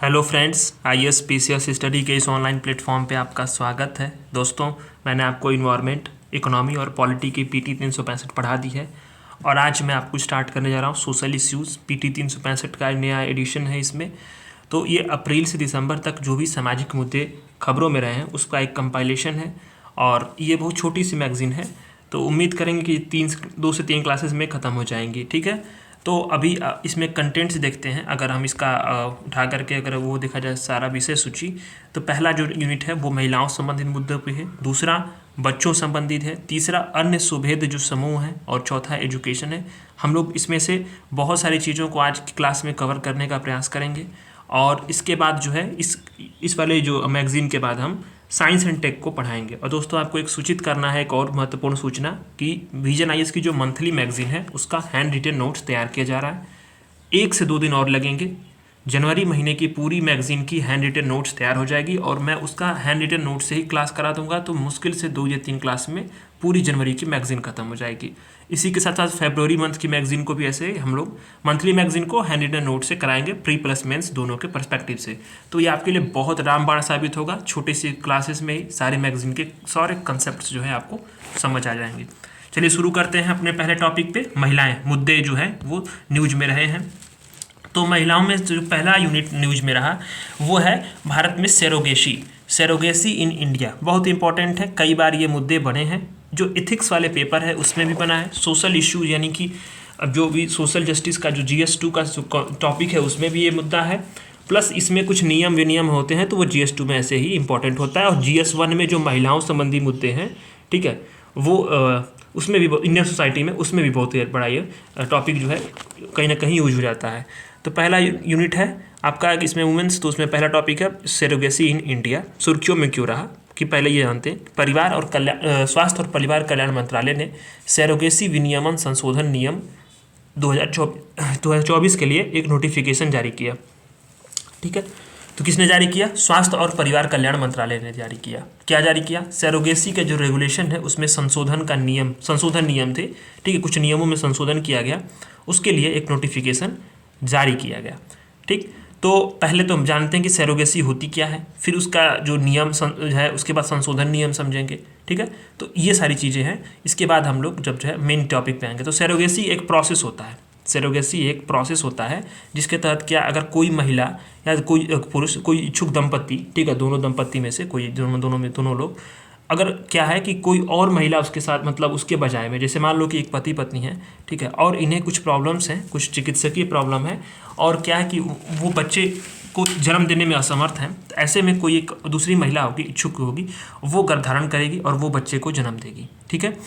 Hello friends, IAS PCS study के इस online platform पे आपका स्वागत है। दोस्तों, मैंने आपको इन्वायरमेंट, इकोनॉमी और पॉलिटी की पीटी 365 पढ़ा दी है और आज मैं आपको स्टार्ट करने जा रहा हूँ सोशल इश्यूज़। पीटी 365 का नया एडिशन है इसमें। तो ये अप्रैल से दिसंबर तक जो भी सामाजिक मुद्दे खबरों में रहे हैं उसका एक कंपाइलेशन है और ये बहुत छोटी सी मैगज़ीन है। तो उम्मीद करेंगे कि 2 से 3 क्लासेस में ख़त्म हो जाएंगी। ठीक है, तो अभी इसमें कंटेंट्स देखते हैं। अगर हम इसका उठा करके अगर वो देखा जाए सारा विषय सूची, तो पहला जो यूनिट है वो महिलाओं संबंधित मुद्दों पे है, दूसरा बच्चों संबंधित है, तीसरा अन्य सुभेद जो समूह है और चौथा एजुकेशन है। हम लोग इसमें से बहुत सारी चीज़ों को आज की क्लास में कवर करने का प्रयास करेंगे और इसके बाद जो है इस वाले जो मैगज़ीन के बाद हम साइंस एंड टेक को पढ़ाएंगे। और दोस्तों, आपको एक सूचित करना है, एक और महत्वपूर्ण सूचना, कि विजन आईएएस की जो मंथली मैगजीन है उसका हैंड रिटन नोट्स तैयार किया जा रहा है। 1 से 2 दिन और लगेंगे। जनवरी महीने की पूरी मैगजीन की हैंड रिटन नोट्स तैयार हो जाएगी और मैं उसका हैंड रिटन नोट से ही क्लास करा दूंगा। तो मुश्किल से 2 या 3 क्लास में पूरी जनवरी की मैगजीन खत्म हो जाएगी। इसी के साथ साथ फरवरी मंथ की मैगजीन को भी ऐसे हम लोग मंथली मैगजीन को हैंड रिटन नोट से कराएंगे, प्री प्लस मेंस दोनों के पर्सपेक्टिव से। तो ये आपके लिए बहुत रामबाण साबित होगा। छोटी सी क्लासेस में ही सारे मैगजीन के सारे कंसेप्ट जो है आपको समझ आ जाएंगे। चलिए शुरू करते हैं अपने पहले टॉपिक पे। महिलाएं मुद्दे जो है वो न्यूज में रहे हैं। तो महिलाओं में जो पहला यूनिट न्यूज में रहा वो है भारत में सेरोगेसी इन इंडिया। बहुत इंपॉर्टेंट है, कई बार ये मुद्दे बने हैं। जो इथिक्स वाले पेपर है उसमें भी बना है। सोशल इशू यानी कि जो भी सोशल जस्टिस का जो GS2 का टॉपिक है उसमें भी ये मुद्दा है। प्लस इसमें कुछ नियम विनियम होते हैं तो वो GS2 में ऐसे ही इंपॉर्टेंट होता है। और GS1 में जो महिलाओं संबंधी मुद्दे हैं, ठीक है, वो उसमें भी इंडियन सोसाइटी में उसमें भी बहुत बड़ा ये टॉपिक जो है कहीं ना कहीं यूज हो जाता है। तो पहला यूनिट है आपका इसमें वुमेंस। तो उसमें पहला टॉपिक है सेरोगेसी इन इंडिया। सुर्खियों में क्यों रहा कि पहले ये जानते हैं, परिवार और कल्याण स्वास्थ्य और परिवार कल्याण मंत्रालय ने सेरोगेसी विनियमन संशोधन नियम 2024 के लिए एक नोटिफिकेशन जारी किया। ठीक है, तो किसने जारी किया? स्वास्थ्य और परिवार कल्याण मंत्रालय ने जारी किया। क्या जारी किया? सेरोगेसी के जो रेगुलेशन है उसमें संशोधन नियम थे। ठीक है, कुछ नियमों में संशोधन किया गया, उसके लिए एक नोटिफिकेशन जारी किया गया। ठीक, तो पहले तो हम जानते हैं कि सेरोगेसी होती क्या है, फिर उसका जो नियम है उसके बाद संशोधन नियम समझेंगे। ठीक है, तो ये सारी चीज़ें हैं। इसके बाद हम लोग जब जो है मेन टॉपिक पे आएंगे। तो सेरोगेसी एक प्रोसेस होता है जिसके तहत क्या, अगर कोई महिला या कोई पुरुष, कोई इच्छुक दंपति, ठीक है, दोनों दंपति में से कोई दोनों लोग, अगर क्या है कि कोई और महिला उसके साथ, मतलब उसके बजाय में, जैसे मान लो कि एक पति पत्नी है, ठीक है, और इन्हें कुछ प्रॉब्लम्स हैं, कुछ चिकित्सकीय प्रॉब्लम है और क्या है कि वो बच्चे को जन्म देने में असमर्थ हैं, तो ऐसे में कोई एक दूसरी महिला होगी, इच्छुक होगी, वो गर्भधारण करेगी और वो बच्चे को जन्म देगी। ठीक है,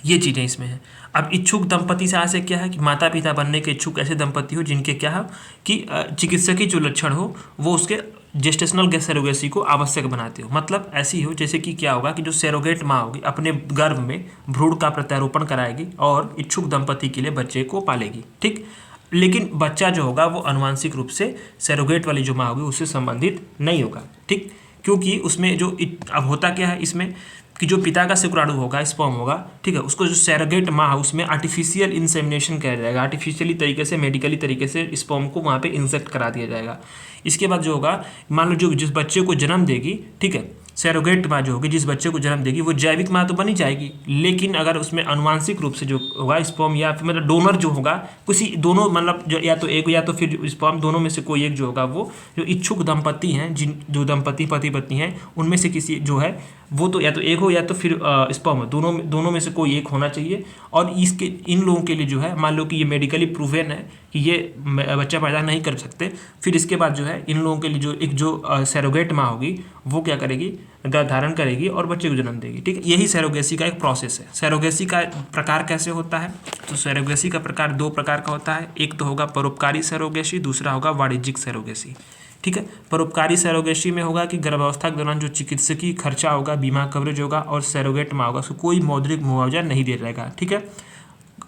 ये चीज़ें इसमें हैं। अब इच्छुक दंपति से ऐसे क्या है कि माता पिता बनने के इच्छुक ऐसे दंपति हो जिनके क्या हो कि चिकित्सकीय जो लक्षण हो वो उसके जेस्टेशनल सेरोगेसी को आवश्यक बनाते हो। मतलब ऐसी हो जैसे कि क्या होगा कि जो सेरोगेट माँ होगी अपने गर्भ में भ्रूण का प्रत्यारोपण कराएगी और इच्छुक दंपति के लिए बच्चे को पालेगी। ठीक, लेकिन बच्चा जो होगा वो आनुवांशिक रूप से सेरोगेट वाली जो माँ होगी उससे संबंधित नहीं होगा। ठीक, क्योंकि उसमें जो अब होता क्या है इसमें कि जो पिता का शुक्राणु होगा, स्पर्म होगा, ठीक है, उसको जो सेरोगेट माँ है उसमें आर्टिफिशियल इंसेमिनेशन किया जाएगा। आर्टिफिशियली तरीके से, मेडिकली तरीके से स्पर्म को वहाँ पे इंजेक्ट करा दिया जाएगा। इसके बाद जो होगा, मान लो जो जिस बच्चे को जन्म देगी, ठीक है, सेरोगेट माँ जो होगी जिस बच्चे को जन्म देगी वो जैविक माँ तो बनी जाएगी, लेकिन अगर उसमें आनुवांशिक रूप से जो होगा स्पर्म या फिर मतलब डोनर जो होगा, किसी दोनों, मतलब जो या तो एक या तो फिर स्पर्म, दोनों में से कोई एक जो होगा, वो जो इच्छुक दंपति हैं, जो दंपति पति पत्नी हैं, उनमें से किसी जो है वो तो या तो एक हो या तो फिर स्पर्म, दोनों में से कोई एक होना चाहिए। और इन लोगों के लिए जो है, मान लो कि ये मेडिकली प्रूवन है कि ये बच्चा पैदा नहीं कर सकते, फिर इसके बाद जो है इन लोगों के लिए जो सेरोगेट माँ होगी वो क्या करेगी, गर्भधारण करेगी और बच्चे को जन्म देगी। ठीक है, यही सेरोगेसी का एक प्रोसेस है। सेरोगेसी का प्रकार कैसे होता है? तो सेरोगेसी का प्रकार 2 प्रकार का होता है। एक तो होगा परोपकारी सेरोगेसी, दूसरा होगा वाणिज्यिक सेरोगेसी। ठीक है, परोपकारी सेरोगेसी में होगा कि गर्भावस्था के दौरान जो चिकित्सकीय खर्चा होगा, बीमा कवरेज होगा और सेरोगेट माँ होगा उसको कोई मौद्रिक मुआवजा नहीं दिया जाएगा। ठीक है,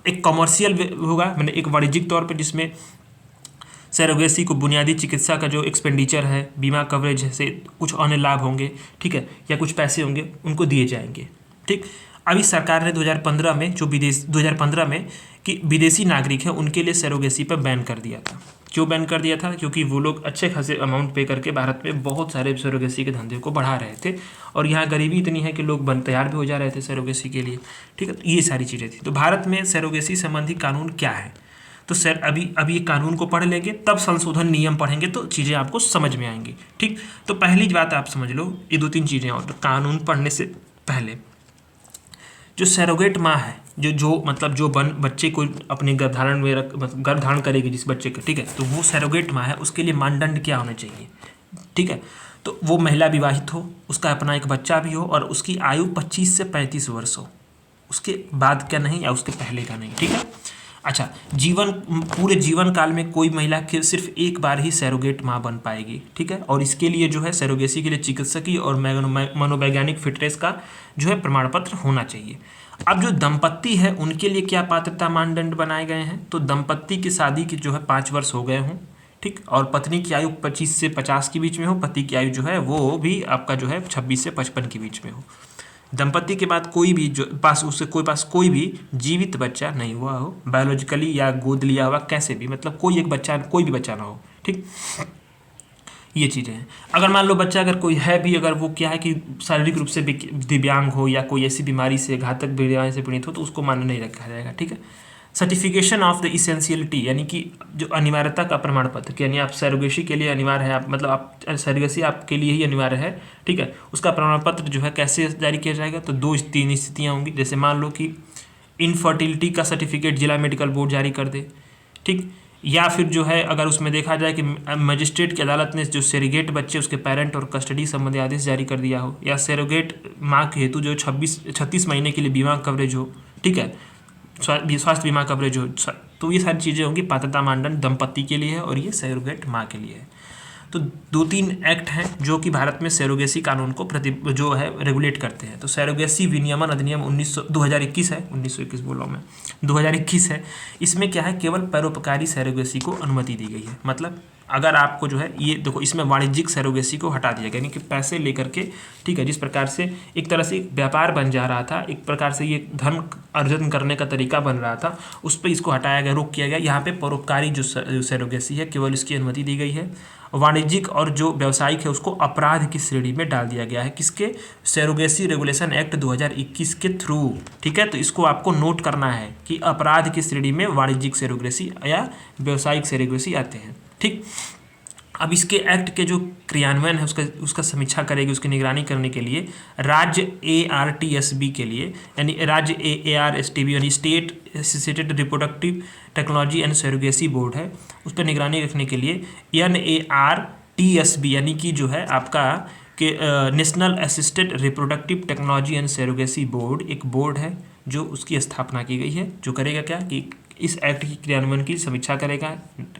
एक कमर्शियल होगा, मैंने एक वाणिज्यिक तौर पर, जिसमें सेरोगेसी को बुनियादी चिकित्सा का जो एक्सपेंडिचर है, बीमा कवरेज जैसे कुछ अन्य लाभ होंगे, ठीक है, या कुछ पैसे होंगे उनको दिए जाएंगे। ठीक, अभी सरकार ने 2015 में कि विदेशी नागरिक हैं उनके लिए सेरोगेसी पर बैन कर दिया था। क्यों बैन कर दिया था? क्योंकि वो लोग अच्छे खासे अमाउंट पे करके भारत में बहुत सारे सरोगेसी के धंधे को बढ़ा रहे थे, और यहाँ गरीबी इतनी है कि लोग तैयार भी हो जा रहे थे सरोगेसी के लिए। ठीक है, तो ये सारी चीज़ें थी। तो भारत में सरोगेसी संबंधी कानून क्या है? तो सर अभी ये कानून को पढ़ लेंगे, तब संशोधन नियम पढ़ेंगे तो चीज़ें आपको समझ में आएंगी। ठीक, तो पहली बात आप समझ लो, ये 2-3 चीज़ें और कानून पढ़ने से पहले, जो सरोगेट माँ है, जो मतलब जो बच्चे को अपने गर्भधारण में गर्भधारण करेगी जिस बच्चे के, ठीक है, तो वो सरोगेट माँ है, उसके लिए मानदंड क्या होना चाहिए? ठीक है, तो वो महिला विवाहित हो, उसका अपना एक बच्चा भी हो, और उसकी आयु 25 से 35 वर्ष हो, उसके बाद क्या नहीं या उसके पहले का नहीं। ठीक है, अच्छा, पूरे जीवन काल में कोई महिला के सिर्फ एक बार ही सरोगेट माँ बन पाएगी। ठीक है, और इसके लिए जो है सरोगेसी के लिए चिकित्सकीय और मनोवैज्ञानिक फिटनेस का जो है प्रमाण पत्र होना चाहिए। अब जो दंपत्ति है उनके लिए क्या पात्रता मानदंड बनाए गए हैं? तो दंपत्ति की शादी के जो है 5 वर्ष हो गए हों, ठीक, और पत्नी की आयु 25 से 50 के बीच में हो, पति की आयु जो है वो भी आपका जो है 26 से 55 के बीच में हो। दंपत्ति के बाद कोई भी जो पास कोई भी जीवित बच्चा नहीं हुआ हो, बायोलॉजिकली या गोद लिया हुआ, कैसे भी, मतलब कोई भी बच्चा ना हो। ठीक, ये चीज़ें हैं। अगर मान लो बच्चा अगर कोई है भी, अगर वो क्या है कि शारीरिक रूप से दिव्यांग हो या कोई ऐसी बीमारी से, घातक बीमारी से पीड़ित हो, तो उसको मान्य नहीं रखा जाएगा। ठीक है, सर्टिफिकेशन ऑफ द इसेंशियलिटी, यानी कि जो अनिवार्यता का प्रमाण पत्र, यानी आप सरोगेसी के लिए अनिवार्य है, आप मतलब आप सरोगेसी आपके लिए ही अनिवार्य है। ठीक है, उसका प्रमाण पत्र जो है कैसे जारी किया जाएगा? तो 2-3 स्थितियाँ होंगी। जैसे मान लो कि इनफर्टिलिटी का सर्टिफिकेट जिला मेडिकल बोर्ड जारी कर दे। ठीक, या फिर जो है अगर उसमें देखा जाए कि मजिस्ट्रेट की अदालत ने जो सेरोगेट बच्चे उसके पेरेंट और कस्टडी संबंधी आदेश जारी कर दिया हो, या सेरोगेट माँ के हेतु जो 36 महीने के लिए बीमा कवरेज हो। ठीक है, स्वास्थ्य बीमा कवरेज हो। तो ये सारी चीज़ें होंगी। पात्रता मानदंड दंपत्ति के लिए है और ये सरोगेट माँ के लिए है। तो 2-3 एक्ट हैं जो कि भारत में सरोगेसी कानून को जो है रेगुलेट करते हैं। तो सरोगेसी विनियमन अधिनियम 2021 है, 1921 बोल रहा हूँ मैं, 2021 है। इसमें क्या है, केवल परोपकारी सरोगेसी को अनुमति दी गई है। मतलब अगर आपको जो है ये देखो, इसमें वाणिज्यिक सरोगेसी को हटा दिया गया, यानी कि पैसे लेकर के, ठीक है, जिस प्रकार से एक तरह से एक व्यापार बन जा रहा था, एक प्रकार से ये धन अर्जन करने का तरीका बन रहा था, उस पर इसको हटाया गया, रोक किया गया। यहाँ पे परोपकारी जो सरोगेसी है केवल इसकी अनुमति दी गई है। वाणिज्यिक और जो व्यावसायिक है उसको अपराध की श्रेणी में डाल दिया गया है। किसके? सरोगेसी रेगुलेशन एक्ट 2021 के थ्रू। ठीक है, तो इसको आपको नोट करना है कि अपराध की श्रेणी में वाणिज्यिक सरोगेसी या व्यावसायिक सरोगेसी आते हैं। ठीक, अब इसके एक्ट के जो क्रियान्वयन है उसका समीक्षा करेगी, उसकी निगरानी करने के लिए राज्य ARTSB के लिए, यानी राज्य ARSTB यानी state associated reproductive technology and surrogacy board है, उस पर निगरानी रखने के लिए NARTSB यानी कि जो है आपका कि national assisted reproductive technology and surrogacy board एक बोर्ड है जो उसकी स्थापना की गई है, जो करेगा क्या कि इस एक्ट की क्रियान्वयन की समीक्षा करेगा,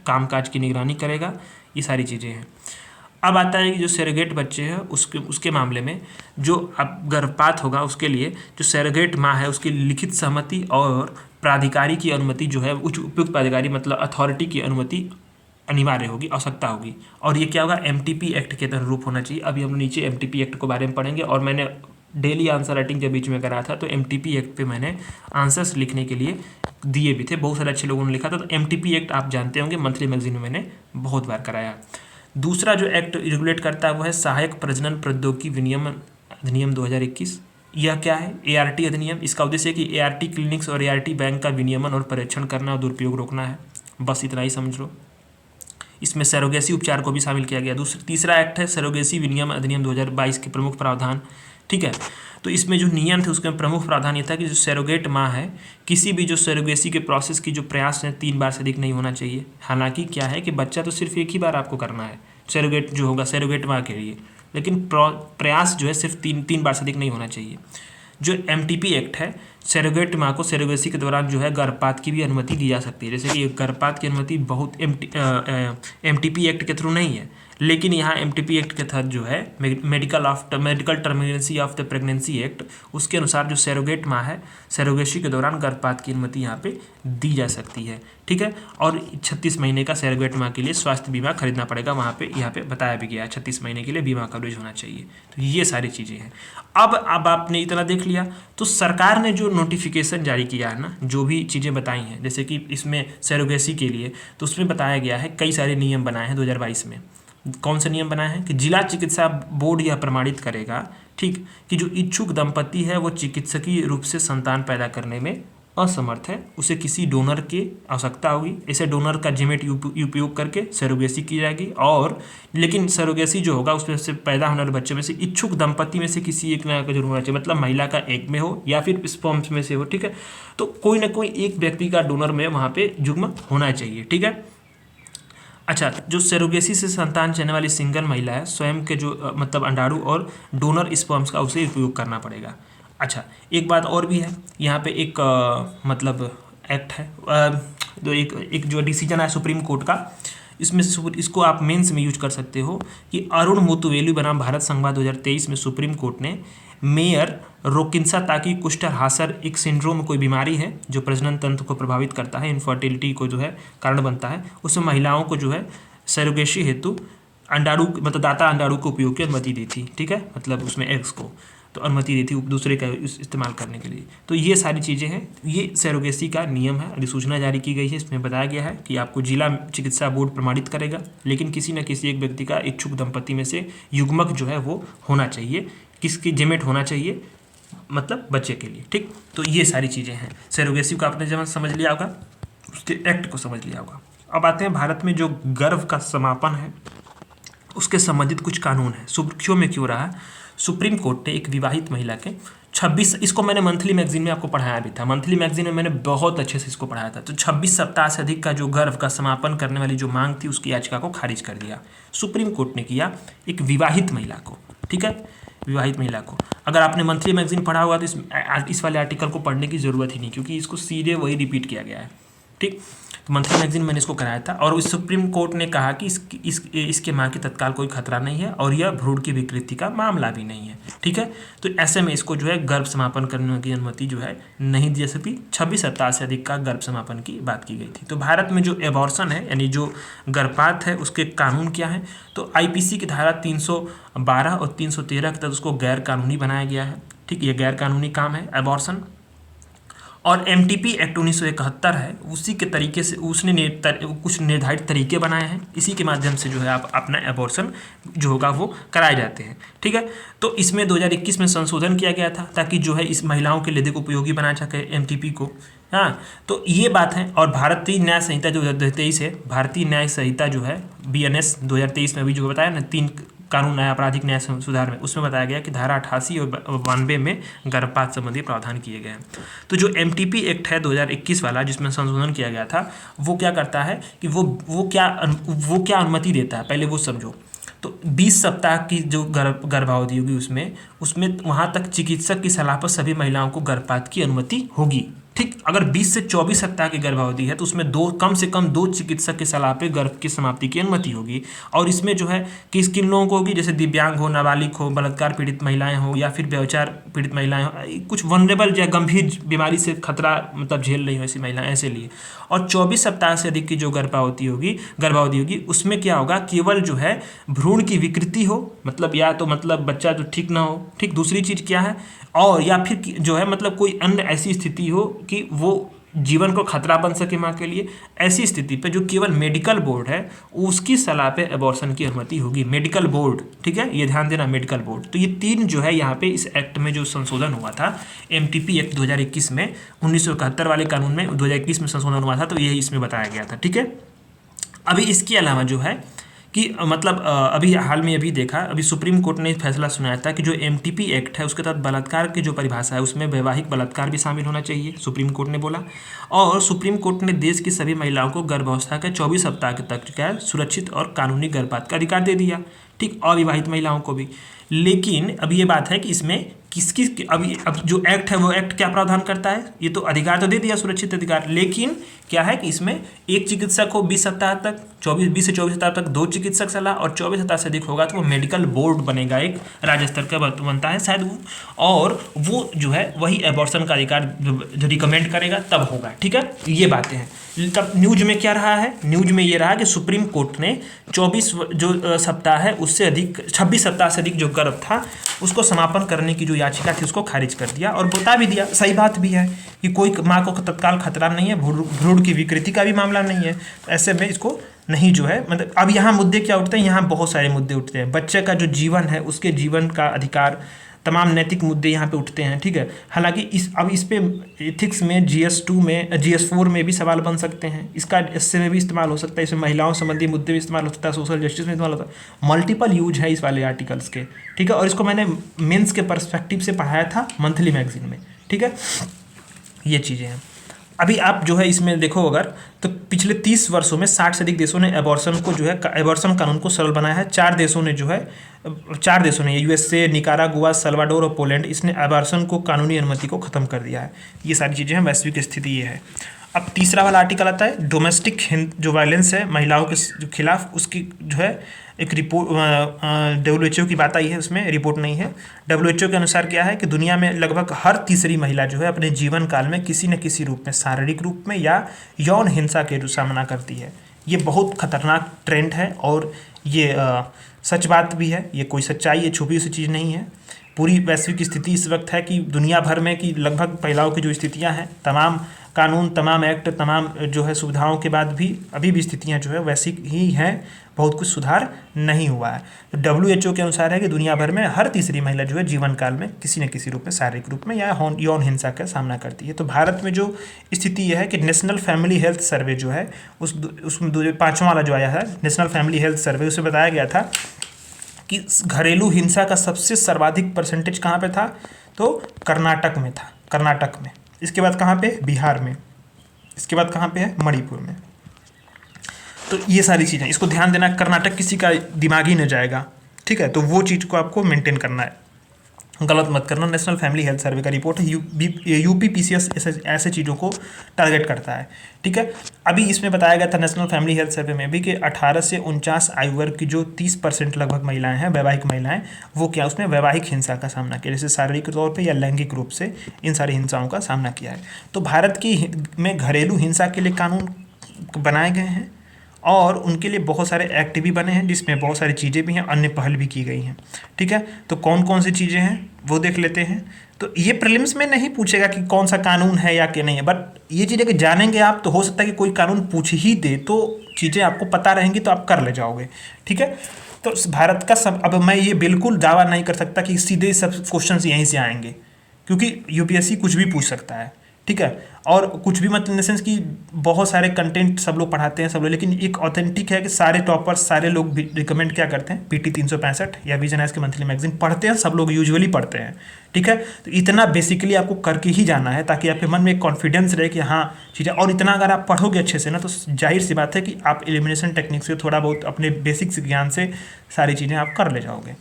कामकाज की निगरानी करेगा, ये सारी चीज़ें हैं। अब आता है कि जो सरोगेट बच्चे हैं उसके मामले में जो अब गर्भपात होगा उसके लिए जो सरोगेट माँ है उसकी लिखित सहमति और प्राधिकारी की अनुमति जो है, उच्च उपयुक्त प्राधिकारी मतलब अथॉरिटी की अनुमति अनिवार्य होगी, आवश्यकता होगी। और ये क्या होगा, MTP एक्ट के अनुरूप होना चाहिए। अभी हम नीचे MTP एक्ट के बारे में पढ़ेंगे, और मैंने डेली आंसर राइटिंग के बीच में करा था तो MTP एक्ट पे मैंने आंसर्स लिखने के लिए दिए भी थे, बहुत सारे अच्छे लोगों ने लिखा था। तो MTP एक्ट आप जानते होंगे, मंथली मैगजीन में मैंने बहुत बार कराया। दूसरा जो एक्ट रेगुलेट करता है वो है सहायक प्रजनन प्रौद्योगिकी विनियमन अधिनियम 2021। यह क्या है? ART अधिनियम। इसका उद्देश्य है कि ART क्लिनिक्स और ART बैंक का विनियमन और परीक्षण करना और दुरुपयोग रोकना है। बस इतना ही समझ लो। इसमें सरोगेसी उपचार को भी शामिल किया गया। तीसरा एक्ट है सरोगेसी विनियम अधिनियम 2022 के प्रमुख प्रावधान। ठीक है, तो इसमें जो नियम थे उसके प्रमुख प्रावधान ये था कि जो सरोगेट माँ है किसी भी जो सरोगेसी के प्रोसेस की जो प्रयास है 3 बार से अधिक नहीं होना चाहिए। हालांकि क्या है कि बच्चा तो सिर्फ एक ही बार आपको करना है सरोगेट जो होगा सरोगेट माँ के लिए, लेकिन प्रयास जो है सिर्फ 3 बार से अधिक नहीं होना चाहिए। जो MTP एक्ट है, सरोगेट माँ को सरोगेसी के दौरान जो है गर्भपात की भी अनुमति दी जा सकती है। जैसे कि गर्भपात की अनुमति बहुत MTP एक्ट के थ्रू नहीं है, लेकिन यहाँ MTP एक्ट के तहत जो है medical termination of the pregnancy act, उसके अनुसार जो सरोगेट माँ है सरोगेसी के दौरान गर्भपात की अनुमति यहाँ पे दी जा सकती है। ठीक है, और 36 महीने का सरोगेट माँ के लिए स्वास्थ्य बीमा खरीदना पड़ेगा। वहाँ पे यहाँ पे बताया भी गया है 36 महीने के लिए बीमा कवरेज होना चाहिए। तो ये सारी चीज़ें हैं। अब आपने इतना देख लिया, तो सरकार ने जो जो नोटिफिकेशन जारी किया है ना, जो भी चीज़ें बताई हैं, जैसे कि इसमें सरोगेसी के लिए, तो उसमें बताया गया है कई सारे नियम बनाए हैं 2022 में। कौन से नियम बनाए हैं कि जिला चिकित्सा बोर्ड यह प्रमाणित करेगा, ठीक, कि जो इच्छुक दंपति है वो चिकित्सकीय रूप से संतान पैदा करने में असमर्थ है, उसे किसी डोनर की आवश्यकता होगी। ऐसे डोनर का जिमेट उपयोग करके सरोगेसी की जाएगी। और लेकिन सरोगेसी जो होगा उसमें से पैदा होने वाले बच्चे में से इच्छुक दंपति में से किसी एक का जरूर होना चाहिए, मतलब महिला का एक में हो या फिर स्पर्म्स में से हो, ठीक है। तो कोई ना कोई एक व्यक्ति का डोनर में वहाँ पे युग्म होना चाहिए, ठीक है। अच्छा, जो सरोगेसी से संतान चलने वाली सिंगल महिला है, स्वयं के जो मतलब अंडाणु और डोनर स्पर्म्स का उसे उपयोग करना पड़ेगा। अच्छा, एक बात और भी है यहाँ पे, एक मतलब एक्ट है, एक जो डिसीजन है सुप्रीम कोर्ट का, इसमें इसको आप मेंस में यूज कर सकते हो कि अरुण मुतुवेली बनाम भारत संघवाद 2023 में सुप्रीम कोर्ट ने मेयर रोकिंसा ताकि कुष्ठर हासर एक सिंड्रोम कोई बीमारी है जो प्रजनन तंत्र को प्रभावित करता है, इनफर्टिलिटी को जो है कारण बनता है, उसमें महिलाओं को जो है सरोगेसी हेतु अंडाणु मतलब दाता अंडाणु के उपयोग की अनुमति दी थी, ठीक है, मतलब उसमें एग्स को तो अनुमति दी थी दूसरे का इस्तेमाल करने के लिए। तो ये सारी चीज़ें हैं, ये सरोगेसी का नियम है, अधिसूचना जारी की गई है। इसमें बताया गया है कि आपको जिला चिकित्सा बोर्ड प्रमाणित करेगा, लेकिन किसी न किसी एक व्यक्ति का इच्छुक दंपति में से युग्मक जो है वो होना चाहिए, किसकी जेमेट होना चाहिए, मतलब बच्चे के लिए, ठीक। तो ये सारी चीज़ें हैं। सरोगेसी को आपने जब समझ लिया होगा, उसके एक्ट को समझ लिया होगा। अब आते हैं भारत में जो गर्भ का समापन है उसके संबंधित कुछ कानून है। सुर्खियों में क्यों रहा है? सुप्रीम कोर्ट ने एक विवाहित महिला के 26, इसको मैंने मंथली मैगजीन में आपको पढ़ाया भी था, मंथली मैगजीन में मैंने बहुत अच्छे से इसको पढ़ाया था। तो 26 सप्ताह से अधिक का जो गर्भ का समापन करने वाली जो मांग थी उसकी याचिका को खारिज कर दिया सुप्रीम कोर्ट ने किया एक विवाहित महिला को, ठीक है, विवाहित महिला को। अगर आपने मंथली मैगजीन पढ़ा होगा तो इस वाले आर्टिकल को पढ़ने की ज़रूरत ही नहीं, क्योंकि इसको सीधे वही रिपीट किया गया है, ठीक। तो मंथली मैगजीन मैंने इसको कराया था और इस सुप्रीम कोर्ट ने कहा कि इसके माँ की तत्काल कोई खतरा नहीं है और यह भ्रूण की विकृति का मामला भी नहीं है, ठीक है। तो ऐसे में इसको जो है गर्भ समापन करने की अनुमति जो है नहीं दी जा सकती। 26 सप्ताह से अधिक का गर्भ समापन की बात की गई थी। तो भारत में जो एबॉर्शन है यानी जो गर्भपात है उसके कानून क्या है? तो IPC की धारा 312 और 313 के तहत उसको गैर कानूनी बनाया गया है, ठीक। ये गैर कानूनी काम है एबॉर्शन। और MTP एक्ट 1971 है, उसी के तरीके से उसने कुछ निर्धारित तरीके बनाए हैं, इसी के माध्यम से जो है आप अपना एबॉर्शन जो होगा वो कराए जाते हैं, ठीक है। तो इसमें 2021 में संशोधन किया गया था ताकि जो है इस महिलाओं के लिए अधिक उपयोगी बना सके MTP को, हाँ। तो ये बात है। और भारतीय न्याय संहिता जो 2023 है, भारतीय न्याय संहिता जो है BNS 2023 में अभी जो बताया ना 3 कानून नया आपराधिक न्याय सुधार में, उसमें बताया गया कि धारा 88 और 92 में गर्भपात संबंधी प्रावधान किए गए हैं। तो जो MTP एक्ट है 2021 वाला जिसमें संशोधन किया गया था, वो क्या करता है कि वो क्या अनुमति देता है, पहले वो समझो। तो 20 सप्ताह की जो गर्भावधि होगी उसमें वहाँ तक चिकित्सक की सलाह पर सभी महिलाओं को गर्भपात की अनुमति होगी, ठीक। अगर 20 से 24 सप्ताह की गर्भावधि है तो उसमें कम से कम 2 चिकित्सक की सलाह पे गर्भ की समाप्ति की अनुमति होगी। और इसमें जो है किन लोगों को होगी, जैसे दिव्यांग हो, नाबालिग हो, बलात्कार पीड़ित महिलाएं हो या फिर व्यभिचार पीड़ित महिलाएं हो, कुछ वनरेबल या गंभीर बीमारी से खतरा मतलब झेल रही हो ऐसी महिलाएं, ऐसे लिए। और 24 सप्ताह से अधिक की जो गर्भावधि होगी उसमें क्या होगा, केवल जो है भ्रूण की विकृति हो, मतलब या तो मतलब बच्चा जो ठीक ना हो, ठीक। दूसरी चीज़ क्या है, और या फिर जो है मतलब कोई अन्य ऐसी स्थिति हो कि वो जीवन को खतरा बन सके माँ के लिए, ऐसी स्थिति पे जो केवल मेडिकल बोर्ड है उसकी सलाह पे एबॉर्शन की अनुमति होगी, मेडिकल बोर्ड, ठीक है, ये ध्यान देना, मेडिकल बोर्ड। तो ये 3 जो है यहाँ पे इस एक्ट में जो संशोधन हुआ था MTP एक्ट 2021 में, 1971 वाले कानून में 2021 में संशोधन हुआ था, तो यही इसमें बताया गया था, ठीक है। अभी इसके अलावा जो है कि मतलब अभी हाल में अभी देखा, अभी सुप्रीम कोर्ट ने फैसला सुनाया था कि जो MTP एक्ट है उसके तहत बलात्कार की जो परिभाषा है उसमें वैवाहिक बलात्कार भी शामिल होना चाहिए, सुप्रीम कोर्ट ने बोला। और सुप्रीम कोर्ट ने देश की सभी महिलाओं को गर्भावस्था के 24 सप्ताह तक का सुरक्षित और कानूनी गर्भपात का अधिकार दे दिया, ठीक, अविवाहित महिलाओं को भी। लेकिन अब ये बात है कि इसमें अब जो एक्ट है वो एक्ट क्या प्रावधान करता है, ये तो अधिकार तो दे दिया, सुरक्षित अधिकार, लेकिन क्या है कि इसमें एक चिकित्सक को 20 सप्ताह तक 20 से 24 सप्ताह तक 2 चिकित्सक सलाह, और 24 सप्ताह से अधिक होगा तो वो मेडिकल बोर्ड बनेगा, एक राज्य स्तर का बनता है शायद वो, और वो जो है वही एबॉर्शन का अधिकार जो रिकमेंड करेगा तब होगा, ठीक है। ये बातें हैं। तब न्यूज में क्या रहा है, न्यूज में ये रहा कि सुप्रीम कोर्ट ने 24 जो सप्ताह है उससे अधिक 26 सप्ताह से अधिक जो गर्भ था उसको समापन करने की जो याचिका थी उसको खारिज कर दिया और बता भी दिया, सही बात भी है कि कोई माँ को तत्काल खतरा नहीं है, भ्रूण की विकृति का भी मामला नहीं है, तो ऐसे में इसको नहीं जो है मतलब। अब यहाँ मुद्दे क्या उठते हैं, यहाँ बहुत सारे मुद्दे उठते हैं, बच्चे का जो जीवन है उसके जीवन का अधिकार, तमाम नैतिक मुद्दे यहाँ पे उठते हैं, ठीक है। हालांकि इस पे एथिक्स में GS2 में GS4 में भी सवाल बन सकते हैं, इसका इससे में भी इस्तेमाल हो सकता है, इसमें महिलाओं संबंधी मुद्दे भी इस्तेमाल हो सकता है, सोशल जस्टिस में इस्तेमाल होता है, मल्टीपल यूज है इस वाले आर्टिकल्स के, ठीक है। और इसको मैंने मेंस के पर्सपेक्टिव से पढ़ाया था मंथली मैगजीन में, ठीक है। ये चीज़ें हैं। अभी आप जो है इसमें देखो अगर, तो पिछले 30 वर्षों में 60 से अधिक देशों ने एबॉर्शन को जो है एबॉर्शन कानून को सरल बनाया है। 4 देशों ने USA, निकारागुआ, सल्वाडोर और पोलैंड, इसने एबॉर्शन को कानूनी अनुमति को खत्म कर दिया है। ये सारी चीज़ें हैं, वैश्विक स्थिति ये है। अब तीसरा वाला आर्टिकल आता है डोमेस्टिक जो वायलेंस है महिलाओं के खिलाफ, उसकी जो है एक रिपोर्ट WHO की बात आई है, उसमें रिपोर्ट नहीं है। WHO के अनुसार क्या है कि दुनिया में लगभग हर तीसरी महिला जो है अपने जीवन काल में किसी न किसी रूप में, शारीरिक रूप में या यौन हिंसा के सामना करती है। ये बहुत खतरनाक ट्रेंड है और ये सच बात भी है, ये कोई सच्चाई है, छुपी हुई चीज़ नहीं है। पूरी वैश्विक स्थिति इस वक्त है कि दुनिया भर में कि लगभग महिलाओं की जो स्थितियां हैं, तमाम कानून, तमाम एक्ट, तमाम जो है सुविधाओं के बाद भी अभी भी स्थितियां जो है वैसी ही हैं, बहुत कुछ सुधार नहीं हुआ है। तो WHO के अनुसार है कि दुनिया भर में हर तीसरी महिला जो है जीवन काल में किसी न किसी रूप में, शारीरिक रूप में या यौन हिंसा का सामना करती है। तो भारत में जो स्थिति यह है कि नेशनल फैमिली हेल्थ सर्वे जो है उसमें 5वां वाला जो आया है नेशनल फैमिली हेल्थ सर्वे, उसमें बताया गया था कि घरेलू हिंसा का सबसे सर्वाधिक परसेंटेज कहाँ पे था, तो कर्नाटक में था, कर्नाटक में। इसके बाद कहाँ पे, बिहार में। इसके बाद कहाँ पे है, मणिपुर में। तो ये सारी चीज़ें, इसको ध्यान देना, कर्नाटक किसी का दिमाग ही न जाएगा, ठीक है। तो वो चीज़ को आपको मेंटेन करना है, गलत मत करना। नेशनल फैमिली हेल्थ सर्वे का रिपोर्ट है, UPPCS ऐसे चीज़ों को टारगेट करता है, ठीक है। अभी इसमें बताया गया था नेशनल फैमिली हेल्थ सर्वे में भी कि 18 से 49 आयु वर्ग की जो 30% लगभग महिलाएं हैं, वैवाहिक महिलाएं, वो क्या उसमें वैवाहिक हिंसा का सामना किया, जैसे शारीरिक तौर पे या लैंगिक रूप से इन सारी हिंसाओं का सामना किया है। तो भारत की में घरेलू हिंसा के लिए कानून बनाए गए हैं और उनके लिए बहुत सारे एक्ट भी बने हैं, जिसमें बहुत सारी चीज़ें भी हैं, अन्य पहल भी की गई हैं, ठीक है। तो कौन कौन सी चीज़ें हैं वो देख लेते हैं। तो ये प्रीलिम्स में नहीं पूछेगा कि कौन सा कानून है या कि नहीं है, बट ये चीज़ें कि जानेंगे आप तो हो सकता है कि कोई कानून पूछ ही दे, तो चीज़ें आपको पता रहेंगी तो आप कर ले जाओगे, ठीक है। तो भारत का सब, अब मैं ये बिल्कुल दावा नहीं कर सकता कि सीधे सब क्वेश्चन यहीं से आएंगे, क्योंकि UPSC कुछ भी पूछ सकता है, ठीक है। और कुछ भी मतलब इन द सेंस कि बहुत सारे कंटेंट सब लोग पढ़ाते हैं सब लोग, लेकिन एक ऑथेंटिक है कि सारे टॉपर्स, सारे लोग रिकमेंड क्या करते हैं, PT 365 या विजन एस के मंथली मैगजीन पढ़ते हैं, सब लोग यूजुअली पढ़ते हैं, ठीक है। तो इतना बेसिकली आपको करके ही जाना है ताकि आपके मन में एक कॉन्फिडेंस रहे कि हाँ चीज़ें, और इतना अगर आप पढ़ोगे अच्छे से ना, तो जाहिर सी बात है कि आप एलिमिनेशन टेक्निक से थोड़ा बहुत अपने बेसिक्स ज्ञान से सारी चीज़ें आप कर ले जाओगे,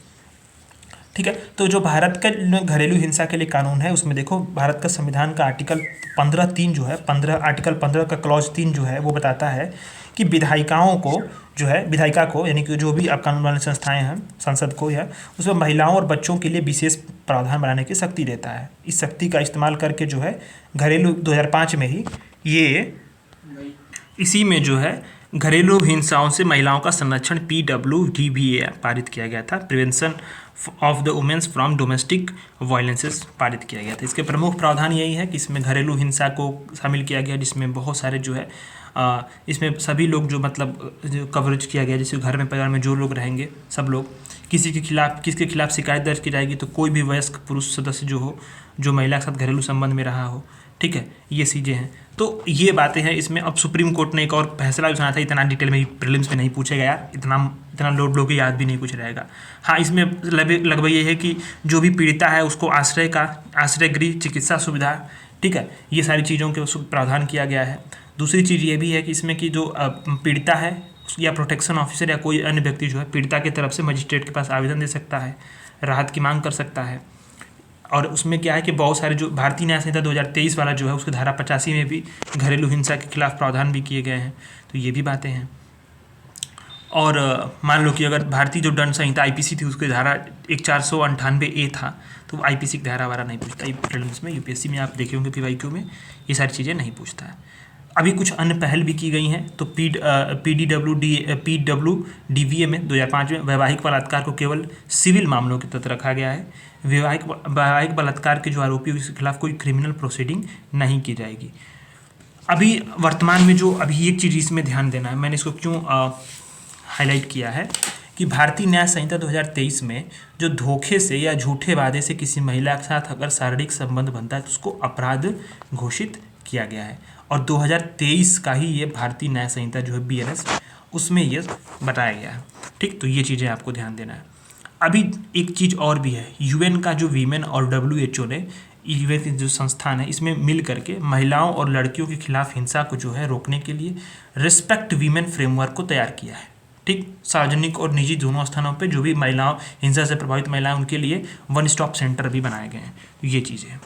ठीक है। तो जो भारत का घरेलू हिंसा के लिए कानून है, उसमें देखो भारत का संविधान का आर्टिकल 15(3) जो है, आर्टिकल 15 का क्लॉज 3 जो है वो बताता है कि विधायिकाओं को जो है, विधायिका को यानी कि जो भी आप कानून बनाने संस्थाएं हैं, संसद को, या उसमें महिलाओं और बच्चों के लिए विशेष प्रावधान बनाने की शक्ति देता है। इस शक्ति का इस्तेमाल करके जो है घरेलू 2005 में ही ये इसी में जो है घरेलू हिंसाओं से महिलाओं का संरक्षण PWDBA पारित किया गया था, prevention of the women's from domestic violences पारित किया गया था। इसके प्रमुख प्रावधान यही है कि इसमें घरेलू हिंसा को शामिल किया गया, जिसमें बहुत सारे जो है इसमें सभी लोग जो मतलब जो कवरेज किया गया, जैसे घर में परिवार में जो लोग रहेंगे सब लोग, किसके खिलाफ शिकायत दर्ज की जाएगी तो कोई भी वयस्क पुरुष सदस्य जो हो, जो महिला के साथ घरेलू संबंध में रहा हो, ठीक है, ये चीज़ें हैं। तो ये बातें हैं इसमें। अब सुप्रीम कोर्ट ने एक और फैसला भी सुना था, इतना डिटेल में प्रीलिम्स में नहीं पूछेगा यार, इतना लोग याद भी नहीं कुछ रहेगा। हाँ, इसमें लगभग ये है कि जो भी पीड़िता है उसको आश्रय गृह, चिकित्सा सुविधा, ठीक है, ये सारी चीज़ों के प्रावधान किया गया है। दूसरी चीज़ ये भी है कि इसमें कि जो पीड़िता है या प्रोटेक्शन ऑफिसर या कोई अन्य व्यक्ति जो है पीड़िता की तरफ से मजिस्ट्रेट के पास आवेदन दे सकता है, राहत की मांग कर सकता है। और उसमें क्या है कि बहुत सारे जो भारतीय न्याय संहिता 2023 वाला जो है उसकी धारा 85 में भी घरेलू हिंसा के खिलाफ प्रावधान भी किए गए हैं। तो ये भी बातें हैं। और मान लो कि अगर भारतीय जो दंड संहिता IPC थी उसकी धारा 498A था, तो IPC की धारा वारा नहीं पूछता प्रीलिम्स में। UPSC में आप देखे होंगे PYQ में ये सारी चीज़ें नहीं पूछता है। अभी कुछ अन्य पहल भी की गई हैं। तो PWDVA में 2005 में वैवाहिक बलात्कार को केवल सिविल मामलों के तहत रखा गया है। वैवाहिक बलात्कार के जो आरोपी के खिलाफ कोई क्रिमिनल प्रोसीडिंग नहीं की जाएगी। अभी वर्तमान में जो अभी एक चीज़ इसमें ध्यान देना है, मैंने इसको क्यों हाईलाइट किया है कि भारतीय न्याय संहिता 2023 में जो धोखे से या झूठे वादे से किसी महिला के साथ अगर शारीरिक संबंध बनता है तो उसको अपराध घोषित किया गया है। और 2023 का ही ये भारतीय न्याय संहिता जो है BNS उसमें ये बताया गया है। ठीक, तो ये चीज़ें आपको ध्यान देना है। अभी एक चीज़ और भी है, UN का जो वीमेन और WHO ने UN जो संस्थान है इसमें मिल करके महिलाओं और लड़कियों के खिलाफ हिंसा को जो है रोकने के लिए रिस्पेक्ट वीमेन फ्रेमवर्क को तैयार किया है। ठीक, सार्वजनिक और निजी दोनों स्थानों पे जो भी महिलाओं हिंसा से प्रभावित महिलाएं उनके लिए वन स्टॉप सेंटर भी बनाए गए हैं। ये चीज़ें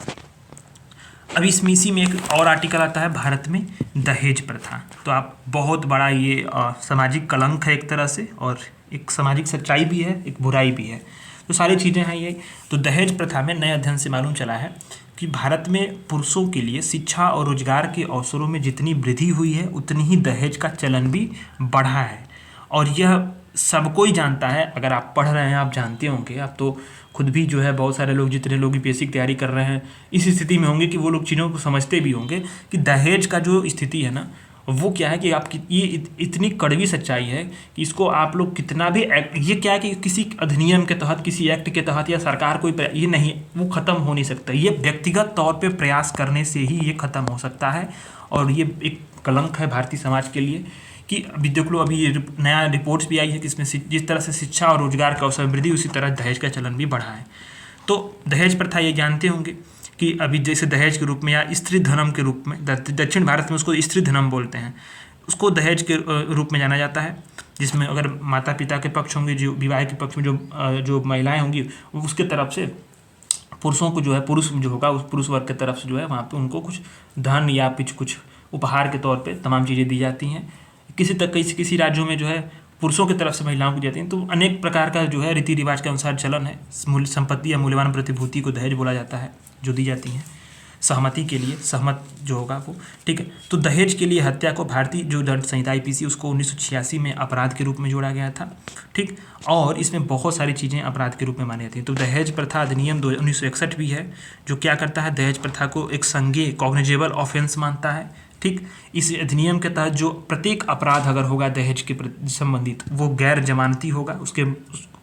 अभी इसमें इसी में एक और आर्टिकल आता है, भारत में दहेज प्रथा। तो आप बहुत बड़ा ये सामाजिक कलंक है एक तरह से, और एक सामाजिक सच्चाई भी है, एक बुराई भी है। तो सारी चीज़ें हैं ये। तो दहेज प्रथा में नए अध्ययन से मालूम चला है कि भारत में पुरुषों के लिए शिक्षा और रोजगार के अवसरों में जितनी वृद्धि हुई है उतनी ही दहेज का चलन भी बढ़ा है। और यह सबको ही जानता है, अगर आप पढ़ रहे हैं आप जानते होंगे, आप तो खुद भी जो है बहुत सारे लोग जितने लोग बेसिक तैयारी कर रहे हैं इस स्थिति में होंगे कि वो लोग चीज़ों को समझते भी होंगे कि दहेज का जो स्थिति है ना वो क्या है कि आपकी ये इतनी कड़वी सच्चाई है कि इसको आप लोग कितना भी ये क्या है कि किसी अधिनियम के तहत, किसी एक्ट के तहत या सरकार कोई ये नहीं, वो ख़त्म हो नहीं सकता। ये व्यक्तिगत तौर पे प्रयास करने से ही ये ख़त्म हो सकता है। और ये एक कलंक है भारतीय समाज के लिए कि अभी देख लो, अभी ये नया रिपोर्ट्स भी आई है कि इसमें जिस तरह से शिक्षा और रोजगार का अवसर वृद्धि उसी तरह दहेज का चलन भी बढ़ा है। तो दहेज प्रथा ये जानते होंगे कि अभी जैसे दहेज के रूप में या स्त्री धनम के रूप में, दक्षिण भारत में उसको स्त्री धनम बोलते हैं, उसको दहेज के रूप में जाना जाता है, जिसमें अगर माता पिता के पक्ष होंगे, जो विवाह के पक्ष में जो महिलाएं होंगी उसके तरफ से पुरुषों को जो है, पुरुष जो होगा उस पुरुष वर्ग की तरफ से जो है वहाँ पे उनको कुछ धन या कुछ उपहार के तौर पे तमाम चीज़ें दी जाती हैं। किसी राज्यों में जो है पुरुषों की तरफ से महिलाओं को दी जाती हैं। तो अनेक प्रकार का जो है रीति रिवाज के अनुसार चलन है। मूल्य संपत्ति या मूल्यवान प्रतिभूति को दहेज बोला जाता है, जो दी जाती हैं सहमति के लिए, सहमत जो होगा वो। ठीक है, तो दहेज के लिए हत्या को भारतीय जो दंड संहिता IPC उसको 1986 में अपराध के रूप में जोड़ा गया था। ठीक, और इसमें बहुत सारी चीज़ें अपराध के रूप में मानी जाती हैं। तो दहेज प्रथा अधिनियम 1961 भी है, जो क्या करता है, दहेज प्रथा को एक संज्ञेय कॉग्निजेबल ऑफेंस मानता है। ठीक, इस अधिनियम के तहत जो प्रत्येक अपराध अगर होगा दहेज के संबंधित वो गैर जमानती होगा।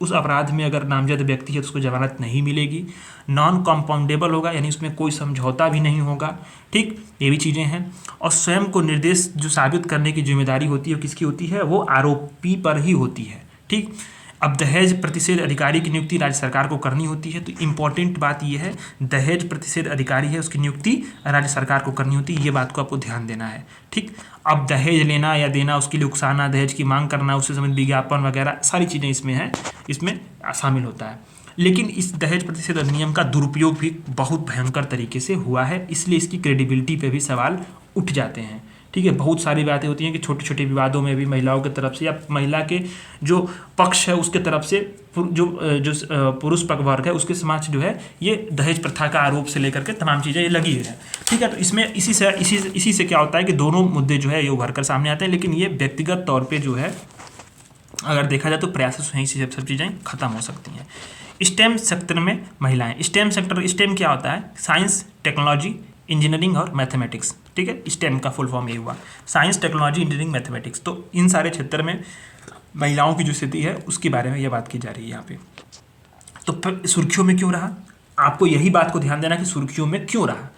उस अपराध में अगर नामजद व्यक्ति है तो उसको जमानत नहीं मिलेगी। नॉन कॉम्पाउंडेबल होगा, यानी उसमें कोई समझौता भी नहीं होगा। ठीक, ये भी चीज़ें हैं। और स्वयं को निर्देश जो साबित करने की जिम्मेदारी होती है वो किसकी होती है, वो आरोपी पर ही होती है। ठीक, अब दहेज प्रतिषेध अधिकारी की नियुक्ति राज्य सरकार को करनी होती है। तो इम्पॉर्टेंट बात यह है, दहेज प्रतिषेध अधिकारी है उसकी नियुक्ति राज्य सरकार को करनी होती है। ये बात को आपको ध्यान देना है। ठीक, अब दहेज लेना या देना, उसके लिए उकसाना, दहेज की मांग करना, उससे संबंधित विज्ञापन वगैरह सारी चीज़ें इसमें हैं, इसमें शामिल होता है। लेकिन इस दहेज प्रतिषेध अधिनियम का दुरुपयोग भी बहुत भयंकर तरीके से हुआ है, इसलिए इसकी क्रेडिबिलिटी पे भी सवाल उठ जाते हैं। ठीक है, बहुत सारी बातें होती हैं कि छोटे छोटे विवादों में भी महिलाओं की तरफ से या महिला के जो पक्ष है उसके तरफ से जो पुरुष पक्ष वर्ग है उसके समाज जो है ये दहेज प्रथा का आरोप से लेकर के तमाम चीज़ें ये लगी है। ठीक है, तो इसमें इसी से क्या होता है कि दोनों मुद्दे जो है ये उभर कर सामने आते हैं। लेकिन ये व्यक्तिगत तौर पर जो है अगर देखा जाए तो प्रयासों से ही सब चीज़ें खत्म हो सकती हैं। स्टेम सेक्टर में महिलाएं, स्टेम क्या होता है, साइंस, टेक्नोलॉजी, इंजीनियरिंग और मैथमेटिक्स। ठीक है, स्टेम का फुल फॉर्म ये हुआ, साइंस, टेक्नोलॉजी, इंजीनियरिंग, मैथमेटिक्स। तो इन सारे क्षेत्र में महिलाओं की जो स्थिति है उसके बारे में ये बात की जा रही है यहाँ पे। तो सुर्खियों में क्यों रहा, आपको यही बात को ध्यान देना कि सुर्खियों में क्यों रहा।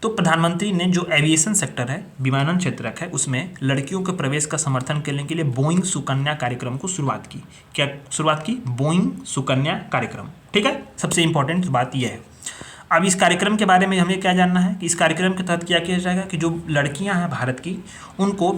तो प्रधानमंत्री ने जो एविएशन सेक्टर है, विमानन क्षेत्र है, उसमें लड़कियों के प्रवेश का समर्थन करने के लिए बोइंग सुकन्या कार्यक्रम को शुरुआत की। क्या शुरुआत की, बोइंग सुकन्या कार्यक्रम। ठीक है, सबसे इंपॉर्टेंट बात यह है। अब इस कार्यक्रम के बारे में हमें क्या जानना है कि इस कार्यक्रम के तहत क्या किया जाएगा कि जो लड़कियां हैं भारत की उनको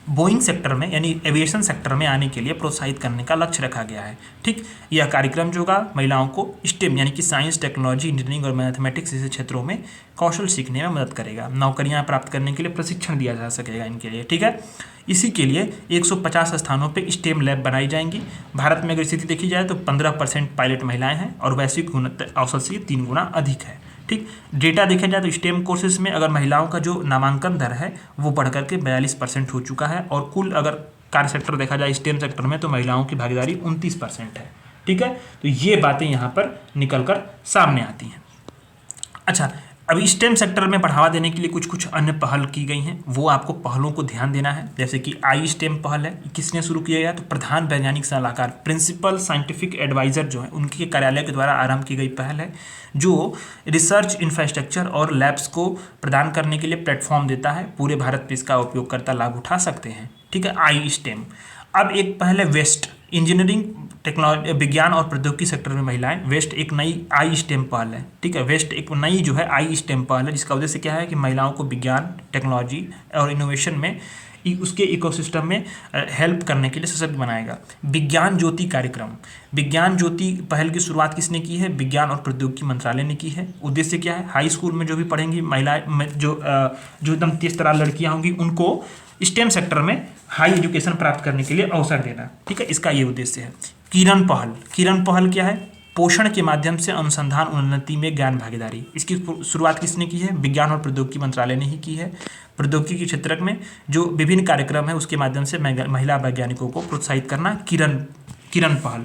बोइंग सेक्टर में यानी एविएशन सेक्टर में आने के लिए प्रोत्साहित करने का लक्ष्य रखा गया है। ठीक, यह कार्यक्रम जो होगा महिलाओं को स्टेम यानी कि साइंस, टेक्नोलॉजी, इंजीनियरिंग और मैथमेटिक्स जैसे क्षेत्रों में कौशल सीखने में मदद करेगा। नौकरियां प्राप्त करने के लिए प्रशिक्षण दिया जा सकेगा इनके लिए। ठीक है, इसी के लिए 150 स्थानों पे स्टेम लैब बनाई जाएंगी। भारत में अगर स्थिति देखी जाए तो 15% पायलट महिलाएं हैं और वैश्विक औसत से 3 गुना अधिक है। ठीक, डेटा देखा जाए तो स्टेम कोर्सेज में अगर महिलाओं का जो नामांकन दर है वो बढ़ करके 42% हो चुका है, और कुल अगर कार्य सेक्टर देखा जाए स्टेम सेक्टर में तो महिलाओं की भागीदारी 29% है। ठीक है, तो ये बातें यहाँ पर निकल कर सामने आती हैं। अच्छा, अभी स्टेम सेक्टर में बढ़ावा देने के लिए कुछ कुछ अन्य पहल की गई हैं, वो आपको पहलों को ध्यान देना है। जैसे कि आई स्टेम पहल है, किसने शुरू किया गया, तो प्रधान वैज्ञानिक सलाहकार प्रिंसिपल साइंटिफिक एडवाइजर जो है उनके कार्यालय के द्वारा आरंभ की गई पहल है, जो रिसर्च इंफ्रास्ट्रक्चर और लैब्स को प्रदान करने के लिए प्लेटफॉर्म देता है। पूरे भारत में इसका उपयोगकर्ता लाभ उठा सकते हैं। ठीक है, आई स्टेम। अब एक पहल है वेस्ट, इंजीनियरिंग टेक्नोलॉजी विज्ञान और प्रौद्योगिकी सेक्टर में महिलाएं, वेस्ट एक नई आई स्टेम पहल है। ठीक है, वेस्ट एक नई जो है आई स्टेम पहल है, जिसका उद्देश्य क्या है कि महिलाओं को विज्ञान, टेक्नोलॉजी और इनोवेशन में उसके इकोसिस्टम में हेल्प करने के लिए सशक्त बनाएगा। विज्ञान ज्योति कार्यक्रम, विज्ञान ज्योति पहल की शुरुआत किसने की है, विज्ञान और प्रौद्योगिकी मंत्रालय ने की है। उद्देश्य क्या है, हाई स्कूल में जो भी पढ़ेंगी महिलाएं, जो एकदम तेज तरार लड़कियां होंगी उनको स्टेम सेक्टर में हाई एजुकेशन प्राप्त करने के लिए अवसर देना। ठीक है, इसका ये उद्देश्य है। किरण पहल, किरण पहल क्या है, पोषण के माध्यम से अनुसंधान उन्नति में ज्ञान भागीदारी। इसकी शुरुआत किसने की है, विज्ञान और प्रौद्योगिकी मंत्रालय ने ही की है। प्रौद्योगिकी के क्षेत्र में जो विभिन्न कार्यक्रम है उसके माध्यम से महिला वैज्ञानिकों को प्रोत्साहित करना, किरण पहल।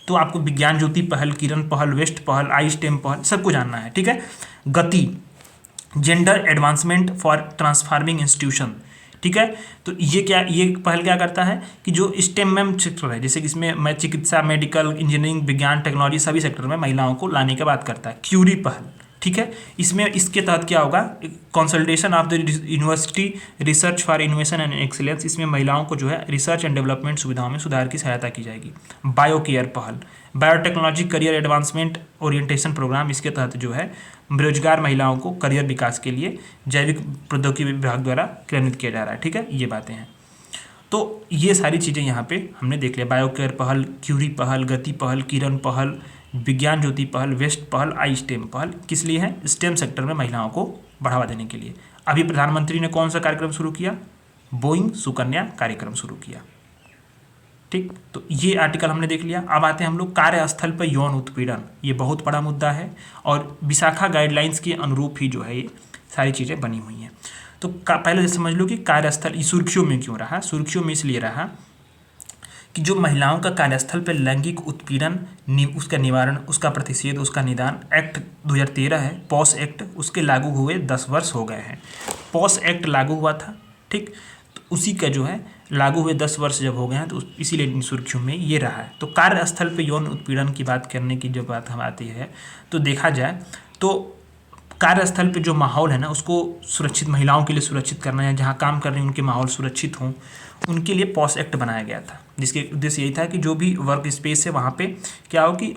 तो आपको विज्ञान ज्योति पहल, किरण पहल, वेस्ट पहल, आई स्टेम पहल सबको जानना है। ठीक है, गति, gender advancement for transforming institution. ठीक है, तो ये पहल क्या करता है कि जो स्टेम में सेक्टर है, जैसे कि इसमें चिकित्सा, मेडिकल, इंजीनियरिंग, विज्ञान, टेक्नोलॉजी सभी सेक्टर में महिलाओं को लाने की बात करता है। क्यूरी पहल, ठीक है, इसमें इसके तहत क्या होगा, consultation of the university research for innovation and excellence, इसमें महिलाओं को जो है रिसर्च एंड डेवलपमेंट सुविधाओं में सुधार की सहायता की जाएगी। बायो केयर पहल, biotechnology career advancement orientation programme, इसके तहत जो है बेरोजगार महिलाओं को करियर विकास के लिए जैविक प्रौद्योगिकी विभाग द्वारा क्रियान्वित किया जा रहा है। ठीक है, ये बातें हैं। तो ये सारी चीज़ें यहाँ पे हमने देख लिया, बायो केयर पहल, क्यूरी पहल, गति पहल, किरण पहल, विज्ञान ज्योति पहल, वेस्ट पहल, आई स्टेम पहल किस लिए है, स्टेम सेक्टर में महिलाओं को बढ़ावा देने के लिए। अभी प्रधानमंत्री ने कौन सा कार्यक्रम शुरू किया, बोइंग सुकन्या कार्यक्रम शुरू किया। ठीक, तो ये आर्टिकल हमने देख लिया। अब आते हैं हम लोग कार्यस्थल पर यौन उत्पीड़न, ये बहुत बड़ा मुद्दा है और विशाखा गाइडलाइंस के अनुरूप ही जो है ये सारी चीज़ें बनी हुई हैं। तो पहले समझ लो कि कार्यस्थल सुर्खियों में क्यों रहा, सुर्खियों में इसलिए रहा कि जो महिलाओं का कार्यस्थल पर लैंगिक उत्पीड़न, उसका निवारण, उसका प्रतिषेध, उसका निदान एक्ट 2013 है, पॉस एक्ट, उसके लागू हुए 10 वर्ष हो गए हैं। पॉस एक्ट लागू हुआ था, ठीक, तो उसी का जो है लागू हुए 10 वर्ष जब हो गए हैं, तो इसीलिए सुर्खियों में ये रहा है। तो कार्यस्थल पर यौन उत्पीड़न की बात करने की जब बात हम आती है तो देखा जाए तो कार्यस्थल पे जो माहौल है ना उसको सुरक्षित, महिलाओं के लिए सुरक्षित करना है, जहाँ काम कर रहे हैं उनके माहौल सुरक्षित हों, उनके लिए पॉस एक्ट बनाया गया था, जिसके उद्देश्य यही था कि जो भी वर्क स्पेस है वहाँ पे क्या हो कि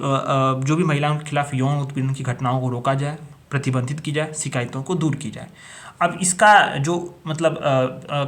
जो भी महिलाओं के खिलाफ यौन उत्पीड़न की घटनाओं को रोका जाए, प्रतिबंधित की जाए, शिकायतों को दूर की जाए। अब इसका जो मतलब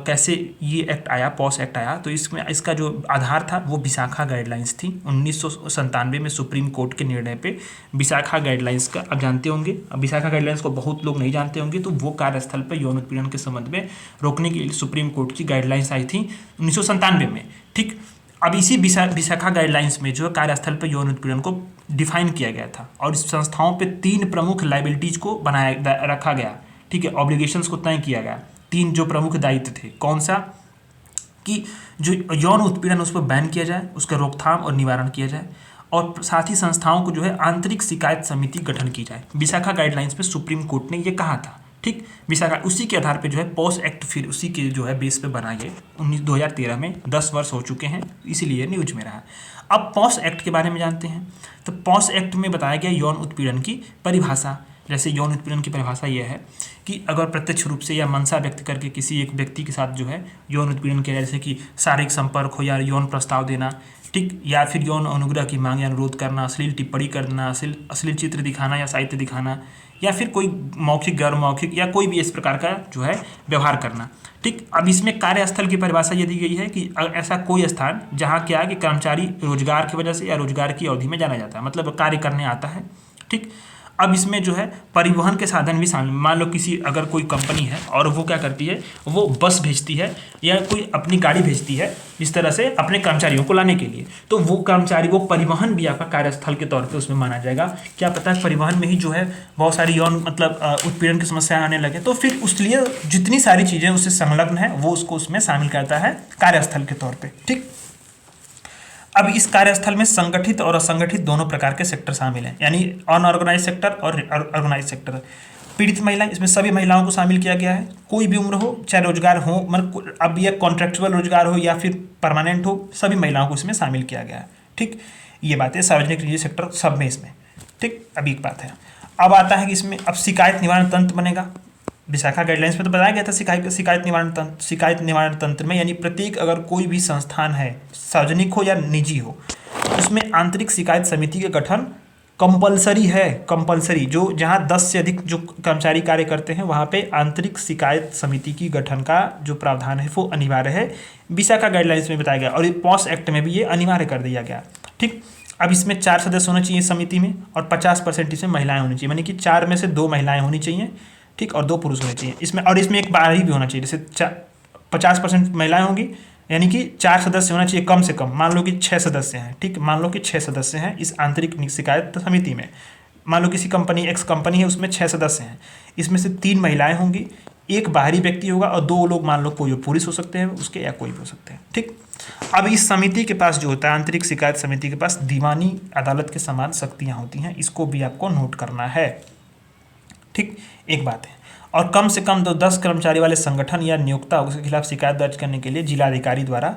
कैसे ये एक्ट आया, पॉस एक्ट आया, तो इसमें इसका जो आधार था वो विशाखा गाइडलाइंस थी। 1997 में सुप्रीम कोर्ट के निर्णय पे विशाखा गाइडलाइंस का, आप जानते होंगे, अब विशाखा गाइडलाइंस को बहुत लोग नहीं जानते होंगे, तो वो कार्यस्थल पर यौन उत्पीड़न के संबंध में रोकने के लिए सुप्रीम कोर्ट की गाइडलाइंस आई थी 1997 में। ठीक, अब इसी विशाखा गाइडलाइंस में जो कार्यस्थल पर यौन उत्पीड़न को डिफाइन किया गया था और इस संस्थाओं पे 3 प्रमुख लाइबिलिटीज को रखा गया। ठीक है, ऑब्लिगेशंस को तय किया गया, 3 जो प्रमुख दायित्व थे। कौन सा, कि जो यौन उत्पीड़न उस पर बैन किया जाए, उसका रोकथाम और निवारण किया जाए, और साथ ही संस्थाओं को जो है आंतरिक शिकायत समिति गठन की जाए। विशाखा गाइडलाइंस में सुप्रीम कोर्ट ने ये कहा था। ठीक, विशाखा उसी के आधार पे जो है पॉस एक्ट फिर उसी के जो है बेस पे बना गए 2013 में। 10 वर्ष हो चुके हैं, इसीलिए न्यूज में रहा। अब पॉस एक्ट के बारे में जानते हैं। तो पॉस एक्ट में बताया गया यौन उत्पीड़न की परिभाषा। जैसे यौन उत्पीड़न की परिभाषा यह है कि अगर प्रत्यक्ष रूप से या मंशा व्यक्त करके किसी एक व्यक्ति के साथ जो है यौन उत्पीड़न किया, जैसे कि शारीरिक संपर्क हो या यौन प्रस्ताव देना, ठीक, या फिर यौन अनुग्रह की मांग या अनुरोध करना, अश्लील टिप्पणी करना, अश्लील चित्र दिखाना या साहित्य दिखाना, या फिर कोई मौखिक, गैर मौखिक या कोई भी इस प्रकार का जो है व्यवहार करना। ठीक, अब इसमें कार्यस्थल की परिभाषा ये दी गई है कि ऐसा कोई स्थान जहाँ क्या है कि कर्मचारी रोजगार की वजह से या रोजगार की अवधि में जाना जाता है, मतलब कार्य करने आता है। ठीक, अब इसमें जो है परिवहन के साधन भी शामिल, मान लो किसी अगर कोई कंपनी है और वो क्या करती है, वो बस भेजती है या कोई अपनी गाड़ी भेजती है इस तरह से अपने कर्मचारियों को लाने के लिए, तो वो कर्मचारी को परिवहन भी आपका कार्यस्थल के तौर पे उसमें माना जाएगा। क्या पता है परिवहन में ही जो है बहुत सारी यौन मतलब उत्पीड़न की समस्या आने लगे, तो फिर उसलिए जितनी सारी चीज़ें उससे संलग्न है वो उसको उसमें शामिल करता है कार्यस्थल के तौर पर। ठीक, अब इस कार्यस्थल में संगठित और असंगठित दोनों प्रकार के सेक्टर शामिल हैं, यानी अनऑर्गेनाइज सेक्टर और ऑर्गेनाइज सेक्टर। पीड़ित महिलाएं, इसमें सभी महिलाओं को शामिल किया गया है, कोई भी उम्र हो, चाहे रोजगार हो, मतलब अब यह कॉन्ट्रेक्चुअल रोजगार हो या फिर परमानेंट हो, सभी महिलाओं को इसमें शामिल किया गया है। ठीक, ये बात है सार्वजनिक निजी सेक्टर सब में इसमें। ठीक, अभी एक बात है, अब आता है कि इसमें अब शिकायत निवारण तंत्र बनेगा। विशाखा गाइडलाइंस में तो बताया गया था शिकायत निवारण तंत्र में, यानी प्रत्येक अगर कोई भी संस्थान है, सार्वजनिक हो या निजी हो, उसमें आंतरिक शिकायत समिति का गठन कंपलसरी है। कंपलसरी, जो जहाँ 10 से अधिक जो कर्मचारी कार्य करते हैं वहाँ पे आंतरिक शिकायत समिति की गठन का जो प्रावधान है वो अनिवार्य है, विशाखा गाइडलाइंस में बताया गया, और ये पॉस एक्ट में भी ये अनिवार्य कर दिया गया। ठीक, अब इसमें 4 सदस्य होना चाहिए समिति में और 50% इसमें महिलाएं होनी चाहिए, यानी कि 4 में से 2 महिलाएं होनी चाहिए। ठीक, और 2 पुरुष होने चाहिए इसमें, और इसमें एक बाहरी भी होना चाहिए, जैसे 50% महिलाएं होंगी, यानी कि 4 सदस्य होना चाहिए कम से कम। मान लो कि 6 सदस्य हैं, ठीक, मान लो कि 6 सदस्य हैं इस आंतरिक शिकायत समिति में। मान लो किसी कंपनी एक्स कंपनी है, उसमें 6 सदस्य हैं, इसमें से 3 महिलाएं होंगी, एक बाहरी व्यक्ति होगा और 2 लोग मान लो कोई पुरुष हो सकते हैं उसके या कोई भी हो सकते हैं। ठीक, अब इस समिति के पास जो होता है, आंतरिक शिकायत समिति के पास दीवानी अदालत के समान शक्तियाँ होती हैं, इसको भी आपको नोट करना है। ठीक, एक बात है, और कम से कम 10 कर्मचारी वाले संगठन या नियोक्ता उसके खिलाफ शिकायत दर्ज करने के लिए जिलाधिकारी द्वारा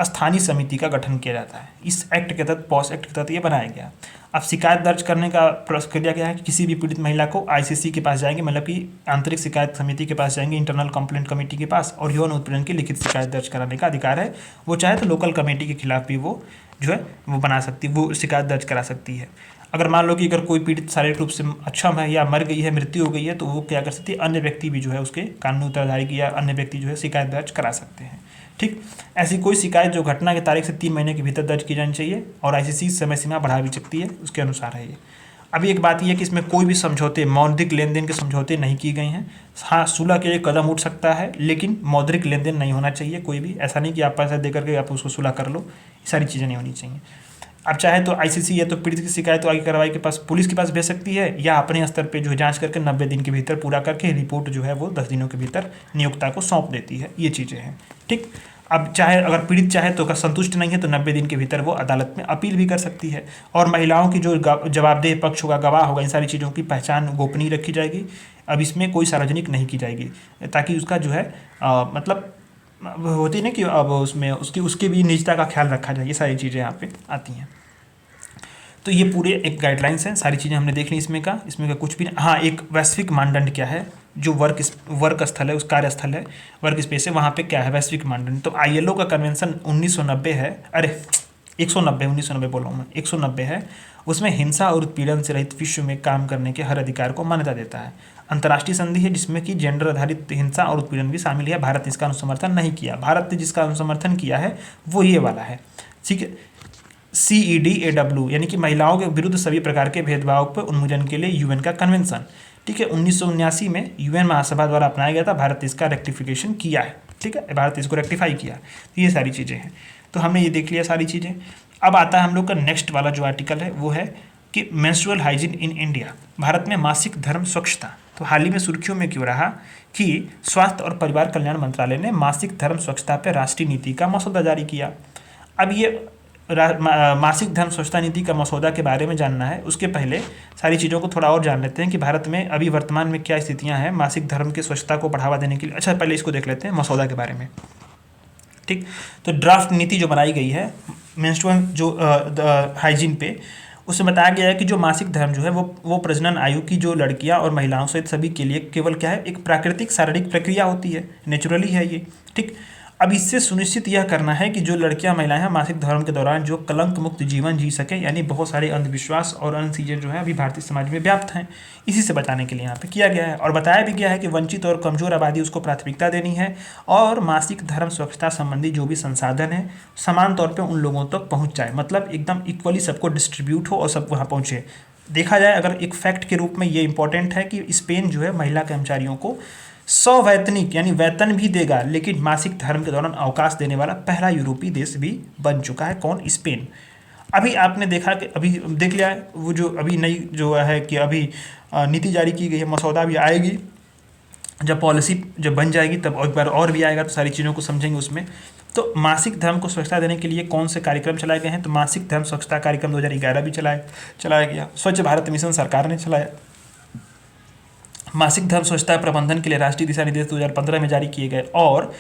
स्थानीय समिति का गठन किया जाता है। इस एक्ट के तहत, पॉस एक्ट के तहत ये बनाया गया। अब शिकायत दर्ज करने का प्रक्रिया क्या है कि किसी भी पीड़ित महिला को आईसीसी के पास जाएंगे, मतलब कि आंतरिक शिकायत समिति के पास जाएंगे, इंटरनल कंप्लेंट कमेटी के पास, और यौन उत्पीड़न की लिखित शिकायत दर्ज कराने का अधिकार है। वो चाहे तो लोकल कमेटी के खिलाफ भी वो जो है वो बना सकती, वो शिकायत दर्ज करा सकती है। अगर मान लो कि अगर कोई पीड़ित शारीरिक रूप से अक्षम है या मर गई है, मृत्यु हो गई है, तो वो क्या कर सकती है, अन्य व्यक्ति भी जो है उसके कानूनी उत्तरदायी की या अन्य व्यक्ति जो है शिकायत दर्ज करा सकते हैं। ठीक, ऐसी कोई शिकायत जो घटना की तारीख से 3 महीने के भीतर दर्ज की जानी चाहिए, और आईसीसी समय सीमा बढ़ा भी सकती है, उसके अनुसार है ये। अभी एक बात यह है कि इसमें कोई भी समझौते, मौद्रिक लेन देन के समझौते नहीं किए गए हैं। हाँ, सुलह के लिए कदम उठ सकता है, लेकिन मौद्रिक लेन देन नहीं होना चाहिए कोई भी। ऐसा नहीं कि आप पैसा दे करके आप उसको सुलह कर लो, ये सारी चीज़ें नहीं होनी चाहिए। अब चाहे तो आईसीसी या तो पीड़ित की शिकायत तो आगे कार्रवाई के पास पुलिस के पास भेज सकती है, या अपने स्तर पे जो है जांच करके 90 दिन के भीतर पूरा करके रिपोर्ट जो है वो 10 दिनों के भीतर नियोक्ता को सौंप देती है। ये चीज़ें हैं। ठीक, अब चाहे अगर पीड़ित चाहे तो अगर संतुष्ट नहीं है तो 90 दिन के भीतर वो अदालत में अपील भी कर सकती है। और महिलाओं की जो जवाबदेह पक्ष होगा, गवाह होगा, इन सारी चीज़ों की पहचान गोपनीय रखी जाएगी। अब इसमें कोई सार्वजनिक नहीं की जाएगी, ताकि उसका जो है मतलब होती है ना कि अब उसमें उसकी भी निजता का ख्याल रखा जाए। ये सारी चीज़ें यहाँ पे आती हैं। तो ये पूरे एक गाइडलाइंस हैं, सारी चीज़ें हमने देख ली इसमें का कुछ भी नहीं। हाँ, एक वैश्विक मानदंड क्या है, जो वर्क स्थल है, उस कार्यस्थल है, वर्क स्पेस है, वहाँ पे क्या है वैश्विक मानदंड। तो आईएलओ का कन्वेंशन 1990 है, अरे 1990 बोल रहा हूँ मैं, 190 है। उसमें हिंसा और उत्पीड़न से रहित विश्व में काम करने के हर अधिकार को मान्यता देता है। अंतर्राष्ट्रीय संधि है जिसमें कि जेंडर आधारित हिंसा और उत्पीड़न भी शामिल है। भारत ने इसका अनुसमर्थन नहीं किया। भारत ने जिसका अनुसमर्थन किया है वो ये वाला है। ठीक है, CEDAW, यानी कि महिलाओं के विरुद्ध सभी प्रकार के भेदभाव पर उन्मूलन के लिए यूएन का कन्वेंशन। ठीक है, 1979 में यूएन महासभा द्वारा अपनाया गया था। भारत ने इसका रेक्टिफिकेशन किया है। ठीक है, भारत ने इसको रेक्टिफाई किया। तो ये सारी चीज़ें हैं। तो हमने ये देख लिया सारी चीज़ें। अब आता है हम लोग का नेक्स्ट वाला जो आर्टिकल है, वो है कि menstrual hygiene in India, Bharat में मासिक धर्म स्वच्छता। तो हाल ही में सुर्खियों में क्यों रहा कि स्वास्थ्य और परिवार कल्याण मंत्रालय ने मासिक धर्म स्वच्छता पर राष्ट्रीय नीति का मसौदा जारी किया। अब ये मासिक धर्म स्वच्छता नीति का मसौदा के बारे में जानना है, उसके पहले सारी चीज़ों को थोड़ा और जान लेते हैं कि भारत में अभी वर्तमान में क्या स्थितियां हैं मासिक धर्म की स्वच्छता को बढ़ावा देने के लिए। अच्छा, पहले इसको देख लेते हैं मसौदा के बारे में। ठीक, तो ड्राफ्ट नीति जो बनाई गई है मेंस्ट्रुअल जो हाइजीन पे, उसमें बताया गया है कि जो मासिक धर्म जो है वो प्रजनन आयु की जो लड़कियां और महिलाओं सहित सभी के लिए केवल क्या है, एक प्राकृतिक शारीरिक प्रक्रिया होती है, नेचुरली है ये। ठीक, अब इससे सुनिश्चित यह करना है कि जो लड़कियां महिलाएं हैं मासिक धर्म के दौरान जो कलंक मुक्त जीवन जी सके, यानी बहुत सारे अंधविश्वास और अन्य चीज़ें जो है अभी भारतीय समाज में व्याप्त हैं, इसी से बचाने के लिए यहाँ पे किया गया है। और बताया भी गया है कि वंचित और कमजोर आबादी उसको प्राथमिकता देनी है, और मासिक धर्म स्वच्छता संबंधी जो भी संसाधन है समान तौर पर उन लोगों तक पहुँच जाए, मतलब एकदम इक्वली सबको डिस्ट्रीब्यूट हो और सब वहाँ पहुँचे। देखा जाए अगर एक फैक्ट के रूप में ये इंपॉर्टेंट है कि स्पेन जो है महिला कर्मचारियों को सवैतनिक यानी वेतन भी देगा, लेकिन मासिक धर्म के दौरान अवकाश देने वाला पहला यूरोपीय देश भी बन चुका है। कौन? स्पेन। अभी आपने देखा कि अभी देख लिया है वो जो अभी नई जो है कि अभी नीति जारी की गई है, मसौदा भी आएगी, जब पॉलिसी जब बन जाएगी तब एक बार और भी आएगा, तो सारी चीज़ों को समझेंगे उसमें। तो मासिक धर्म को स्वच्छता देने के लिए कौन से कार्यक्रम चलाए गए हैं? तो मासिक धर्म स्वच्छता कार्यक्रम 2011 भी चलाया गया। स्वच्छ भारत मिशन सरकार ने चलाया। मासिक धर्म स्वच्छता प्रबंधन के लिए राष्ट्रीय दिशा निर्देश 2015 में जारी किए गए। और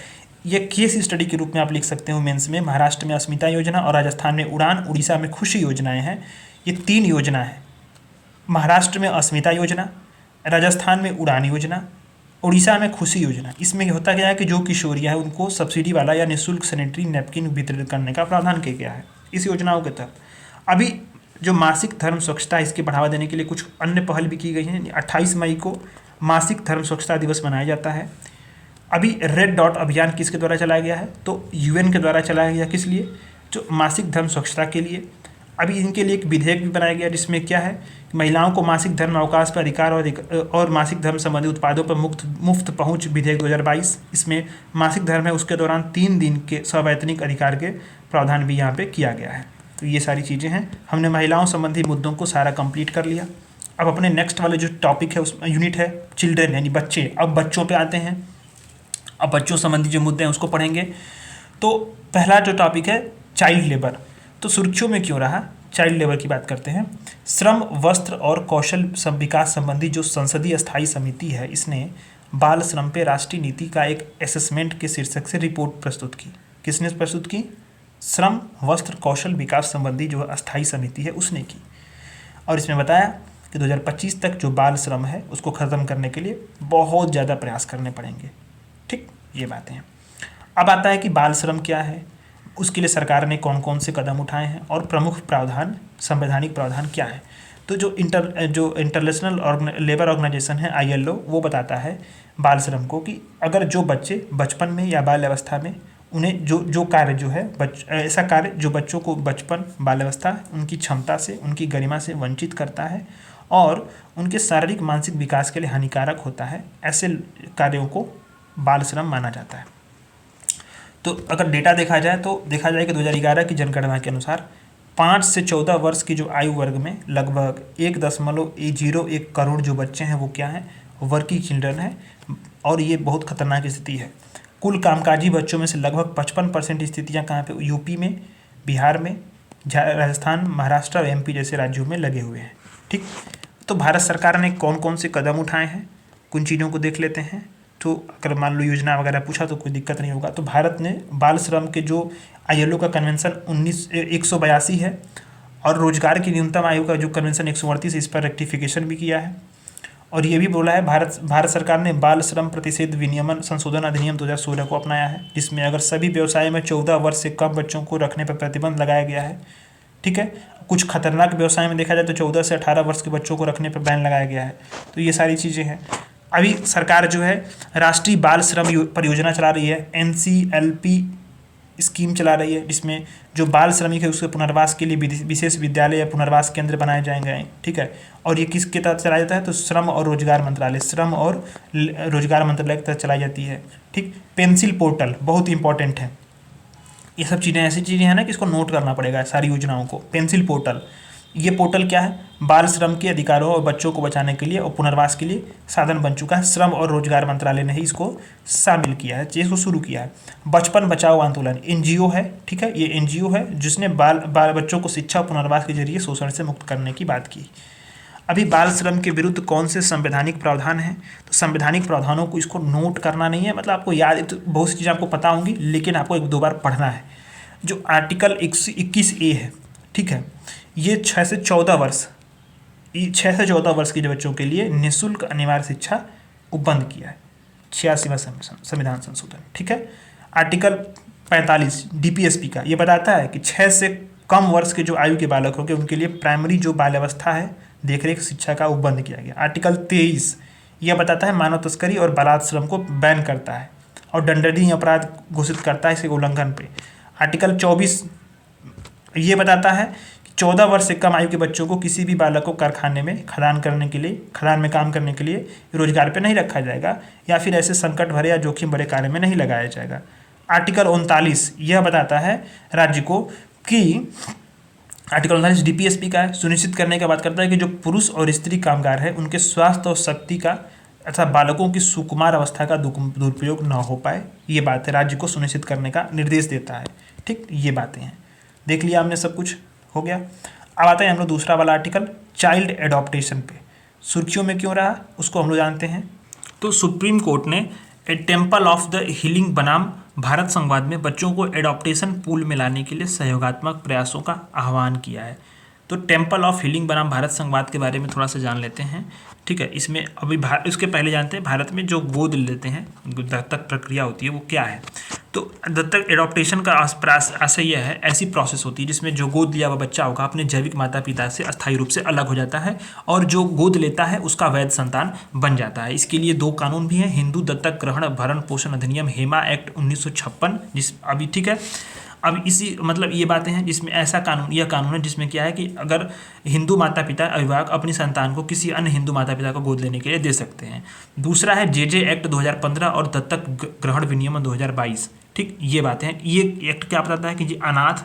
ये केस स्टडी के रूप में आप लिख सकते हो मेंस में। महाराष्ट्र में अस्मिता योजना और राजस्थान में उड़ान, उड़ीसा में खुशी योजनाएं हैं। ये 3 योजना है। महाराष्ट्र में अस्मिता योजना, राजस्थान में उड़ान योजना, उड़ीसा में खुशी योजना। इसमें होता क्या है कि जो किशोरियाँ हैं उनको सब्सिडी वाला या निःशुल्क सैनिटरी नैपकिन वितरित करने का प्रावधान किया गया है इस योजनाओं के तहत। अभी जो मासिक धर्म स्वच्छता, इसके बढ़ावा देने के लिए कुछ अन्य पहल भी की गई हैं। 28 मई को मासिक धर्म स्वच्छता दिवस मनाया जाता है। अभी रेड डॉट अभियान किसके द्वारा चलाया गया है? तो यूएन के द्वारा चलाया गया। किस लिए? जो मासिक धर्म स्वच्छता के लिए। अभी इनके लिए एक विधेयक भी बनाया गया जिसमें क्या है, महिलाओं को मासिक धर्म अवकाश पर अधिकार और मासिक धर्म संबंधी उत्पादों पर मुफ्त पहुंच विधेयक 2022। इसमें मासिक धर्म है उसके दौरान 3 दिन के सवैतनिक अधिकार के प्रावधान भी यहाँ पे किया गया है। तो ये सारी चीज़ें हैं। हमने महिलाओं संबंधी मुद्दों को सारा कंप्लीट कर लिया। अब अपने नेक्स्ट वाले जो टॉपिक है उसमें यूनिट है चिल्ड्रेन यानी बच्चे। अब बच्चों पे आते हैं। अब बच्चों संबंधी जो मुद्दे हैं उसको पढ़ेंगे। तो पहला जो टॉपिक है चाइल्ड लेबर। तो सुर्खियों में क्यों रहा? चाइल्ड लेबर की बात करते हैं। श्रम, वस्त्र और कौशल विकास संबंधी जो संसदीय स्थायी समिति है, इसने बाल श्रम पे राष्ट्रीय नीति का एक असेसमेंट के शीर्षक से रिपोर्ट प्रस्तुत की। किसने प्रस्तुत की? श्रम, वस्त्र, कौशल विकास संबंधी जो अस्थायी समिति है उसने की। और इसमें बताया कि 2025 तक जो बाल श्रम है उसको ख़त्म करने के लिए बहुत ज़्यादा प्रयास करने पड़ेंगे। ठीक, ये बातें हैं। अब आता है कि बाल श्रम क्या है, उसके लिए सरकार ने कौन कौन से कदम उठाए हैं और प्रमुख प्रावधान, संवैधानिक प्रावधान क्या है। तो जो इंटरनेशनल लेबर ऑर्गेनाइजेशन है ILO, वो बताता है बाल श्रम को कि अगर जो बच्चे बचपन में या बाल अवस्था में उन्हें जो कार्य जो है ऐसा कार्य जो बच्चों को बचपन बाल अवस्था उनकी क्षमता से, उनकी गरिमा से वंचित करता है और उनके शारीरिक मानसिक विकास के लिए हानिकारक होता है, ऐसे कार्यों को बाल श्रम माना जाता है। तो अगर डेटा देखा जाए तो देखा जाए कि 2011 की जनगणना के अनुसार 5 से 14 वर्ष की जो आयु वर्ग में लगभग 1.01 करोड़ जो बच्चे हैं वो क्या हैं? वर्किंग चिल्ड्रन है। और ये बहुत खतरनाक स्थिति है। कुल कामकाजी बच्चों में से लगभग 55% स्थितियाँ कहाँ पे? यूपी में, बिहार में, राजस्थान, महाराष्ट्र और MP जैसे राज्यों में लगे हुए हैं। ठीक, तो भारत सरकार ने कौन कौन से कदम उठाए हैं कुछ चीज़ों को देख लेते हैं। तो अगर मान लो योजना वगैरह पूछा तो कोई दिक्कत नहीं होगा। तो भारत ने बाल श्रम के जो ILO का कन्वेंशन 182 है और रोजगार की न्यूनतम आयु का जो कन्वेंशन 138 है, इस पर रेक्टिफिकेशन भी किया है। और ये भी बोला है भारत सरकार ने बाल श्रम प्रतिषेध विनियमन संशोधन अधिनियम 2016 को अपनाया है, जिसमें अगर सभी व्यवसाय में 14 वर्ष से कम बच्चों को रखने पर प्रतिबंध लगाया गया है। ठीक है, कुछ खतरनाक व्यवसाय में देखा जाए तो 14 से 18 वर्ष के बच्चों को रखने पर बैन लगाया गया है। तो ये सारी चीज़ें हैं। अभी सरकार जो है राष्ट्रीय बाल श्रम परियोजना चला रही है, NCLP स्कीम चला रही है, जिसमें जो बाल श्रमिक है उसके पुनर्वास के लिए विशेष विद्यालय या पुनर्वास केंद्र बनाए जाएंगे। ठीक है, और ये किसके तहत चलाया जाता है? तो श्रम और रोजगार मंत्रालय के तहत चलाई जाती है। ठीक, पेंसिल पोर्टल बहुत इंपॉर्टेंट है। ये सब चीज़ें ऐसी चीज़ें हैं ना कि इसको नोट करना पड़ेगा सारी योजनाओं को। पेंसिल पोर्टल, ये पोर्टल क्या है? बाल श्रम के अधिकारों और बच्चों को बचाने के लिए और पुनर्वास के लिए साधन बन चुका है। श्रम और रोजगार मंत्रालय ने ही इसको शामिल किया है, इसको शुरू किया है। बचपन बचाओ आंदोलन NGO है। ठीक है, ये NGO है जिसने बाल बच्चों को शिक्षा और पुनर्वास के जरिए शोषण से मुक्त करने की बात की। अभी बाल श्रम के विरुद्ध कौन से संवैधानिक प्रावधान हैं? तो संवैधानिक प्रावधानों को इसको नोट करना नहीं है, मतलब आपको याद, तो बहुत सी चीज़ें आपको पता होंगी लेकिन आपको 1-2 बार पढ़ना है। जो आर्टिकल 21A है, ठीक है, ये 6 से 14 वर्ष के जो बच्चों के लिए निःशुल्क अनिवार्य शिक्षा उपबंध किया है। 86वां संविधान संशोधन। ठीक है, आर्टिकल 45 DPSP का ये बताता है कि 6 से कम वर्ष के जो आयु के बालक होंगे उनके लिए प्राइमरी जो बाल अवस्था है देखरेख शिक्षा का उपबंध किया गया। आर्टिकल 23 यह बताता है मानव तस्करी और बाल श्रम को बैन करता है और दंडनीय अपराध घोषित करता है इसके उल्लंघन पे। आर्टिकल 24 ये बताता है कि 14 वर्ष से कम आयु के बच्चों को किसी भी बालक को कारखाने में खदान में काम करने के लिए रोजगार पे नहीं रखा जाएगा या फिर ऐसे संकट भरे या जोखिम भरे कार्य में नहीं लगाया जाएगा। आर्टिकल 39 यह बताता है राज्य को कि आर्टिकल 39 डीपीएसपी का है, सुनिश्चित करने की बात करता है कि जो पुरुष और स्त्री कामगार है उनके स्वास्थ्य और शक्ति का अथवा बालकों की सुकुमार अवस्था का दुरुपयोग न हो पाए। ये बात है, राज्य को सुनिश्चित करने का निर्देश देता है। ठीक, ये बातें हैं। देख लिया हमने, सब कुछ हो गया। अब आता है हम लोग दूसरा वाला आर्टिकल, चाइल्ड एडॉप्टेशन पे। सुर्खियों में क्यों रहा उसको हम लोग जानते हैं। तो सुप्रीम कोर्ट ने ए टेम्पल ऑफ द हीलिंग बनाम भारत संवाद में बच्चों को एडॉप्टेशन पूल में लाने के लिए सहयोगात्मक प्रयासों का आह्वान किया है। तो टेम्पल ऑफ हीलिंग बनाम भारत संवाद के बारे में थोड़ा सा जान लेते हैं। ठीक है, इसमें अभी इसके पहले जानते हैं भारत में जो गोद लेते हैं, दत्तक प्रक्रिया होती है वो क्या है। तो दत्तक एडॉप्टेशन का आशय यह है, ऐसी प्रोसेस होती है जिसमें जो गोद लिया हुआ बच्चा होगा अपने जैविक माता पिता से अस्थायी रूप से अलग हो जाता है और जो गोद लेता है उसका वैध संतान बन जाता है। इसके लिए 2 कानून भी हैं, हिंदू दत्तक ग्रहण भरण पोषण अधिनियम हेमा एक्ट 1956 जिस अभी ठीक है। अब इसी मतलब ये बातें हैं जिसमें यह कानून है जिसमें क्या है कि अगर हिंदू माता पिता अभिभावक अपनी संतान को किसी अन्य हिंदू माता पिता को गोद लेने के लिए दे सकते हैं। दूसरा है जेजे एक्ट 2015 और दत्तक ग्रहण विनियमन 2022। ठीक, ये बातें हैं। ये एक्ट क्या बताता है कि जी अनाथ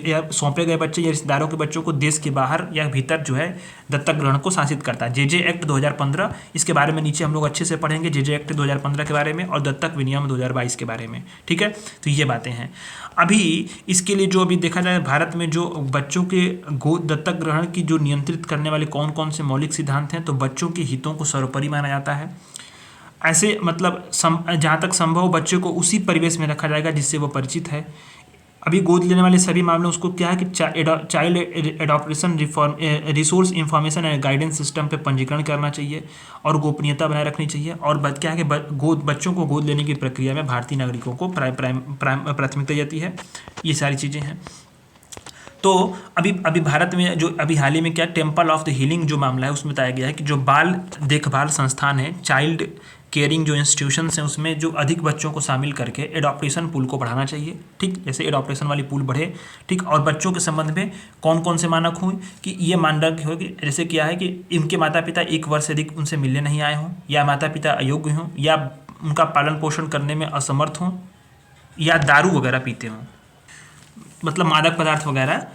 या सौंपे गए बच्चे या रिश्तेदारों के बच्चों को देश के बाहर या भीतर जो है दत्तक ग्रहण को शासित करता है। जेजे एक्ट 2015, इसके बारे में नीचे हम लोग अच्छे से पढ़ेंगे, जेजे एक्ट 2015 के बारे में और दत्तक विनियम 2022 के बारे में। ठीक है, तो ये बातें हैं। अभी इसके लिए जो अभी देखा जाए भारत में जो बच्चों के गोद दत्तक ग्रहण की जो नियंत्रित करने वाले कौन कौन से मौलिक सिद्धांत हैं, तो बच्चों के हितों को सर्वोपरि माना जाता है। ऐसे मतलब जहाँ तक संभव हो बच्चे को उसी परिवेश में रखा जाएगा जिससे वो परिचित है। अभी गोद लेने वाले सभी मामले उसको क्या है कि child adaptation resource information and guidance system पे पंजीकरण करना चाहिए और गोपनीयता बनाए रखनी चाहिए। और क्या है कि बच्चों को गोद लेने की प्रक्रिया में भारतीय नागरिकों को प्राथमिकता जाती है। ये सारी चीज़ें हैं। तो अभी भारत में जो अभी हाल ही में क्या टेम्पल ऑफ द हीलिंग जो मामला है उसमें बताया गया है कि जो बाल देखभाल संस्थान है, चाइल्ड केयरिंग जो इंस्टीट्यूशंस हैं उसमें जो अधिक बच्चों को शामिल करके एडॉप्टेशन पूल को बढ़ाना चाहिए। ठीक, जैसे एडॉप्टेशन वाली पूल बढ़े। ठीक, और बच्चों के संबंध में कौन कौन से मानक हों कि ये मानक हो कि जैसे क्या है कि इनके माता पिता 1 वर्ष से अधिक उनसे मिलने नहीं आए हों, या माता पिता अयोग्य हों, या उनका पालन पोषण करने में असमर्थ हों, या दारू वगैरह पीते हों, मतलब मादक पदार्थ वगैरह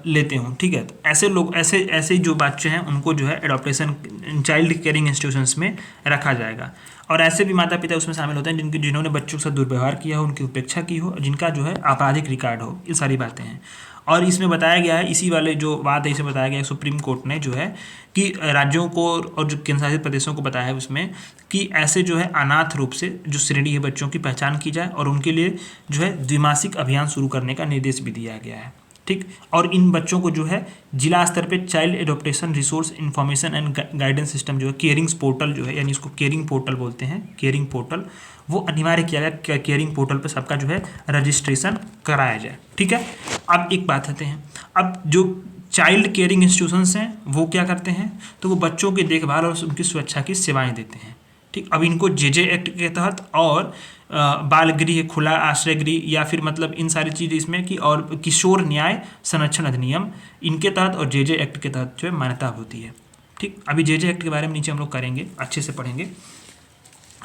लेते हों। ठीक है, तो ऐसे लोग ऐसे जो बच्चे हैं उनको जो है एडॉप्टेशन चाइल्ड केयरिंग इंस्टीट्यूशंस में रखा जाएगा। और ऐसे भी माता पिता उसमें शामिल होते हैं जिन्होंने बच्चों के साथ दुर्व्यवहार किया हो, उनकी उपेक्षा की हो, जिनका जो है आपराधिक रिकॉर्ड हो। ये सारी बातें हैं। और इसमें बताया गया है, इसी वाले जो बात है इसमें बताया गया है सुप्रीम कोर्ट ने जो है कि राज्यों को और जो केंद्र शासित प्रदेशों को बताया है उसमें कि ऐसे जो है अनाथ रूप से जो श्रेणी है बच्चों की पहचान की जाए और उनके लिए जो है द्विमासिक अभियान शुरू करने का निर्देश भी दिया गया है। ठीक, और इन बच्चों को जो है जिला स्तर पे child adaptation resource information and guidance system जो है केयरिंग्स पोर्टल जो है, यानी इसको केयरिंग पोर्टल बोलते हैं, केयरिंग पोर्टल, वो अनिवार्य किया गया केयरिंग पोर्टल पे सबका जो है रजिस्ट्रेशन कराया जाए। ठीक है, अब एक बात आते हैं, अब जो चाइल्ड केयरिंग इंस्टीट्यूशंस हैं वो क्या करते हैं, तो वो बच्चों की देखभाल और उनकी सुरक्षा की सेवाएँ देते हैं। ठीक, अब इनको जेजे एक्ट के तहत और बाल गृह, खुला आश्रय गृह या फिर मतलब इन सारी चीज़ इसमें कि और किशोर न्याय संरक्षण अधिनियम इनके तहत और जेजे एक्ट के तहत जो है मान्यता होती है। ठीक, अभी जेजे एक्ट के बारे में नीचे हम लोग करेंगे, अच्छे से पढ़ेंगे।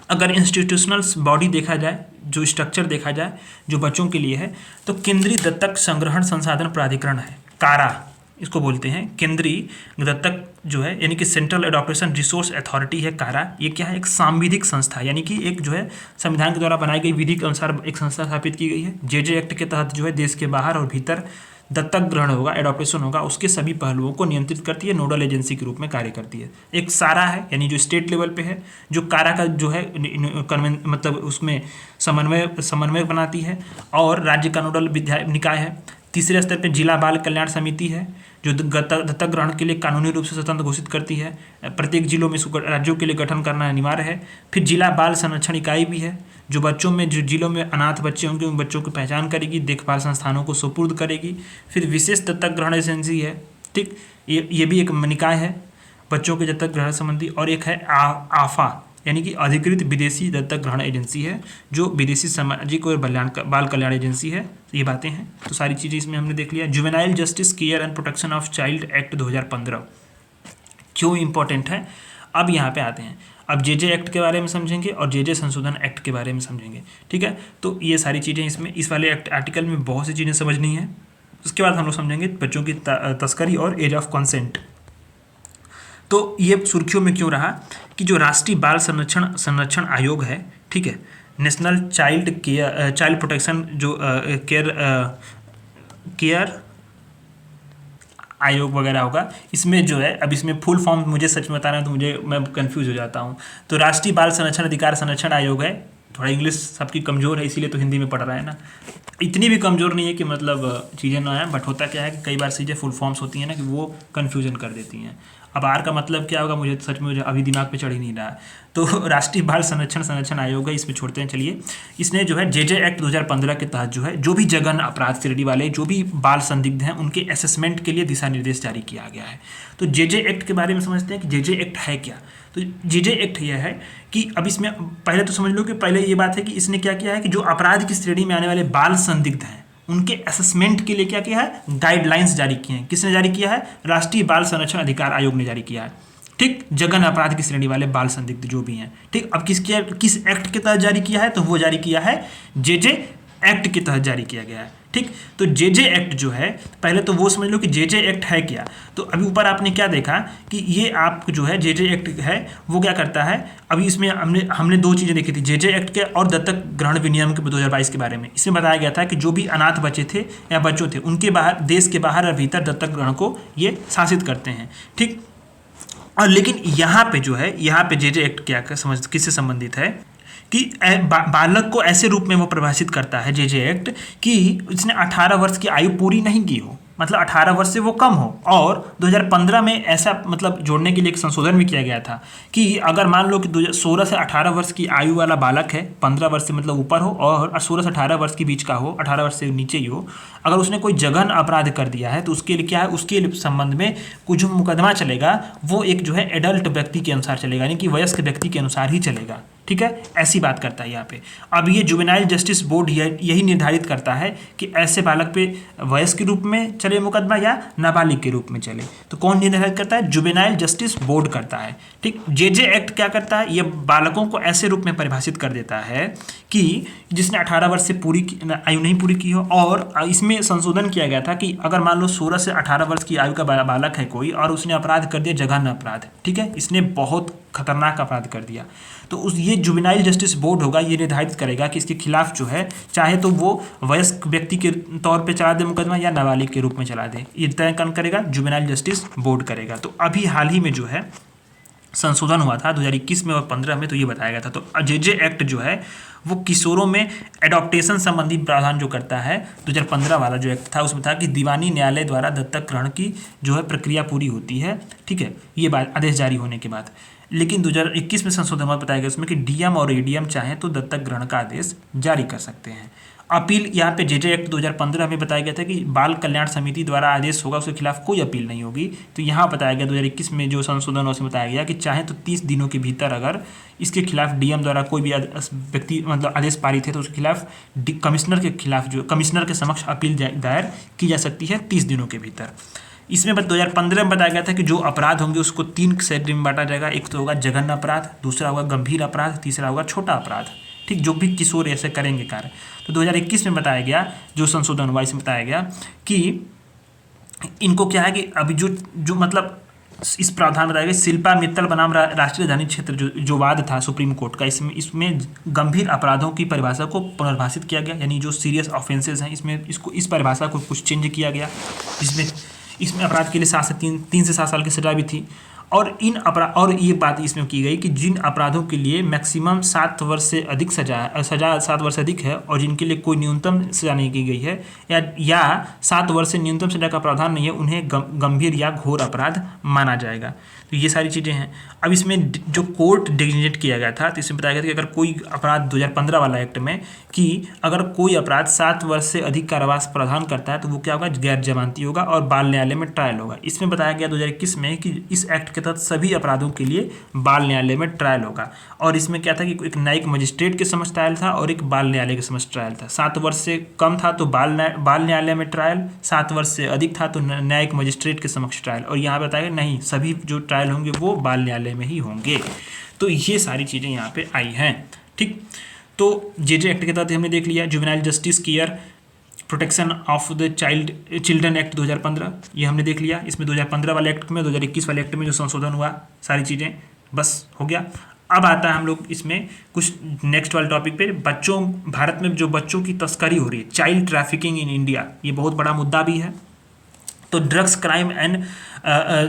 अगर इंस्टीट्यूशनल बॉडी देखा जाए, जो स्ट्रक्चर देखा जाए जो बच्चों के लिए है, तो केंद्रीय दत्तक संग्रहण संसाधन प्राधिकरण है, कारा इसको बोलते हैं। केंद्रीय दत्तक जो है यानी कि सेंट्रल एडॉप्टेशन रिसोर्स अथॉरिटी है, कारा। ये क्या है, एक सांविधिक संस्था, यानी कि एक जो है संविधान के द्वारा बनाई गई विधि के अनुसार एक संस्था स्थापित की गई है। जेजे एक्ट के तहत जो है देश के बाहर और भीतर दत्तक ग्रहण होगा, एडॉप्टेशन होगा, उसके सभी पहलुओं को नियंत्रित करती है, नोडल एजेंसी के रूप में कार्य करती है। एक सारा है यानी जो स्टेट लेवल पे है, जो कारा का जो है मतलब उसमें समन्वय बनाती है, और राज्य का नोडल निकाय है। तीसरे स्तर पर जिला बाल कल्याण समिति है जो दत्तक ग्रहण के लिए कानूनी रूप से स्वतंत्र घोषित करती है। प्रत्येक जिलों में राज्यों के लिए गठन करना अनिवार्य है। फिर जिला बाल संरक्षण इकाई भी है जो बच्चों में जो जिलों में अनाथ बच्चे होंगे उन बच्चों की पहचान करेगी, देखभाल संस्थानों को सुपुर्द करेगी। फिर विशेष दत्तक ग्रहण एजेंसी है। ठीक, ये भी एक निकाय है बच्चों के दत्तक ग्रहण संबंधी। और एक है आफा, यानी कि अधिकृत विदेशी दत्तक ग्रहण एजेंसी है, जो विदेशी सामाजिक और बाल कल्याण एजेंसी है। ये बातें हैं, तो सारी चीज़ें इसमें हमने देख लिया। Juvenile justice care and protection of child act 2015 क्यों इंपॉर्टेंट है, अब यहाँ पे आते हैं। अब जे एक्ट के बारे में समझेंगे और जे संशोधन एक्ट के बारे में समझेंगे, ठीक है। तो ये सारी चीज़ें इसमें, इस वाले आर्टिकल में बहुत सी चीज़ें समझनी है। उसके बाद हम लोग समझेंगे बच्चों की तस्करी और एज ऑफ कंसेंट। तो ये सुर्खियों में क्यों रहा कि जो राष्ट्रीय बाल संरक्षण आयोग है, ठीक है, नेशनल चाइल्ड प्रोटेक्शन जो केयर आयोग वगैरह होगा, इसमें जो है, अब इसमें फुल फॉर्म मुझे सच में बताना है तो मैं कंफ्यूज हो जाता हूँ। तो राष्ट्रीय बाल संरक्षण अधिकार संरक्षण आयोग है। थोड़ा इंग्लिश सबकी कमज़ोर है, इसीलिए तो हिंदी में पढ़ रहा है ना। इतनी भी कमज़ोर नहीं है कि मतलब चीज़ें ना आए, बट होता क्या है कि कई बार चीज़ें फुल फॉर्म्स होती हैं ना कि वो कन्फ्यूजन कर देती हैं। अब आर का मतलब क्या होगा मुझे सच में अभी दिमाग पे चढ़ ही नहीं रहा। तो राष्ट्रीय बाल संरक्षण आयोग है, इसमें छोड़ते हैं। चलिए, इसने जो है जे एक्ट 2015 के तहत जो है, जो भी जघन्य अपराध श्रेणी वाले जो भी बाल संदिग्ध हैं उनके असेसमेंट के लिए दिशा निर्देश जारी किया गया है। तो जे एक्ट के बारे में समझते हैं कि जे एक्ट है क्या। तो जे एक्ट यह है कि अब इसमें पहले तो समझ लो कि पहले ये बात है कि इसने क्या किया है कि जो अपराध की श्रेणी में आने वाले बाल संदिग्ध हैं उनके असेसमेंट के लिए क्या किया है, गाइडलाइंस जारी किए हैं। किसने जारी किया है, राष्ट्रीय बाल संरक्षण अधिकार आयोग ने जारी किया है, ठीक। जघन्य अपराध की श्रेणी वाले बाल संदिग्ध जो भी हैं, ठीक। अब किस एक्ट के तहत जारी किया है, तो वो जारी किया है जे एक्ट के तहत जारी किया गया है, ठीक। तो जे एक्ट जो है, पहले तो वो समझ लो कि जे एक्ट है क्या। तो अभी ऊपर आपने क्या देखा कि ये आप जो है जे एक्ट है वो क्या करता है। अभी इसमें हमने दो चीज़ें देखी थी, जे एक्ट के और दत्तक ग्रहण विनियम के 2022 के बारे में। इसमें बताया गया था कि जो भी अनाथ बच्चे थे या बच्चों थे उनके बाहर, देश के बाहर और भीतर दत्तक ग्रहण को ये शासित करते हैं, ठीक। और लेकिन यहाँ पे जो है, यहाँ पे जे एक्ट क्या किससे संबंधित है कि बालक को ऐसे रूप में वो परिभाषित करता है जे एक्ट कि इसने 18 वर्ष की आयु पूरी नहीं की हो, मतलब 18 वर्ष से वो कम हो। और 2015 में ऐसा मतलब जोड़ने के लिए एक संशोधन भी किया गया था कि अगर मान लो कि 16 से 18 वर्ष की आयु वाला बालक है, 15 वर्ष से मतलब ऊपर हो और 16 से 18 वर्ष के बीच का हो, 18 वर्ष से नीचे ही हो, अगर उसने कोई जघन्य अपराध कर दिया है तो उसके लिए क्या है, उसके संबंध में कुछ जो मुकदमा चलेगा वो एक जो है एडल्ट व्यक्ति के अनुसार चलेगा, यानी कि वयस्क व्यक्ति के अनुसार ही चलेगा, ठीक है। ऐसी बात करता है यहाँ पे। अब ये जुवेनाइल जस्टिस बोर्ड यही निर्धारित करता है कि ऐसे बालक पे वयस्क के रूप में चले मुकदमा या नाबालिग के रूप में चले। तो कौन निर्धारित करता है, जुवेनाइल जस्टिस बोर्ड करता है, ठीक। जे एक्ट क्या करता है, ये बालकों को ऐसे रूप में परिभाषित कर देता है कि जिसने 18 वर्ष से आयु नहीं पूरी की हो। और इसमें संशोधन किया गया था कि अगर मान लो 16 से 18 वर्ष की आयु का बालक है कोई और उसने अपराध कर दिया जघन्य अपराध, ठीक है, इसने बहुत खतरनाक अपराध कर दिया, तो ये जुवेनाइल जस्टिस बोर्ड होगा, ये निर्धारित करेगा कि इसके खिलाफ जो है चाहे तो वो वयस्क व्यक्ति के तौर पे चला दे मुकदमा या नाबालिग के रूप में चला दे, ये तय कौन करेगा, जुवेनाइल जस्टिस बोर्ड करेगा। तो अभी हाल ही में जो है संशोधन हुआ था 2021 में और 15 में, तो ये बताया गया था। तो जे एक्ट जो है वो किशोरों में एडॉप्टेशन संबंधी प्रावधान जो करता है, 2015 वाला जो एक्ट था उसमें था कि दीवानी न्यायालय द्वारा दत्तक ग्रहण की जो है प्रक्रिया पूरी होती है, ठीक है, ये बात आदेश जारी होने के बाद। लेकिन 2021 में संशोधन बताया गया उसमें कि डीएम और एडीएम चाहें तो दत्तक ग्रहण का आदेश जारी कर सकते हैं। अपील यहाँ पे जे एक्ट 2015 में बताया गया था कि बाल कल्याण समिति द्वारा आदेश होगा, उसके खिलाफ कोई अपील नहीं होगी। तो यहाँ बताया गया 2021 में जो संशोधन उसमें बताया गया कि चाहे तो 30 दिनों के भीतर अगर इसके खिलाफ डीएम द्वारा कोई भी व्यक्ति मतलब आदेश पारित है तो उसके खिलाफ कमिश्नर के खिलाफ जो कमिश्नर के समक्ष अपील दायर की जा सकती है 30 दिनों के भीतर। इसमें 2015 में बताया गया था कि जो अपराध होंगे उसको 3 कैटेगरी में बांटा जाएगा। एक तो होगा जघन्य अपराध, दूसरा होगा गंभीर अपराध, तीसरा होगा छोटा अपराध, ठीक, जो भी किशोर ऐसे करेंगे कार्य। तो 2021 में बताया गया जो संशोधन हुआ इसमें बताया गया कि इनको क्या है कि अभी जो मतलब इस प्रावधान बताया गया शिल्पा मित्तल बनाम राष्ट्रीय राजधानी क्षेत्र जो वाद था सुप्रीम कोर्ट का, इसमें गंभीर अपराधों की परिभाषा को पुनर्भाषित किया गया, यानी जो सीरियस ऑफेंसेस हैं इसमें इस परिभाषा को कुछ चेंज किया गया। इसमें अपराध के लिए 3 से 7 साल की सजा भी थी। और ये बात इसमें की गई कि जिन अपराधों के लिए मैक्सिमम 7 वर्ष से अधिक सजा 7 वर्ष से अधिक है और जिनके लिए कोई न्यूनतम सजा नहीं की गई है या 7 वर्ष से न्यूनतम सजा का प्रावधान नहीं है, उन्हें गंभीर या घोर अपराध माना जाएगा। तो ये सारी चीज़ें हैं। अब इसमें जो कोर्ट डेजिग्नेट किया गया था तो इसमें बताया गया था कि अगर कोई अपराध 2015 वाला एक्ट में कि अगर कोई अपराध 7 वर्ष से अधिक कारावास प्रावधान करता है तो वो क्या होगा, गैर जमानती होगा और बाल न्यायालय में ट्रायल होगा। इसमें बताया गया 2021 में कि इस एक्ट के तहत सभी अपराधों के लिए बाल न्यायालय में ट्रायल होगा। और इसमें क्या था कि एक न्यायिक मजिस्ट्रेट के समक्ष ट्रायल था और एक बाल न्यायालय के समक्ष ट्रायल था। 7 वर्ष से कम था तो बाल न्यायालय में ट्रायल, 7 वर्ष से अधिक था तो न्यायिक मजिस्ट्रेट के समक्ष ट्रायल। और यहाँ बताया नहीं, सभी जो ट्रायल होंगे वो बाल न्यायालय में ही होंगे। तो ये सारी चीज़ें यहाँ पे आई हैं। ठीक, तो जेजे एक्ट के तहत हमने देख लिया, juvenile justice care protection of the children act 2015, ये हमने देख लिया। इसमें 2015 वाले एक्ट में 2021 वाले एक्ट में जो संशोधन हुआ, सारी चीज़ें बस हो गया। अब आता है हम लोग इसमें कुछ नेक्स्ट वाले टॉपिक पे, बच्चों, भारत में जो बच्चों की तस्करी हो रही है, चाइल्ड ट्रैफिकिंग इन इंडिया, ये बहुत बड़ा मुद्दा भी है। तो ड्रग्स क्राइम एंड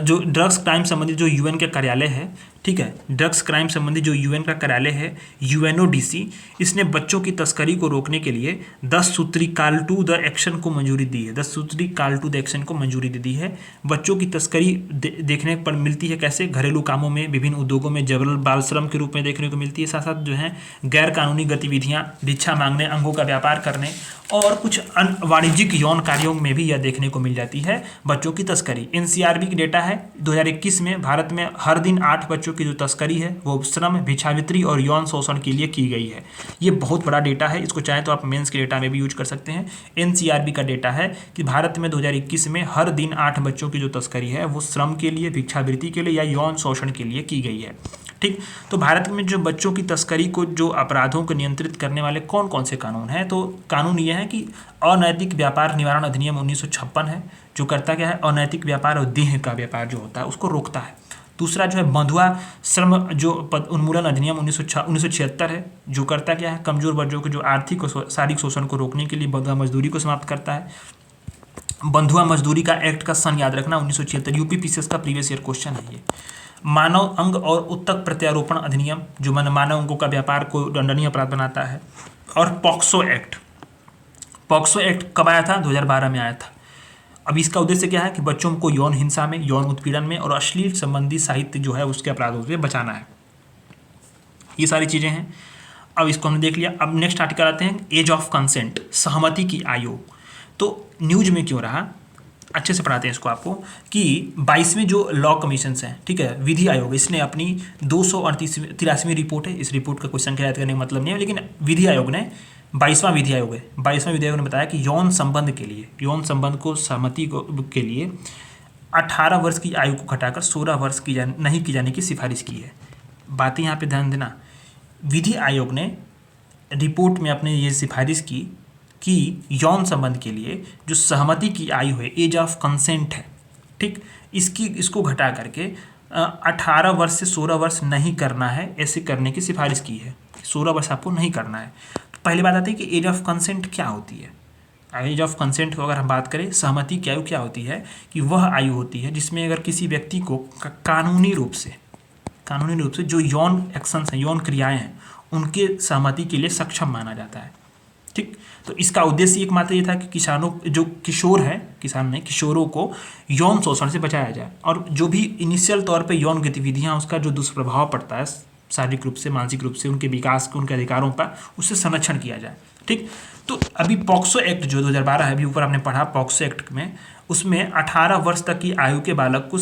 जो ड्रग्स क्राइम संबंधित जो यूएन का कार्यालय है, ठीक है, ड्रग्स क्राइम संबंधित जो यूएन का कार्यालय है यूएनओडीसी, इसने बच्चों की तस्करी को रोकने के लिए 10 सूत्री कॉल टू द एक्शन को मंजूरी दी है। 10 सूत्री कॉल टू द एक्शन को मंजूरी दे दी है। बच्चों की तस्करी देखने पर मिलती है कैसे, घरेलू कामों में, विभिन्न उद्योगों में जबर बाल श्रम के रूप में देखने को मिलती है। साथ साथ जो है गैर कानूनी गतिविधियाँ, भिक्षा मांगने, अंगों का व्यापार करने और कुछ वाणिज्यिक यौन कार्यों में भी यह देखने को मिल जाती है बच्चों की तस्करी। एनसीआरबी की डेटा है 2021 में भारत में हर दिन 8 बच्चों की जो तस्करी है वो श्रम, भिक्षावृत्ति और यौन शोषण के लिए की गई है। ये बहुत बड़ा डेटा है, इसको चाहे तो आप मेंस के डेटा में भी यूज कर सकते हैं। एनसीआरबी का डेटा है कि भारत में 2021 में हर दिन 8 बच्चों की जो तस्करी है वो श्रम के लिए, भिक्षावृत्ति के लिए या यौन शोषण के लिए की गई है। ठीक, तो भारत में जो बच्चों की तस्करी को, जो अपराधों को नियंत्रित करने वाले कौन कौन से कानून हैं, तो कानून ये है कि अनैतिक व्यापार निवारण अधिनियम 1956 है, जो करता क्या है, अनैतिक व्यापार और देह का व्यापार जो होता है उसको रोकता है। दूसरा जो है बंधुआ श्रम जो उन्मूलन अधिनियम 1976 है, जो करता क्या है, कमजोर वर्गों के जो आर्थिक और शारीरिक शोषण को रोकने के लिए बंधुआ मजदूरी को समाप्त करता है। बंधुआ मजदूरी का एक्ट का सन याद रखना 1976, यूपी पीसीएस का प्रीवियस ईयर क्वेश्चन है ये। मानव अंग और उत्तक प्रत्यारोपण अधिनियम, जो मानव अंगों का व्यापार को दंडनीय अपराध बनाता है। और पॉक्सो एक्ट, पॉक्सो एक्ट कब आया था, 2012 में आया था। अब इसका उद्देश्य क्या है कि बच्चों को यौन हिंसा में, यौन उत्पीड़न में और अश्लील संबंधी साहित्य जो है उसके अपराधों से बचाना है। ये सारी चीज़ें हैं। अब इसको हमने देख लिया। अब नेक्स्ट आर्टिकल आते हैं, एज ऑफ कंसेंट, सहमति की आयु। तो न्यूज में क्यों रहा, अच्छे से पढ़ाते हैं इसको आपको, कि 22वें जो लॉ कमीशंस हैं, ठीक है, विधि आयोग, इसने अपनी 283वीं रिपोर्ट है, इस रिपोर्ट का क्वेश्चन क्या करने का मतलब नहीं है, लेकिन विधि आयोग ने 22वां विधि आयोग है, 22वां विधि आयोग ने बताया कि यौन संबंध के लिए, यौन संबंध को सहमति के लिए 18 वर्ष की आयु को घटाकर 16 वर्ष नहीं की जाने की सिफारिश की है। बातें यहाँ पे ध्यान देना, विधि आयोग ने रिपोर्ट में अपने ये सिफारिश की कि यौन संबंध के लिए जो सहमति की आयु है, एज ऑफ कंसेंट है, ठीक, इसको घटा करके 18 वर्ष से 16 वर्ष नहीं करना है, ऐसे करने की सिफारिश की है। 16 वर्ष आपको नहीं करना है। तो पहली बात आती है कि एज ऑफ कंसेंट क्या होती है। एज ऑफ कंसेंट को अगर हम बात करें, सहमति की आयु क्या होती है कि वह आयु होती है जिसमें अगर किसी व्यक्ति को कानूनी रूप से जो यौन एक्शंस हैं, यौन क्रियाएं हैं, उनके सहमति के लिए सक्षम माना जाता है। ठीक, तो इसका उद्देश्य एकमात्र ये था कि किसानों, जो किशोर हैं, किसान नहीं, किशोरों को यौन शोषण से बचाया जाए और जो भी इनिशियल तौर पे यौन गतिविधियां, उसका जो दुष्प्रभाव पड़ता है शारीरिक रूप से, मानसिक रूप से, उनके विकास, उनके अधिकारों पर, उससे संरक्षण किया जाए। ठीक, तो अभी पॉक्सो एक्ट जो 2012 है, अभी ऊपर आपने पढ़ा पॉक्सो एक्ट में, उसमें 18 वर्ष तक की आयु के बालक को,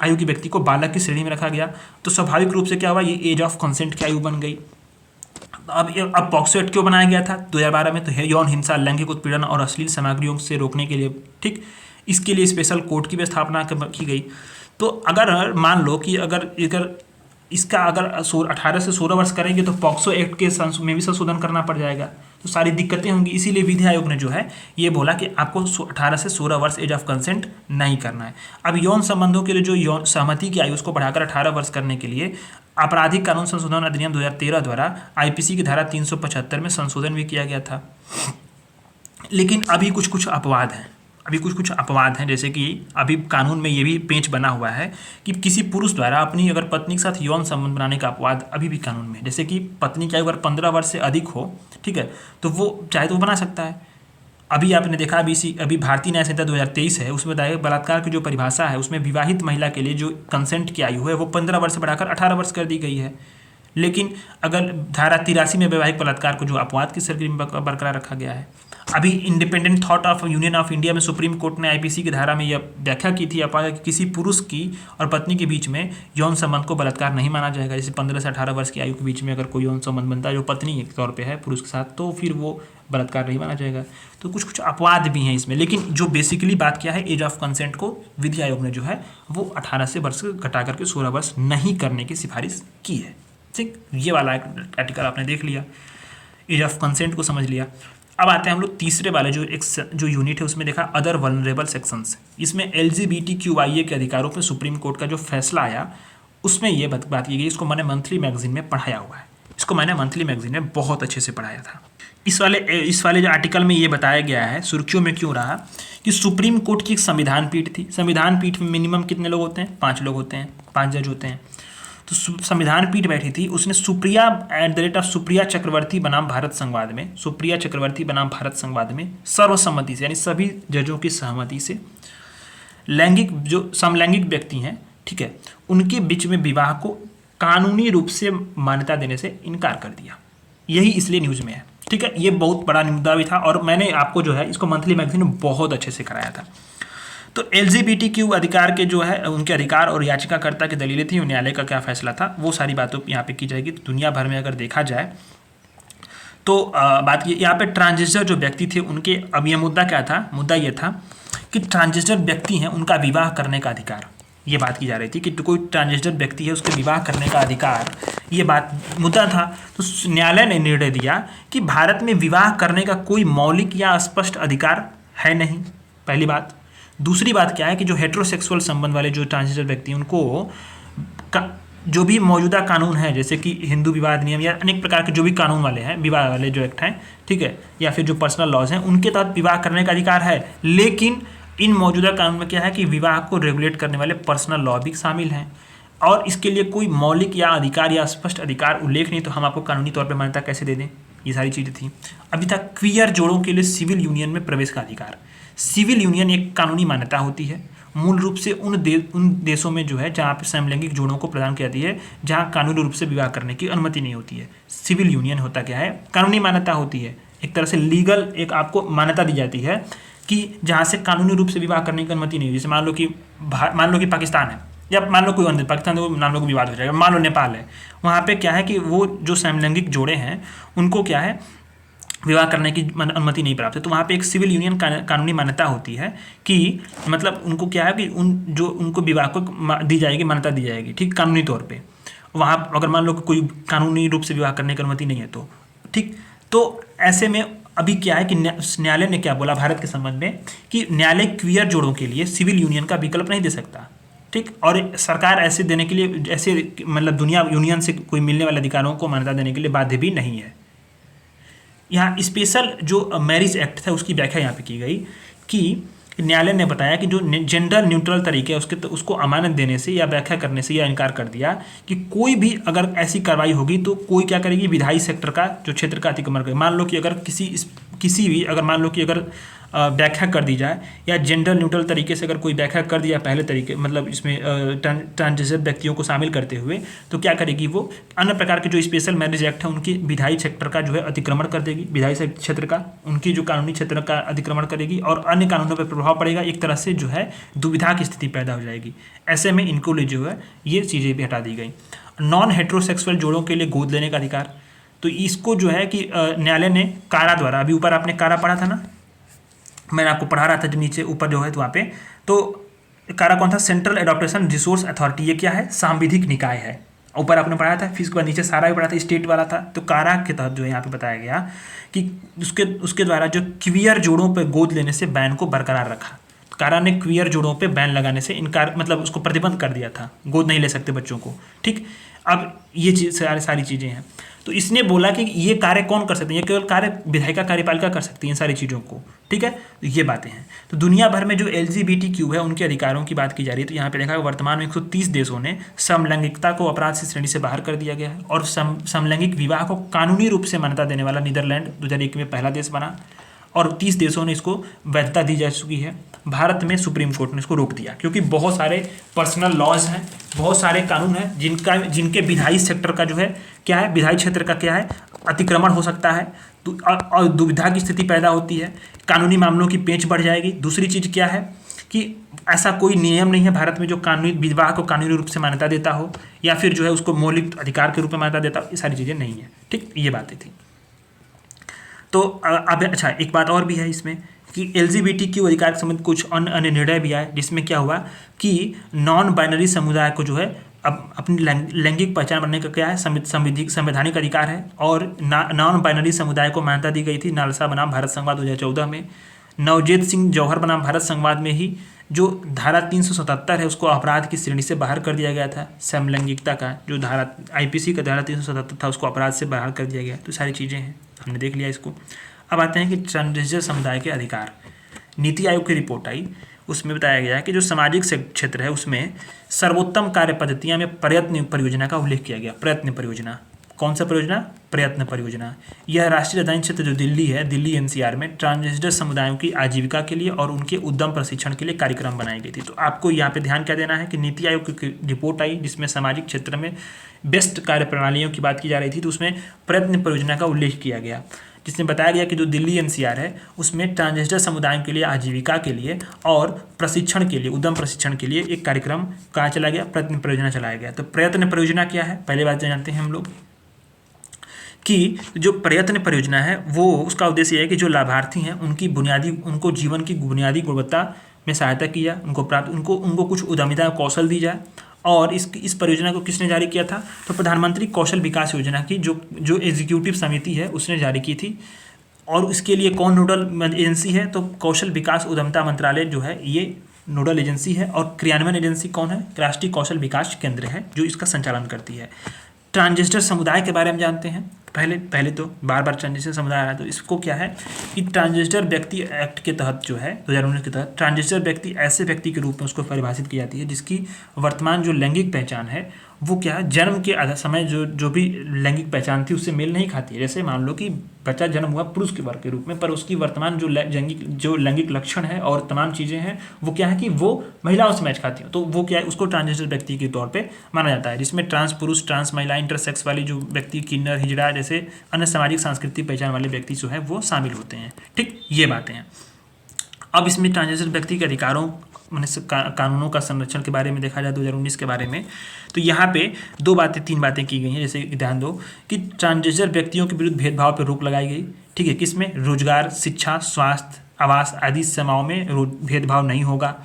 आयु के व्यक्ति को बालक की श्रेणी में रखा गया। तो स्वाभाविक रूप से क्या हुआ, ये एज ऑफ कंसेंट की आयु बन गई। अब पॉक्सो एक्ट क्यों बनाया गया था 2012 में, तो है यौन हिंसा, लैंगिक उत्पीड़न और अश्लील सामग्रियों से रोकने के लिए। ठीक, इसके लिए स्पेशल कोर्ट की भी स्थापना की गई। तो अगर मान लो कि अगर इसका अगर 18 से 16 वर्ष करेंगे तो पॉक्सो एक्ट के में भी संशोधन करना पड़ जाएगा, तो सारी दिक्कतें होंगी। इसीलिए विधि आयोग ने जो है ये बोला कि आपको 18 से 16 वर्ष एज ऑफ कंसेंट नहीं करना है। अब यौन संबंधों के लिए जो यौन सहमति की आयु उसको बढ़ाकर 18 वर्ष करने के लिए आपराधिक कानून संशोधन अधिनियम 2013 द्वारा आईपीसी की धारा 375 में संशोधन भी किया गया था। लेकिन अभी कुछ अपवाद हैं, जैसे कि अभी कानून में ये भी पेंच बना हुआ है कि किसी पुरुष द्वारा अपनी अगर पत्नी के साथ यौन संबंध बनाने का अपवाद अभी भी कानून में है। जैसे कि पत्नी की आयु अगर 15 वर्ष से अधिक हो, ठीक है, तो वो चाहे तो वो बना सकता है। अभी आपने देखा अभी भारतीय न्याय संहिता 2023 है, उसमें बताया बलात्कार की जो परिभाषा है उसमें विवाहित महिला के लिए जो कंसेंट की आयु है वो 15 वर्ष से बढ़ाकर 18 वर्ष कर दी गई है। लेकिन अगर धारा 83 में वैवाहिक बलात्कार को जो अपवाद की सरगर्मी बरकरार रखा गया है। अभी independent thought of union of India में सुप्रीम कोर्ट ने आईपीसी की धारा में यह व्याख्या की थी कि किसी पुरुष की और पत्नी के बीच में यौन संबंध को बलात्कार नहीं माना जाएगा। जैसे 15 से 18 वर्ष की आयु के बीच में अगर कोई यौन संबंध बनता है जो पत्नी के तौर पे है पुरुष के साथ, तो फिर वो बलात्कार नहीं माना जाएगा। तो कुछ अपवाद भी हैं इसमें, लेकिन जो बेसिकली बात क्या है, एज ऑफ कंसेंट को विधि आयोग ने जो है वो 18 से वर्ष घटा करके 16 वर्ष नहीं करने की सिफारिश की है। ठीक, ये वाला आर्टिकल आपने देख लिया, एज ऑफ कंसेंट को समझ लिया। अब आते हैं हम लोग तीसरे वाले जो यूनिट है उसमें देखा अदर वल्नरेबल सेक्शंस। इसमें LGBTQIA के अधिकारों पे सुप्रीम कोर्ट का जो फैसला आया उसमें ये बात की गई। इसको मैंने मंथली मैगजीन में पढ़ाया हुआ है, इसको मैंने मंथली मैगजीन में बहुत अच्छे से पढ़ाया था। इस वाले जो आर्टिकल में ये बताया गया है, सुर्खियों में क्यों रहा, कि सुप्रीम कोर्ट की एक संविधान पीठ थी। संविधान पीठ में मिनिमम कितने लोग होते हैं? 5 लोग होते हैं, 5 जज होते हैं। तो संविधान पीठ बैठी थी, उसने सुप्रिया सुप्रिया चक्रवर्ती बनाम भारत संवाद में, सुप्रिया चक्रवर्ती बनाम भारत संवाद में सर्वसम्मति से, यानी सभी जजों की सहमति से जो समलैंगिक व्यक्ति हैं, ठीक है, उनके बीच में विवाह को कानूनी रूप से मान्यता देने से इनकार कर दिया। यही इसलिए न्यूज़ में है, ठीक है। ये बहुत बड़ा मुद्दा भी था और मैंने आपको जो है इसको मंथली मैगजीन में बहुत अच्छे से कराया था। तो LGBTQ अधिकार के जो है उनके अधिकार और याचिकाकर्ता की दलीलें थी, न्यायालय का क्या फैसला था, वो सारी बातों यहाँ पे की जाएगी। दुनिया भर में अगर देखा जाए तो बात ये यहाँ पे ट्रांसजेंडर जो व्यक्ति थे उनके, अब यह मुद्दा क्या था, मुद्दा ये था कि ट्रांसजेंडर व्यक्ति हैं उनका विवाह करने का अधिकार, ये बात की जा रही थी कि कोई ट्रांसजेंडर व्यक्ति है उसके विवाह करने का अधिकार, ये बात मुद्दा था। तो न्यायालय ने निर्णय दिया कि भारत में विवाह करने का कोई मौलिक या स्पष्ट अधिकार है नहीं, पहली बात। दूसरी बात क्या है कि जो हेट्रोसेक्सुअल संबंध वाले जो ट्रांसजेंडर व्यक्ति उनको जो भी मौजूदा कानून है, जैसे कि हिंदू विवाह अधिनियम या अनेक प्रकार के जो भी कानून वाले हैं, विवाह वाले जो एक्ट हैं, ठीक है, या फिर जो पर्सनल लॉज हैं, उनके तहत विवाह करने का अधिकार है। लेकिन इन मौजूदा कानून में क्या है कि विवाह को रेगुलेट करने वाले पर्सनल लॉ भी शामिल हैं और इसके लिए कोई मौलिक या अधिकार या स्पष्ट अधिकार उल्लेख नहीं, तो हम आपको कानूनी तौर पर मान्यता कैसे दे दें, ये सारी चीज़ें थी। अभी तक क्वियर जोड़ों के लिए सिविल यूनियन में प्रवेश का अधिकार, सिविल यूनियन एक कानूनी मान्यता होती है मूल रूप से उन देशों में जो है जहाँ पे समलैंगिक जोड़ों को प्रदान की जाती है जहाँ कानूनी रूप से विवाह करने की अनुमति नहीं होती है। सिविल यूनियन होता क्या है, कानूनी मान्यता होती है, एक तरह से लीगल एक आपको मान्यता दी जाती है कि जहाँ से कानूनी रूप से विवाह करने की अनुमति नहीं है। जैसे मान लो कि पाकिस्तान है या मान लो कोई अन्य पाकिस्तान को मान लो विवाद हो जाएगा, मान लो नेपाल है, वहाँ पे क्या है कि वो जो समलैंगिक जोड़े हैं उनको क्या है विवाह करने की अनुमति नहीं प्राप्त है। तो वहाँ पे एक सिविल यूनियन कानूनी मान्यता होती है कि मतलब उनको क्या है कि उनको विवाह को दी जाएगी, मान्यता दी जाएगी, ठीक, कानूनी तौर पे। वहाँ अगर मान लो कि कोई कानूनी रूप से विवाह करने की अनुमति नहीं है तो ठीक। तो ऐसे में अभी क्या है कि न्यायालय ने क्या बोला भारत के संबंध में कि न्यायालय क्वियर जोड़ों के लिए सिविल यूनियन का विकल्प नहीं दे सकता, ठीक। और सरकार ऐसे देने के लिए, ऐसे मतलब दुनिया यूनियन से कोई मिलने वाले अधिकारों को मान्यता देने के लिए बाध्य भी नहीं है। यहाँ स्पेशल जो मैरिज एक्ट था उसकी व्याख्या यहाँ पे की गई कि न्यायालय ने बताया कि जो जेंडर न्यूट्रल तरीके है उसको अमानत देने से या व्याख्या करने से या इनकार कर दिया कि कोई भी अगर ऐसी कार्रवाई होगी तो कोई क्या करेगी, विधायी सेक्टर का जो क्षेत्र का अतिक्रमण करेगी। मान लो कि अगर किसी भी अगर मान लो कि अगर व्याख्या कर दी जाए या जेंडर न्यूट्रल तरीके से अगर कोई व्याख्या कर दिया पहले तरीके, मतलब इसमें ट्रांसजेंडर व्यक्तियों को शामिल करते हुए, तो क्या करेगी वो अन्य प्रकार के जो स्पेशल मैरिज एक्ट है उनकी विधायी क्षेत्र का जो है अतिक्रमण कर देगी, विधायी क्षेत्र का उनकी जो कानूनी क्षेत्र का अतिक्रमण करेगी और अन्य कानूनों पर प्रभाव पड़ेगा। एक तरह से जो है दुविधा की स्थिति पैदा हो जाएगी। ऐसे में इनको लिए जो है ये चीज़ें भी हटा दी गई। नॉन हेट्रोसेक्सुअल जोड़ों के लिए गोद लेने का अधिकार, तो इसको जो है कि न्यायालय ने कारा द्वारा, अभी ऊपर आपने कारा पढ़ा था ना, मैंने आपको पढ़ा रहा था जो नीचे ऊपर जो है तो वहाँ पे, तो कारा कौन था, सेंट्रल एडॉप्टेशन रिसोर्स अथॉरिटी। ये क्या है, सांविधिक निकाय है। ऊपर आपने पढ़ा था, फिर उसके बाद नीचे सारा भी पढ़ा था, स्टेट वाला था। तो कारा के तहत जो है यहाँ पे बताया गया कि उसके द्वारा जो क्वियर जोड़ों पे गोद लेने से बैन को बरकरार रखा। कारा ने क्वियर जोड़ों पे बैन लगाने से इनकार, मतलब उसको प्रतिबंध कर दिया था, गोद नहीं ले सकते बच्चों को, ठीक। अब ये सारी चीज़ें हैं। तो इसने बोला कि ये कार्य कौन कर सकते हैं, ये केवल कार्य विधायिका कार्यपालिका कर सकती है इन सारी चीज़ों को, ठीक है। तो ये बातें हैं। तो दुनिया भर में जो LGBTQ है उनके अधिकारों की बात की जा रही है। तो यहाँ पे देखा वर्तमान में 130 देशों ने समलैंगिकता को अपराध से श्रेणी से बाहर कर दिया गया है और समलैंगिक विवाह को कानूनी रूप से मान्यता देने वाला नीदरलैंड 2001 में पहला देश बना और 30 देशों ने इसको वैधता दी जा चुकी है। भारत में सुप्रीम कोर्ट ने इसको रोक दिया क्योंकि बहुत सारे पर्सनल लॉज हैं, बहुत सारे कानून हैं जिनके विधायी सेक्टर का जो है क्या है, विधायी क्षेत्र का क्या है, अतिक्रमण हो सकता है और दुविधा की स्थिति पैदा होती है, कानूनी मामलों की पेंच बढ़ जाएगी। दूसरी चीज़ क्या है कि ऐसा कोई नियम नहीं है भारत में जो कानूनी विवाह को कानूनी रूप से मान्यता देता हो या फिर जो है उसको मौलिक अधिकार के रूप में मान्यता देता हो, ये सारी चीज़ें नहीं है। ठीक, ये बातें थी। तो अब अच्छा एक बात और भी है इसमें कि LGBTQ अधिकार के संबंध कुछ अन्य निर्णय भी आए, जिसमें क्या हुआ कि नॉन बाइनरी समुदाय को जो है अब अपनी लैंगिक पहचान बनने का क्या है, संवैधानिक अधिकार है। और नॉन बाइनरी समुदाय को मान्यता दी गई थी नालसा बनाम भारत संघवाद 2014 में। नवजोत सिंह जौहर बनाम भारत संघवाद में ही जो धारा 377 है उसको अपराध की श्रेणी से बाहर कर दिया गया था। समलैंगिकता का जो धारा IPC का धारा 377 था उसको अपराध से बाहर कर दिया गया। तो सारी चीज़ें हैं, हमने देख लिया इसको। अब आते हैं कि ट्रांसजेंडर समुदाय के अधिकार। नीति आयोग की रिपोर्ट आई, उसमें बताया गया कि जो सामाजिक क्षेत्र है उसमें सर्वोत्तम कार्य पद्धतियाँ में प्रयत्न परियोजना का उल्लेख किया गया। प्रयत्न परियोजना, कौन सा परियोजना? प्रयत्न परियोजना। यह राष्ट्रीय राजधानी क्षेत्र जो दिल्ली है, दिल्ली NCR में ट्रांसजेंडर समुदायों की आजीविका के लिए और उनके उद्यम प्रशिक्षण के लिए कार्यक्रम बनाई गई थी। तो आपको यहाँ पे ध्यान क्या देना है कि नीति आयोग की रिपोर्ट आई जिसमें सामाजिक क्षेत्र में बेस्ट कार्य प्रणालियों की बात की जा रही थी, तो उसमें प्रयत्न परियोजना का उल्लेख किया गया, जिसमें बताया गया कि जो दिल्ली NCR है उसमें ट्रांसजेंडर समुदायों के लिए आजीविका के लिए और प्रशिक्षण के लिए, उद्यम प्रशिक्षण के लिए एक कार्यक्रम कहाँ चला गया? प्रयत्न परियोजना चलाया गया। तो प्रयत्न परियोजना क्या है? पहले बात जानते हैं हम लोग कि जो प्रयत्न परियोजना है वो उसका उद्देश्य है कि जो लाभार्थी हैं उनको जीवन की बुनियादी गुणवत्ता में सहायता की जाए, उनको कुछ उद्यमिता कौशल दी जाए। और इस परियोजना को किसने जारी किया था? तो प्रधानमंत्री कौशल विकास योजना की जो एग्जीक्यूटिव समिति है उसने जारी की थी। और इसके लिए कौन नोडल एजेंसी है? तो कौशल विकास उद्यमिता मंत्रालय जो है ये नोडल एजेंसी है। और क्रियान्वयन एजेंसी कौन है? राष्ट्रीय कौशल विकास केंद्र है जो इसका संचालन करती है। ट्रांसजेंडर समुदाय के बारे में जानते हैं। पहले तो बार बार ट्रांसजेंडर समुदाय आ रहा है, तो इसको क्या है कि ट्रांसजेंडर व्यक्ति एक्ट के तहत जो है 2019 के तहत ट्रांसजेंडर व्यक्ति ऐसे व्यक्ति के रूप में उसको परिभाषित की जाती है जिसकी वर्तमान जो लैंगिक पहचान है वो क्या है, जन्म के आधा समय जो भी लैंगिक पहचान थी उससे मेल नहीं खाती है। जैसे मान लो कि बच्चा जन्म हुआ पुरुष के वर्ग के रूप में, पर उसकी वर्तमान जो लैंगिक लक्षण है और तमाम चीज़ें हैं वो क्या है कि वो महिलाओं से मैच खाती हैं, तो वो क्या है उसको ट्रांसजेंडर व्यक्ति के तौर पे माना जाता है, जिसमें ट्रांस पुरुष, ट्रांस महिला, इंटरसेक्स वाली जो व्यक्ति, किन्नर, हिजड़ा जैसे अन्य सामाजिक सांस्कृतिक पहचान वाले व्यक्ति जो है वो शामिल होते हैं। ठीक, ये बातें हैं। अब इसमें ट्रांसजेंडर व्यक्ति के अधिकारों कानूनों का संरक्षण के बारे में देखा जाए 2019 के बारे में, तो यहाँ पे 3 बातें की गई हैं। जैसे ध्यान दो कि ट्रांसजेंडर व्यक्तियों के विरुद्ध भेदभाव पर रोक लगाई गई। ठीक है, किसमें? रोजगार, शिक्षा, स्वास्थ्य, आवास आदि सेवाओं में भेदभाव नहीं होगा।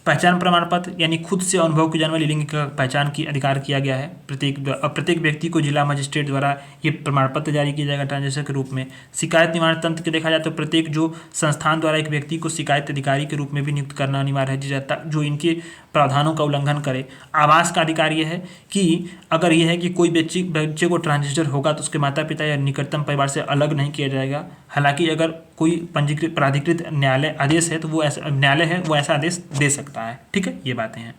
पहचान प्रमाण पत्र यानी खुद से अनुभव की जाने वाली लिंग का पहचान की अधिकार किया गया है। प्रत्येक व्यक्ति को जिला मजिस्ट्रेट द्वारा ये प्रमाण पत्र जारी किया जाएगा ट्रांसजेंडर के रूप में। शिकायत निवारण तंत्र के देखा जाए तो प्रत्येक जो संस्थान द्वारा एक व्यक्ति को शिकायत अधिकारी के रूप में भी नियुक्त करना अनिवार्य है जो इनके प्रावधानों का उल्लंघन करे। आवास का अधिकार यह है कि अगर यह है कि कोई बच्चे को ट्रांसजेंडर होगा तो उसके माता पिता या निकटतम परिवार से अलग नहीं किया जाएगा। हालांकि अगर कोई पंजीकृत प्राधिकृत न्यायालय आदेश है तो वो ऐसा आदेश दे सकता है। ठीक है, ये बातें हैं।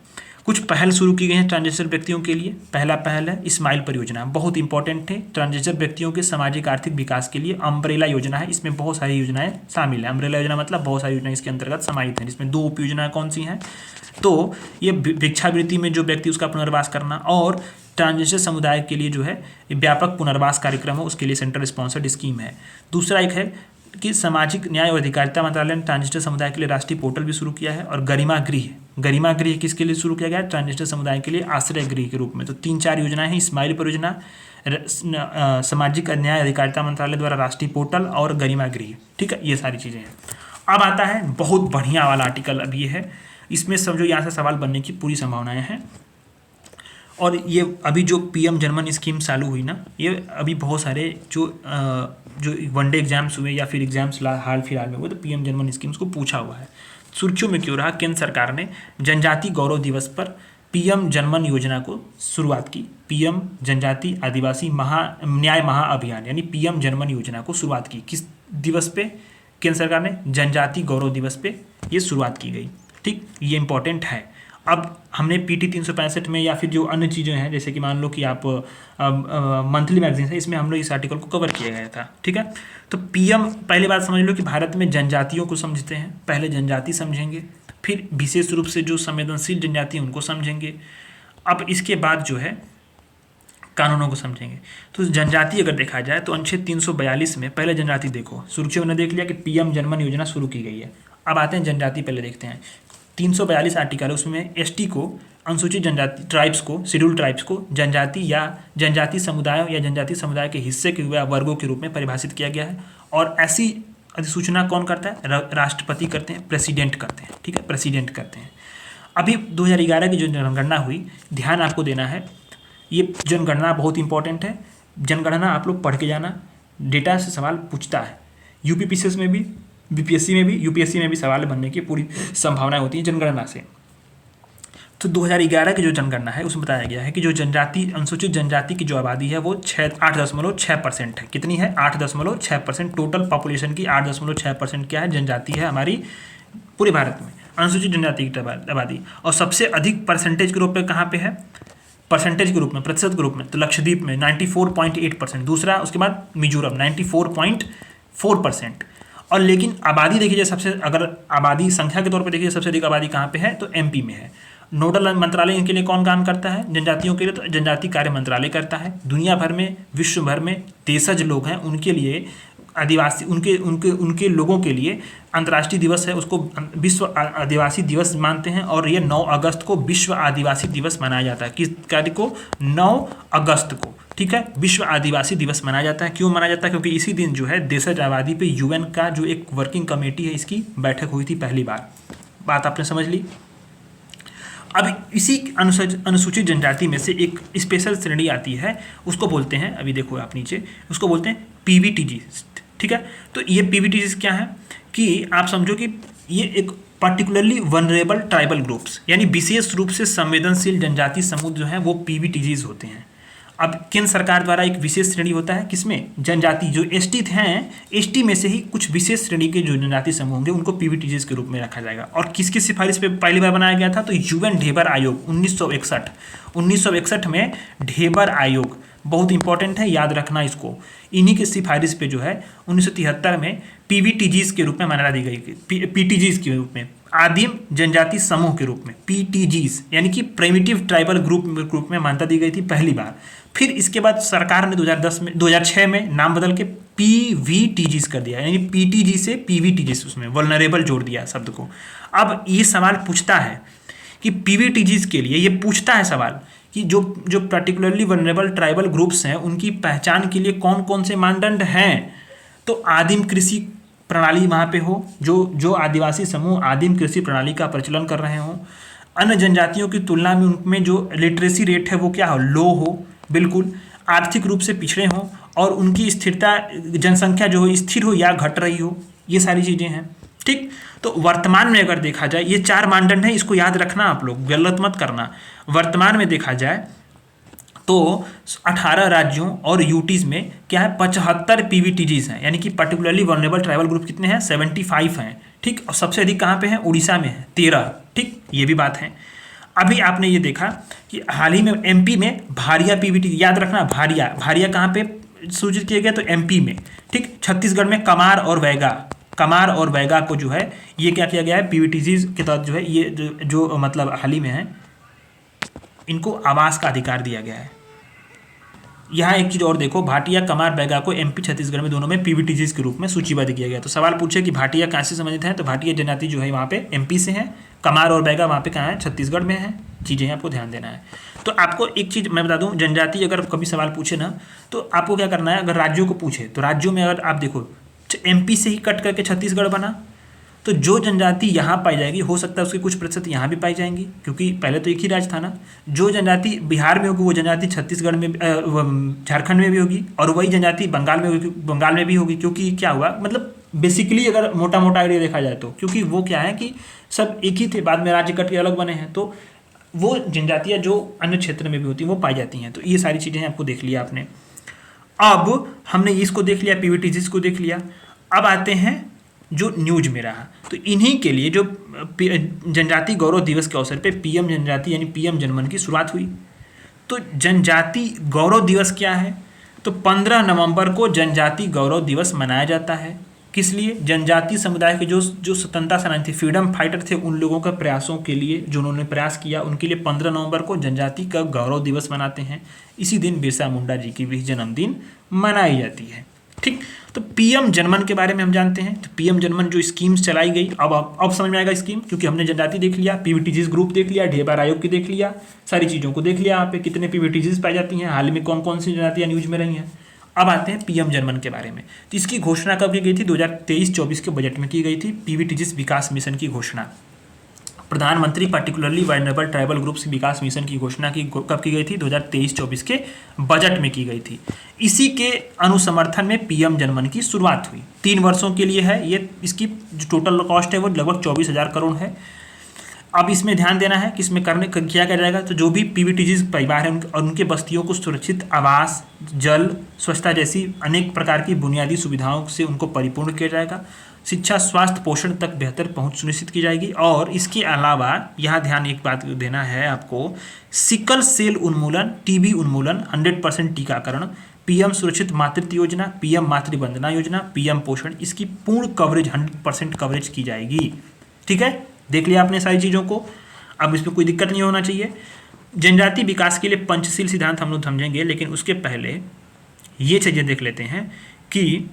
कुछ पहल शुरू की गई हैं ट्रांसजेंडर व्यक्तियों के लिए। पहला पहल है स्माइल परियोजना, बहुत इंपॉर्टेंट है ट्रांसजेंडर व्यक्तियों के सामाजिक आर्थिक विकास के लिए। अम्ब्रेला योजना है, इसमें बहुत सारी योजनाएं शामिल है। अम्ब्रेला योजना मतलब बहुत सारी योजनाएं इसके अंतर्गत समाहित हैं, जिसमें 2 उप योजनाएं कौन सी हैं? तो ये भिक्षावृत्ति में जो व्यक्ति उसका पुनर्वास करना और ट्रांसजेंडर समुदाय के लिए जो है व्यापक पुनर्वास कार्यक्रम है, उसके लिए सेंट्रल स्पॉन्सर्ड स्कीम है। दूसरा एक है कि सामाजिक न्याय और अधिकारिता मंत्रालय ने ट्रांसजेंडर समुदाय के लिए राष्ट्रीय पोर्टल भी शुरू किया है। और गरिमा गृह किसके लिए शुरू किया गया है? ट्रांसजेंडर समुदाय के लिए आश्रय गृह के रूप में। तो 3-4 योजनाएं हैं, स्माइल परियोजना, सामाजिक न्याय अधिकारिता मंत्रालय द्वारा राष्ट्रीय पोर्टल और गरिमा गृह। ठीक है, ये सारी चीज़ें हैं। अब आता है बहुत बढ़िया वाला आर्टिकल, अब ये है, इसमें समझो यहाँ से सवाल बनने की पूरी संभावनाएं हैं। और ये अभी जो PM जनमन स्कीम चालू हुई ना, ये अभी बहुत सारे जो वनडे एग्जाम्स हुए या फिर एग्जाम्स हाल फिलहाल में हुए तो PM जनमन स्कीम को पूछा हुआ है। सुर्खियों में क्यों रहा? केंद्र सरकार ने जनजाति गौरव दिवस पर PM जनमन योजना को शुरुआत की। PM जनजाति आदिवासी न्याय महाअभियान यानी PM जनमन योजना को शुरुआत की। किस दिवस पे? केंद्र सरकार ने जनजाति गौरव दिवस पे ये शुरुआत की गई। ठीक, ये इंपॉर्टेंट है। अब हमने पीटी 365 में या फिर जो अन्य चीज़ें हैं, जैसे कि मान लो कि आप मंथली मैगजीन है, इसमें हम लोग इस आर्टिकल को कवर किया गया था। ठीक है, तो पीएम, पहली बात समझ लो कि भारत में जनजातियों को समझते हैं, पहले जनजाति समझेंगे, फिर विशेष रूप से जो संवेदनशील जनजाति उनको समझेंगे, अब इसके बाद जो है कानूनों को समझेंगे। तो जनजाति अगर देखा जाए तो अनुच्छेद 342 में पहले जनजाति देखो, सुरक्षित ने देख लिया कि पीएम जनमन योजना शुरू की गई है। अब आते हैं जनजाति, पहले देखते हैं 342 आर्टिकल है, उसमें एसटी को, अनुसूचित जनजाति ट्राइब्स को, शेड्यूल ट्राइब्स को जनजाति या जनजाति समुदायों या जनजाति समुदाय के हिस्से के या वर्गों के रूप में परिभाषित किया गया है। और ऐसी अधिसूचना कौन करता है? राष्ट्रपति करते हैं, प्रेसिडेंट करते हैं। ठीक है, प्रेसिडेंट करते हैं। अभी 2011 की जो जनगणना हुई, ध्यान आपको देना है, ये जनगणना बहुत इंपॉर्टेंट है। जनगणना आप लोग पढ़ के जाना, डेटा से सवाल पूछता है, यूपीपीसीएस में भी, बीपीएससी में भी, यूपीएससी में भी सवाल बनने की पूरी संभावनाएं होती हैं जनगणना से। तो 2011 की जो जनगणना है उसमें बताया गया है कि जो जनजाति, अनुसूचित जनजाति की जो आबादी है वो 8.6% है। कितनी है? 8.6%। टोटल पॉपुलेशन की 8.6% क्या है? जनजाति है हमारी पूरे भारत में, अनुसूचित जनजाति की आबादी। और सबसे अधिक परसेंटेज के रूप में कहाँ पे है? परसेंटेज के रूप में, प्रतिशत के रूप में, तो लक्षद्वीप में 94.8%, दूसरा उसके बाद मिजोरम 94.4%। और लेकिन आबादी देखिए, सबसे अगर आबादी संख्या के तौर पर देखिए सबसे अधिक आबादी कहाँ पे है? तो एमपी में है। नोडल मंत्रालय इनके लिए कौन काम करता है? जनजातियों के लिए तो जनजाति कार्य मंत्रालय करता है। दुनिया भर में, विश्व भर में देशज लोग हैं, उनके लिए आदिवासी, उनके लोगों के लिए अंतर्राष्ट्रीय दिवस है, उसको विश्व आदिवासी दिवस मानते हैं। और ये 9 अगस्त को विश्व आदिवासी दिवस मनाया जाता है। किस तारीख को? 9 अगस्त को। ठीक है, विश्व आदिवासी दिवस मनाया जाता है। क्यों मनाया जाता है? क्योंकि इसी दिन जो है देशज आबादी पे यूएन का जो एक वर्किंग कमेटी है, इसकी बैठक हुई थी पहली बार। बात आपने समझ ली। अब इसी अनुसूचित जनजाति में से एक स्पेशल श्रेणी आती है, उसको बोलते हैं, अभी देखो आप नीचे, उसको बोलते हैं पीवीटीजी। ठीक है, तो ये पीवीटीजी क्या है कि आप समझो कि ये एक पर्टिकुलरली वनरेबल ट्राइबल ग्रुप्स, यानी विशेष रूप से संवेदनशील जनजाति समूह जो हैं वो पीवीटीजीज होते हैं। अब केंद्र सरकार द्वारा एक विशेष श्रेणी होता है, किसमें? जनजाति, जो एसटी हैं, एसटी में से ही कुछ विशेष श्रेणी के जो जनजाति समूह होंगे उनको पीवीटीजीज के रूप में रखा जाएगा। और किसकी सिफारिश पे पहली बार बनाया गया था? तो यूएन ढेबर आयोग 1961 में ढेबर आयोग, बहुत इंपॉर्टेंट है, याद रखना इसको। इन्हीं की सिफारिश पे जो है 1973 में पीवीटीजीज के रूप में मान्यता दी गई, पीटीजीज के रूप में, आदिम जनजाति समूह के रूप में, पीटीजीज यानी कि प्रिमिटिव ट्राइबल ग्रुप में मान्यता दी गई थी पहली बार। फिर इसके बाद सरकार ने 2006 में नाम बदल के पीवीटीजीज कर दिया, यानी पीटीजी से पीवीटीजीज, उसमें वल्नरेबल जोड़ दिया शब्द को। अब ये सवाल पूछता है कि पीवीटीजीज के लिए, ये पूछता है सवाल कि जो पर्टिकुलरली वल्नरेबल ट्राइबल ग्रुप्स हैं उनकी पहचान के लिए कौन कौन से मानदंड हैं? तो आदिम कृषि प्रणाली वहाँ पे हो, जो आदिवासी समूह आदिम कृषि प्रणाली का प्रचलन कर रहे हों, अन्य जनजातियों की तुलना में उनमें जो लिटरेसी रेट है वो क्या हो? लो हो, बिल्कुल, आर्थिक रूप से पिछड़े हों, और उनकी स्थिरता, जनसंख्या जो हो स्थिर हो या घट रही हो, ये सारी चीज़ें हैं। ठीक, तो वर्तमान में अगर देखा जाए, ये 4 मानदंड हैं, इसको याद रखना, आप लोग गलत मत करना। वर्तमान में देखा जाए तो 18 राज्यों और यूटीज में क्या है? 75 पीवीटीजीज हैं, यानी कि पर्टिकुलरली वल्नरेबल ट्राइबल ग्रुप कितने हैं? 75 हैं। ठीक, और सबसे अधिक कहाँ पे हैं? उड़ीसा में है 13। ठीक, ये भी बात है। अभी आपने ये देखा कि हाल ही में एमपी में भारिया पीवीटी, याद रखना, भारिया कहाँ पे सूचित किया गया? तो एमपी में। ठीक, छत्तीसगढ़ में कमार और वैगा को जो है ये क्या किया गया है? पीवीटीजीज के तहत जो है ये जो मतलब हाल ही में है, इनको आवास का अधिकार दिया गया है। यहाँ एक चीज़ और देखो, भाटिया, कमार, बैगा को एमपी, छत्तीसगढ़ में दोनों में पीवीटीजीज के रूप में सूचीबद्ध किया गया। तो सवाल पूछे कि भाटिया कहाँ से संबंधित है? तो भाटिया जनजाति जो है वहाँ पे एमपी से है, कमार और बैगा वहाँ पे कहाँ है? छत्तीसगढ़ में है। चीज़ें आपको ध्यान देना है। तो आपको एक चीज़ मैं बता दूँ, जनजाति अगर कभी सवाल पूछे ना, तो आपको क्या करना है? अगर राज्यों को पूछे तो राज्यों में अगर आप देखो एमपी से ही कट करके छत्तीसगढ़ बना, तो जो जनजाति यहाँ पाई जाएगी, हो सकता है उसकी कुछ प्रतिशत यहाँ भी पाई जाएंगी, क्योंकि पहले तो एक ही राज्य था ना। जो जनजाति बिहार में होगी वो जनजाति छत्तीसगढ़ में, झारखंड में भी होगी, और वही जनजाति बंगाल में भी होगी। क्योंकि क्या हुआ, मतलब बेसिकली अगर मोटा मोटा आइडिया देखा जाए तो, क्योंकि वो क्या है कि सब एक ही थे, बाद में राज्य कट के अलग बने हैं, तो वो जनजातियाँ जो अन्य क्षेत्र में भी होती हैं वो पाई जाती हैं। तो ये सारी चीज़ें आपको देख लिया आपने। अब हमने इसको देख लिया, पीवीटीजीज को देख लिया। अब आते हैं जो न्यूज में रहा। तो इन्हीं के लिए जो जनजाति गौरव दिवस के अवसर पे पीएम जनजाति यानी पीएम जनमन की शुरुआत हुई। तो जनजाति गौरव दिवस क्या है? तो 15 नवंबर को जनजाति गौरव दिवस मनाया जाता है। किस लिए? जनजाति समुदाय के जो स्वतंत्रता सेनानी थे, फ्रीडम फाइटर थे, उन लोगों के प्रयासों के लिए, जो उन्होंने प्रयास किया, उनके लिए 15 नवंबर को जनजाति का गौरव दिवस मनाते हैं। इसी दिन बिरसा मुंडा जी की भी जन्मदिन मनाई जाती है। ठीक, तो पीएम जनमन के बारे में हम जानते हैं। तो पीएम जनमन जो स्कीम्स चलाई गई, अब समझ में आएगा स्कीम, क्योंकि हमने जनजाति देख लिया, पीवीटीजीज ग्रुप देख लिया, ढेबर आयोग की देख लिया, सारी चीज़ों को देख लिया। यहाँ पे कितने पीवीटीजीज पाई जाती हैं, हाल में कौन कौन सी जनजातियाँ न्यूज में रही हैं। अब आते हैं पीएम जनमन के बारे में। तो इसकी घोषणा कब की गई थी? 2023-24 के बजट में की गई थी। पीवीटीजीज विकास मिशन की घोषणा, प्रधानमंत्री पर्टिकुलरली वाइनरेबल ट्राइबल ग्रुप्स विकास मिशन की घोषणा की कब की गई थी? 2023-24 के बजट में की गई थी। इसी के अनुसमर्थन में पीएम जनमन की शुरुआत हुई। 3 वर्षों के लिए है ये। इसकी जो टोटल कॉस्ट है वो लगभग 24,000 करोड़ है। अब इसमें ध्यान देना है कि इसमें किया जाएगा। तो जो भी पीवीटीजीज परिवार है और उनके बस्तियों को सुरक्षित आवास, जल, स्वच्छता जैसी अनेक प्रकार की बुनियादी सुविधाओं से उनको परिपूर्ण किया जाएगा। शिक्षा, स्वास्थ्य, पोषण तक बेहतर पहुंच सुनिश्चित की जाएगी। और इसके अलावा यहाँ ध्यान एक बात देना है आपको, सिकल सेल उन्मूलन, टीबी उन्मूलन, 100% टीकाकरण, पीएम सुरक्षित मातृत्व योजना, पीएम मातृ वंदना योजना, पीएम पोषण, इसकी पूर्ण कवरेज 100% कवरेज की जाएगी। ठीक है, देख लिया आपने सारी चीज़ों को। अब इसमें कोई दिक्कत नहीं होना चाहिए। जनजाति विकास के लिए पंचशील सिद्धांत हम लोग समझेंगे, लेकिन उसके पहले ये चीज़ें देख लेते हैं कि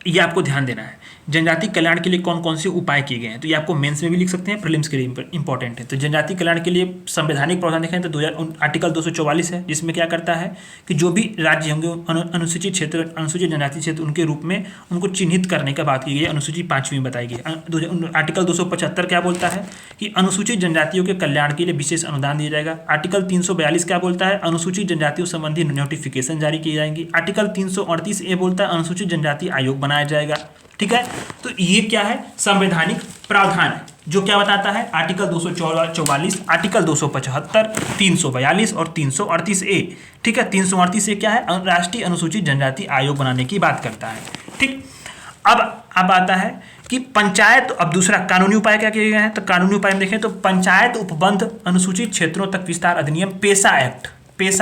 ये आपको ध्यान देना है जनजाति कल्याण के लिए कौन कौन से उपाय किए गए हैं। तो ये आपको मेंस में भी लिख सकते हैं, प्रीलिम्स के लिए इंपॉर्टेंट है। तो जनजाति कल्याण के लिए संवैधानिक प्रावधान देखें तो आर्टिकल 244 है, जिसमें क्या करता है कि जो भी राज्य होंगे अनुसूचित क्षेत्र, अनुसूचित जनजाति क्षेत्र, उनके रूप में उनको चिन्हित करने का बात की गई है। अनुसूची 5वीं में बताई गई है। आर्टिकल 275 क्या बोलता है कि अनुसूचित जनजातियों के कल्याण के लिए विशेष अनुदान दिया जाएगा। आर्टिकल 342 क्या बोलता है? अनुसूचित जनजातियों संबंधी नोटिफिकेशन जारी की जाएंगी। आर्टिकल 338 बोलता है अनुसूचित जनजाति आयोग बनाया जाएगा। ठीक है, तो ये क्या है? संवैधानिक प्रावधान है, जो क्या बताता है? आर्टिकल 244, आर्टिकल 275, 342 और 338A। ठीक है, 338A क्या है? राष्ट्रीय अनुसूचित जनजाति आयोग बनाने की बात करता है। ठीक, अब आता है कि पंचायत, अब दूसरा कानूनी उपाय क्या किए गए हैं? तो कानूनी उपाय में देखें तो पंचायत उपबंध अनुसूचित क्षेत्रों तक विस्तार अधिनियम, पेशा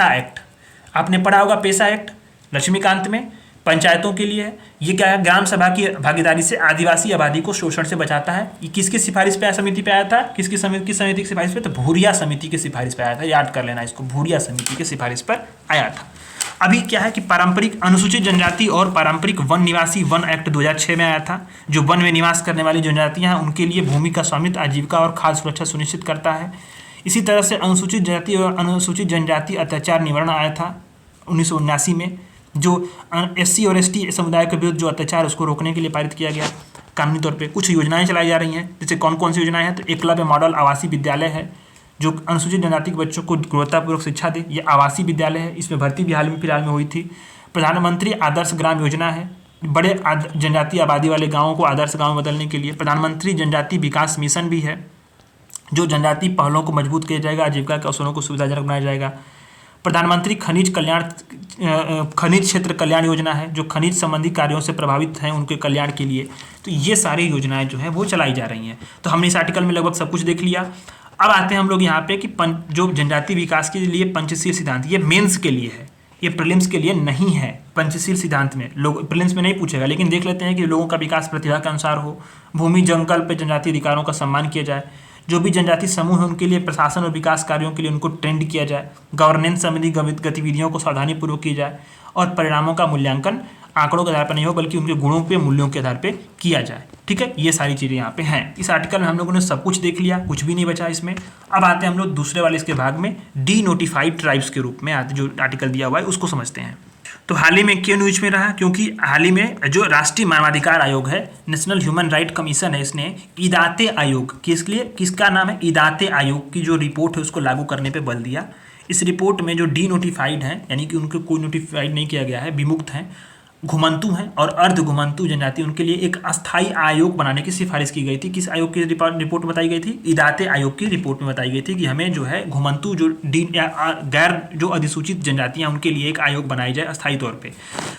एक्ट आपने पढ़ा होगा। पेशा एक्ट लक्ष्मीकांत में पंचायतों के लिए है। ये क्या है? ग्राम सभा की भागीदारी से आदिवासी आबादी को शोषण से बचाता है। ये किसकी सिफारिश पे समिति पे आया था? किसकी समिति की सिफारिश पे? तो भूरिया समिति की सिफारिश पे आया था। याद कर लेना इसको, भूरिया समिति की सिफारिश पर आया था। अभी क्या है कि पारंपरिक अनुसूचित जनजाति और पारंपरिक वन निवासी वन एक्ट 2006 में आया था। जो वन में निवास करने वाली जनजातियाँ हैं उनके लिए भूमि का स्वामित्व, आजीविका और खाद्य सुरक्षा सुनिश्चित करता है। इसी तरह से अनुसूचित जाति और अनुसूचित जनजाति अत्याचार निवारण आया था 1979 में, जो SC और ST समुदाय के विरुद्ध जो अत्याचार उसको रोकने के लिए पारित किया गया। कानूनी तौर पे कुछ योजनाएं चलाई जा रही हैं, जैसे कौन कौन सी योजनाएं हैं? तो एकलव्य मॉडल आवासीय विद्यालय है, जो अनुसूचित जनजाति के बच्चों को गुणवत्तापूर्वक शिक्षा दे। ये आवासीय विद्यालय है, इसमें भर्ती भी फिलहाल में हुई थी। प्रधानमंत्री आदर्श ग्राम योजना है, बड़े जनजाति आबादी वाले गाँवों को आदर्श गाँव बदलने के लिए। प्रधानमंत्री जनजाति विकास मिशन भी है, जो जनजाति पहलों को मजबूत किया जाएगा, आजीविका के अवसरों को सुविधाजनक बनाया जाएगा। प्रधानमंत्री खनिज क्षेत्र कल्याण योजना है, जो खनिज संबंधी कार्यों से प्रभावित हैं उनके कल्याण के लिए। तो ये सारी योजनाएं जो हैं वो चलाई जा रही हैं। तो हमने इस आर्टिकल में लगभग सब कुछ देख लिया। अब आते हैं हम लोग यहाँ पे कि जो जनजाति विकास के लिए पंचशील सिद्धांत, ये मेंस के लिए है, ये प्रीलिम्स के लिए नहीं है। पंचशील सिद्धांत में लोग प्रीलिम्स में नहीं पूछेगा, लेकिन देख लेते हैं कि लोगों का विकास प्रतिभा के अनुसार हो, भूमि जंगल पर जनजाति अधिकारों का सम्मान किया जाए, जो भी जनजाति समूह है उनके लिए प्रशासन और विकास कार्यों के लिए उनको ट्रेंड किया जाए, गवर्नेंस संबंधी गतिविधियों को सावधानीपूर्वक की जाए और परिणामों का मूल्यांकन आंकड़ों के आधार पर नहीं हो बल्कि उनके गुणों पे, मूल्यों के आधार पे किया जाए। ठीक है, ये सारी चीज़ें यहाँ पे हैं। इस आर्टिकल में हम लोगों ने सब कुछ देख लिया, कुछ भी नहीं बचा इसमें। अब आते हैं हम लोग दूसरे वाले इसके भाग में, डी नोटिफाइड ट्राइब्स के रूप में आते जो आर्टिकल दिया हुआ है उसको समझते हैं। तो हाल ही में क्यों न्यूज में रहा? क्योंकि हाल ही में जो राष्ट्रीय मानवाधिकार आयोग है, नेशनल ह्यूमन राइट कमीशन है, इसने इदाते आयोग, किसका नाम है? इदाते आयोग की जो रिपोर्ट है उसको लागू करने पे बल दिया। इस रिपोर्ट में जो डी नोटिफाइड है, यानी कि उनको कोई नोटिफाइड नहीं किया गया है, विमुक्त हैं, घुमंतु हैं और अर्ध घुमंतु जनजाति, उनके लिए एक अस्थायी आयोग बनाने की सिफारिश की गई थी। किस आयोग की रिपोर्ट बताई गई थी? इदाते आयोग की रिपोर्ट में बताई गई थी कि हमें जो है घुमंतु जो गैर जो अधिसूचित जनजातियां उनके लिए एक आयोग बनाई जाए अस्थायी तौर पे।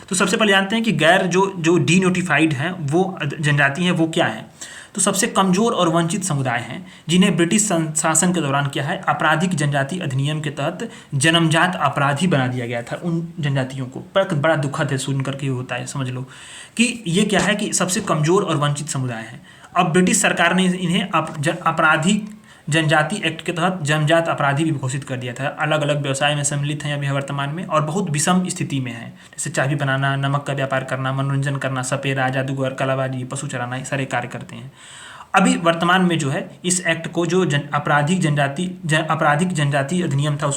तो सबसे पहले जानते हैं कि गैर जो डी नोटिफाइड हैं वो जनजाति हैं वो क्या है। तो सबसे कमजोर और वंचित समुदाय हैं जिन्हें ब्रिटिश शासन के दौरान क्या है आपराधिक जनजाति अधिनियम के तहत जन्मजात अपराधी बना दिया गया था उन जनजातियों को। पर बड़ा दुखद है सुन करके होता है, समझ लो कि ये क्या है कि सबसे कमजोर और वंचित समुदाय हैं। अब ब्रिटिश सरकार ने इन्हें आपराधिक जनजाति एक्ट के तहत जन्मजात अपराधी भी घोषित कर दिया था। अलग अलग व्यवसाय में सम्मिलित हैं अभी वर्तमान में और बहुत विषम स्थिति में हैं, जैसे चाबी बनाना, नमक का व्यापार करना, मनोरंजन करना, सपेरा, जादूगर, कलाबाजी, पशु चराना, ये सारे कार्य करते हैं। अभी वर्तमान में जो है इस एक्ट को जो आपराधिक जनजाति अधिनियम था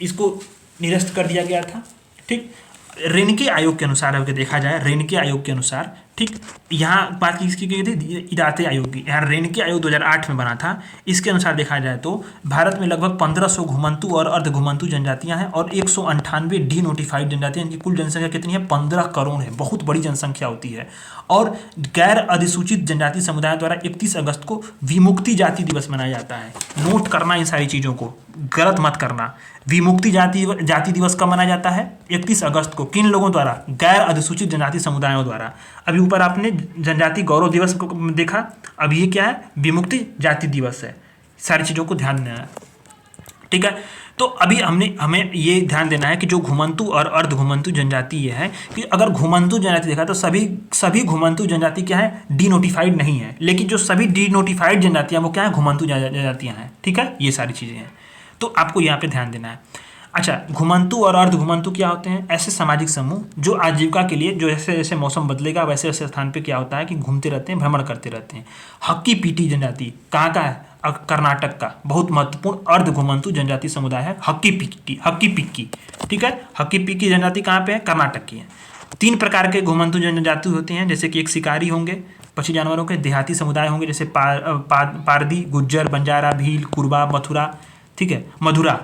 इसको निरस्त कर दिया गया था। ठीक, रेनके आयोग के अनुसार अगर देखा जाए, रेनके आयोग के अनुसार, ठीक, यहाँ बात किसकी गई थी? इदाते आयोग की। यहाँ रेनके आयोग 2008 में बना था। इसके अनुसार देखा जाए तो भारत में लगभग 1500 घुमंतु और अर्ध घुमंतु जनजातियां हैं और 198 डी नोटिफाइड जनजातियां। इनकी कुल जनसंख्या कितनी है? 15 करोड़ है, बहुत बड़ी जनसंख्या होती है। और गैर अधिसूचित जनजाति समुदाय द्वारा 31 अगस्त को विमुक्ति जाति दिवस मनाया जाता है। नोट करना इन सारी चीज़ों को, गलत मत करना। विमुक्ति जाति दिवस कब मनाया जाता है? 31 अगस्त को। किन लोगों द्वारा? गैर अधिसूचित जनजाति समुदायों द्वारा। अभी ऊपर आपने जनजाति गौरव दिवस को देखा, अब ये क्या है? विमुक्ति जाति दिवस है। सारी चीज़ों को ध्यान देना है, ठीक है। तो अभी हमें ये ध्यान देना है कि जो घुमंतु और अर्ध घुमंतु जनजाति ये है कि अगर घुमंतु जनजाति देखा तो सभी घुमंतु जनजाति क्या है? डी नोटिफाइड नहीं है, लेकिन जो सभी डी नोटिफाइड जनजातियाँ वो क्या है? घुमंतु जनजातियाँ हैं, ठीक है। ये सारी चीज़ें हैं, तो आपको यहाँ पे ध्यान देना है। अच्छा, घुमंतु और अर्ध घुमंतु क्या होते हैं? ऐसे सामाजिक समूह जो आजीविका के लिए, जो जैसे जैसे मौसम बदलेगा वैसे वैसे स्थान पे क्या होता है कि घूमते रहते हैं, भ्रमण करते रहते हैं। हक्की पीटी जनजाति कहाँ का है? कर्नाटक का बहुत महत्वपूर्ण अर्ध घुमंतु जनजाति समुदाय है हक्की पिक्की, ठीक है। हक्की पिक्की जनजाति कहाँ पे है? कर्नाटक की है। 3 प्रकार के घुमंतु जनजाति होते हैं, जैसे कि एक शिकारी होंगे, पक्षी जानवरों के, देहाती समुदाय होंगे जैसे पारदी, गुज्जर, बंजारा, भील, कुरबा, मथुरा, ठीक है, मधुरा।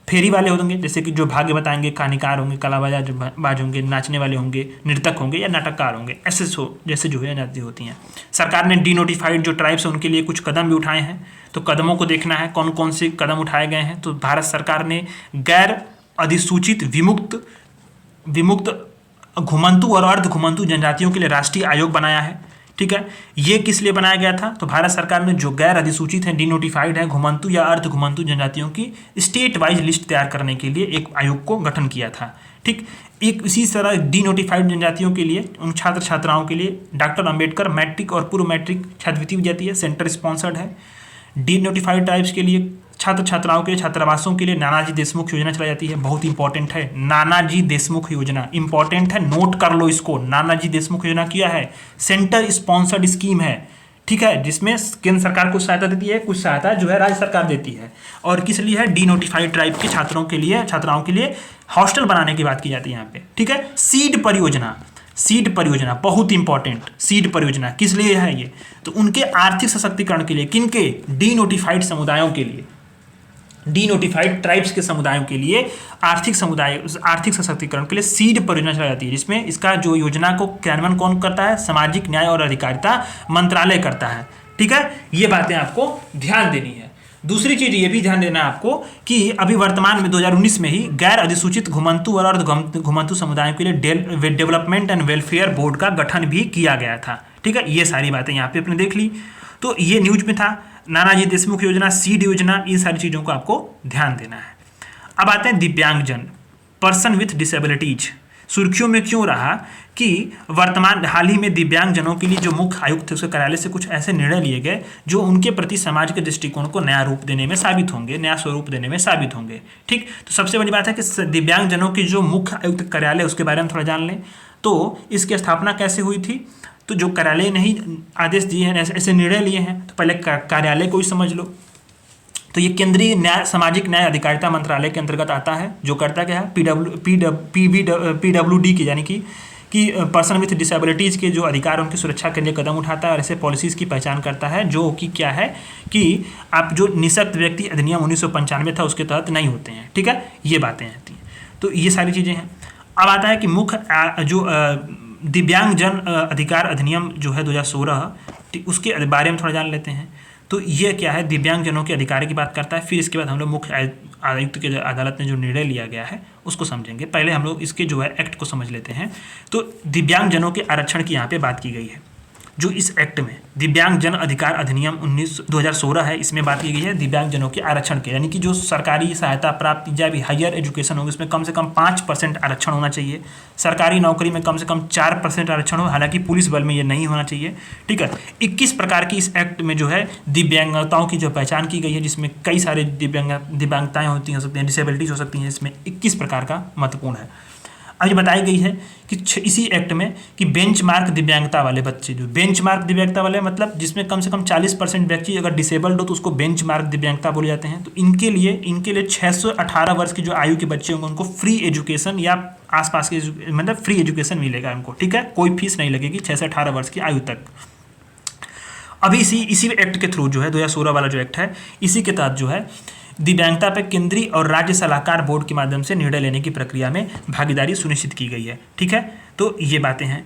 फेरी वाले होंगे जैसे कि जो भाग्य बताएंगे, कहानीकार होंगे, कलाबाज होंगे, नाचने वाले होंगे, नृतक होंगे या नाटककार होंगे, ऐसे जैसे जो है जाति होती हैं। सरकार ने डी नोटिफाइड जो ट्राइब्स हैं उनके लिए कुछ कदम भी उठाए हैं, तो कदमों को देखना है कौन कौन से कदम उठाए गए हैं। तो भारत सरकार ने गैर अधिसूचित विमुक्त घुमंतु और अर्ध घुमंतु जनजातियों के लिए राष्ट्रीय आयोग बनाया है, ठीक है। ये किस लिए बनाया गया था? तो भारत सरकार ने जो गैर अधिसूचित हैं, डी नोटिफाइड है, घुमंतु या अर्ध घुमंतु जनजातियों की स्टेट वाइज लिस्ट तैयार करने के लिए एक आयोग को गठन किया था, ठीक। एक इसी तरह डी नोटिफाइड जनजातियों के लिए, उन छात्र छात्राओं के लिए डॉक्टर अंबेडकर मैट्रिक और पूर्व मैट्रिक छात्रवृत्ति दी जाती है, सेंटर स्पॉन्सर्ड है। डी नोटिफाइड ट्राइब्स के लिए छात्र छात्राओं के लिए छात्रावासों के लिए नानाजी देशमुख योजना चलाई जाती है, बहुत इंपॉर्टेंट है। नानाजी देशमुख योजना इंपॉर्टेंट है, नोट कर लो इसको। नानाजी देशमुख योजना क्या है? सेंटर स्पॉन्सर्ड स्कीम है, ठीक है, जिसमें केंद्र सरकार कुछ सहायता देती है, कुछ सहायता जो है राज्य सरकार देती है। और किस लिए है? डी नोटिफाइड ट्राइब के छात्राओं के लिए हॉस्टल बनाने की बात की जाती है यहाँ पे, ठीक है। सीड परियोजना बहुत इंपॉर्टेंट। सीड परियोजना किस लिए है ये? तो उनके आर्थिक सशक्तिकरण के लिए, किनके? डी नोटिफाइड समुदायों के लिए, डी नोटिफाइड ट्राइब्स के समुदायों के लिए आर्थिक सशक्तिकरण के लिए सीड परियोजना चलाई जाती है, जिसमें इसका जो योजना को क्रियान्वयन कौन करता है? सामाजिक न्याय और अधिकारिता मंत्रालय करता है, ठीक है। ये बातें आपको ध्यान देनी है। दूसरी चीज ये भी ध्यान देना है आपको कि अभी वर्तमान में 2019 में ही गैर अधिसूचित घुमंतु और अर्ध घुमंतु समुदायों के लिए डेवलपमेंट एंड वेलफेयर बोर्ड का गठन भी किया गया था, ठीक है। ये सारी बातें यहाँ पे आपने देख ली। तो ये न्यूज में था, नानाजी देशमुख योजना, सीड योजना, इन सारी चीज़ों को आपको ध्यान देना है। अब आते हैं दिव्यांगजन, पर्सन विथ डिसेबिलिटीज। सुर्खियों में क्यों रहा कि वर्तमान हाल ही में दिव्यांगजनों के लिए जो मुख्य आयुक्त थे उसके कार्यालय से कुछ ऐसे निर्णय लिए गए जो उनके प्रति समाज के दृष्टिकोण को नया रूप देने में साबित होंगे, नया स्वरूप देने में साबित होंगे, ठीक। तो सबसे बड़ी बात है कि दिव्यांगजनों के जो मुख्य आयुक्त कार्यालय उसके बारे में थोड़ा जान लें। तो इसकी स्थापना कैसे हुई थी? तो जो कार्यालय ने ही आदेश दिए हैं, ऐसे निर्णय लिए हैं, तो पहले कार्यालय को ही समझ लो। तो ये केंद्रीय सामाजिक न्याय अधिकारिता मंत्रालय के अंतर्गत आता है, जो करता क्या है? PWD की, यानी कि पर्सन विथ डिसेबिलिटीज़ के जो अधिकार उनकी सुरक्षा के लिए कदम उठाता है और ऐसे पॉलिसीज़ की पहचान करता है, जो कि क्या है कि आप जो निःशक्त व्यक्ति अधिनियम 1995 था उसके तहत नहीं होते हैं, ठीक है। ये बातें आती हैं, तो ये सारी चीज़ें हैं। अब आता है कि मुख्य दिव्यांग जन अधिकार अधिनियम जो है 2016, उसके बारे में थोड़ा जान लेते हैं। तो ये क्या है, दिव्यांगजनों के अधिकार की बात करता है। फिर इसके बाद हम लोग मुख्य आयुक्त के अदालत ने जो निर्णय लिया गया है उसको समझेंगे। पहले हम लोग इसके जो है एक्ट को समझ लेते हैं। तो दिव्यांगजनों के आरक्षण की यहाँ पे बात की गई है। जो इस एक्ट में दिव्यांग जन अधिकार अधिनियम 2016 है, इसमें बात की गई है दिव्यांगजनों के आरक्षण के, यानी कि जो सरकारी सहायता प्राप्त या भी हायर एजुकेशन होगी उसमें कम से कम 5% आरक्षण होना चाहिए। सरकारी नौकरी में कम से कम 4% आरक्षण हो, हालांकि पुलिस बल में ये नहीं होना चाहिए। ठीक है, 21 प्रकार की इस एक्ट में जो है दिव्यांगताओं की जो पहचान की गई है, जिसमें कई सारे दिव्यांगताएँ हो सकती हैं, डिसेबिलिटीज हो सकती हैं, जिसमें 21 प्रकार का महत्वपूर्ण है। अब ये बताई गई है कि इसी एक्ट में कि बेंचमार्क दिव्यांगता वाले बच्चे, जो बेंचमार्क दिव्यांगता वाले मतलब जिसमें कम से कम 40% व्यक्ति अगर डिसेबल्ड हो तो उसको बेंचमार्क दिव्यांगता बोले जाते हैं। तो इनके लिए 6 से 18 वर्ष की जो आयु के बच्चे होंगे उनको फ्री एजुकेशन या आसपास के मतलब फ्री एजुकेशन मिलेगा उनको। ठीक है, कोई फीस नहीं लगेगी 6 से 18 वर्ष की आयु तक। अभी इसी एक्ट के थ्रू जो है 2016 वाला जो एक्ट है, इसी के तहत जो है दिव्यांगता पर केंद्रीय और राज्य सलाहकार बोर्ड के माध्यम से निर्णय लेने की प्रक्रिया में भागीदारी सुनिश्चित की गई है। ठीक है, तो ये बातें हैं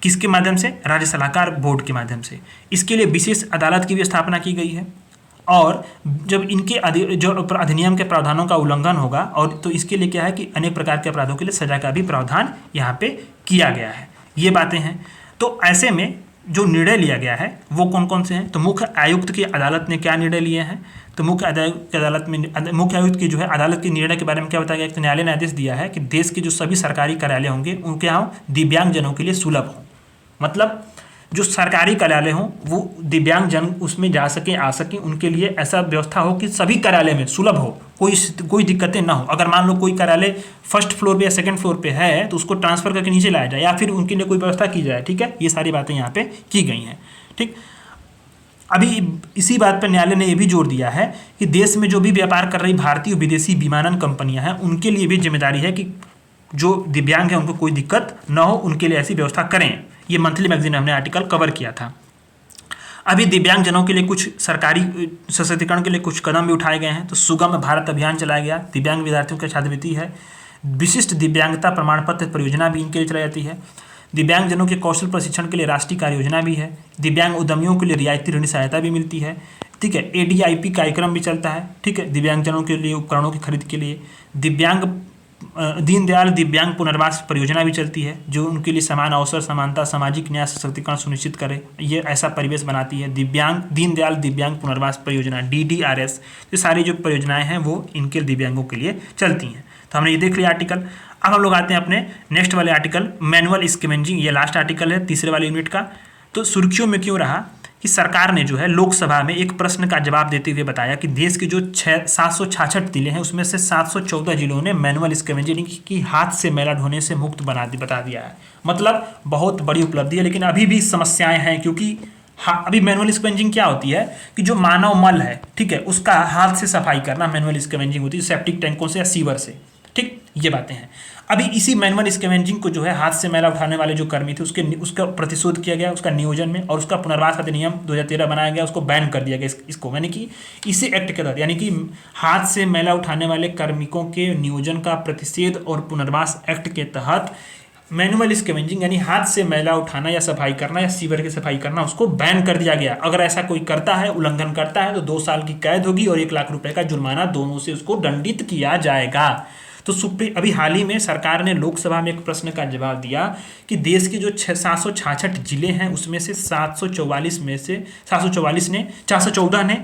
किसके माध्यम से, राज्य सलाहकार बोर्ड के माध्यम से। इसके लिए विशेष अदालत की भी स्थापना की गई है, और जब इनके जो अधिनियम के प्रावधानों का उल्लंघन होगा और तो इसके लिए क्या है कि अनेक प्रकार के अपराधों के लिए सजा का भी प्रावधान यहाँ पे किया गया है। ये बातें हैं। तो ऐसे में जो निर्णय लिया गया है वो कौन कौन से हैं, तो मुख्य आयुक्त की अदालत ने क्या निर्णय लिए हैं, तो मुख्य आयुक्त की जो है अदालत के निर्णय के बारे में क्या बताया गया। तो न्यायालय ने आदेश दिया है कि देश के जो सभी सरकारी कार्यालय होंगे उनके यहाँ दिव्यांगजनों के लिए सुलभ हो, मतलब जो सरकारी कार्यालय हों वो दिव्यांगजन उसमें जा सकें, आ सकें, उनके लिए ऐसा व्यवस्था हो कि सभी कार्यालय में सुलभ हो, कोई दिक्कतें ना हो। अगर मान लो कोई कार्यालय फर्स्ट फ्लोर पे या सेकंड फ्लोर पे है तो उसको ट्रांसफर करके नीचे लाया जाए या फिर उनके लिए कोई व्यवस्था की जाए। ठीक है, ये सारी बातें यहाँ पे की गई हैं। ठीक, अभी इसी बात पर न्यायालय ने यह भी जोर दिया है कि देश में जो भी व्यापार कर रही भारतीय विदेशी विमानन कंपनियां हैं उनके लिए भी जिम्मेदारी है कि जो दिव्यांग हैं उनको कोई दिक्कत ना हो, उनके लिए ऐसी व्यवस्था करें। ये मंथली मैगजीन में हमने आर्टिकल कवर किया था। अभी दिव्यांगजनों के लिए कुछ सरकारी सशक्तिकरण के लिए कुछ कदम भी उठाए गए हैं। तो सुगम भारत अभियान चलाया गया, दिव्यांग विद्यार्थियों की छात्रवृत्ति है, विशिष्ट दिव्यांगता प्रमाण पत्र परियोजना भी इनके लिए चलाई जाती है, दिव्यांगजनों के कौशल प्रशिक्षण के लिए राष्ट्रीय कार्य योजना भी है, दिव्यांग उद्यमियों के लिए रियायती ऋण सहायता भी मिलती है। ठीक है, ADIP कार्यक्रम भी चलता है। ठीक है, दिव्यांगजनों के लिए उपकरणों की खरीद के लिए दीनदयाल दिव्यांग पुनर्वास परियोजना भी चलती है, जो उनके लिए समान अवसर, समानता, सामाजिक न्याय, सशक्तिकरण सुनिश्चित करे, ये ऐसा परिवेश बनाती है। दीनदयाल दिव्यांग पुनर्वास परियोजना DDRS, ये सारी जो परियोजनाएं हैं वो इनके दिव्यांगों के लिए चलती हैं। तो हमने ये देख लिया आर्टिकल। अब हम लोग आते हैं अपने नेक्स्ट वाले आर्टिकल, मैनुअल स्कैवेंजिंग। ये लास्ट आर्टिकल है तीसरे वाले यूनिट का। तो सुर्खियों में क्यों रहा कि सरकार ने जो है लोकसभा में एक प्रश्न का जवाब देते हुए बताया कि देश के जो 766 जिले हैं उसमें से 714 जिलों ने मैनुअल स्कैवेंजिंग की हाथ से मैला ढोने से मुक्त बता दिया है। मतलब बहुत बड़ी उपलब्धि है, लेकिन अभी भी समस्याएं हैं, क्योंकि अभी मैनुअल स्कैवेंजिंग क्या होती है कि जो मानव मल है, ठीक है, उसका हाथ से सफाई करना मैनुअल स्कैवेंजिंग होती है, सेप्टिक टैंकों से या सीवर से। ठीक, ये बातें हैं। अभी इसी मैनुअल स्कैवेंजिंग को जो है हाथ से मैला उठाने वाले जो कर्मी थे उसका प्रतिशोध किया गया, उसका नियोजन में, और उसका पुनर्वास अधिनियम 2013 बनाया गया, उसको बैन कर दिया गया इसको, यानी कि इसी एक्ट के तहत, यानी कि हाथ से मैला उठाने वाले कार्मिकों के नियोजन का प्रतिषेध और पुनर्वास एक्ट के तहत मैनुअल स्कैवेंजिंग यानी हाथ से मैला उठाना या सफाई करना या सीवर की सफाई करना उसको बैन कर दिया गया। अगर ऐसा कोई करता है, उल्लंघन करता है, तो 2 साल की कैद होगी और 1 लाख रुपए का जुर्माना, दोनों से उसको दंडित किया जाएगा। तो अभी हाल ही में सरकार ने लोकसभा में एक प्रश्न का जवाब दिया कि देश के जो 766 जिले हैं उसमें से 744 में से 414 ने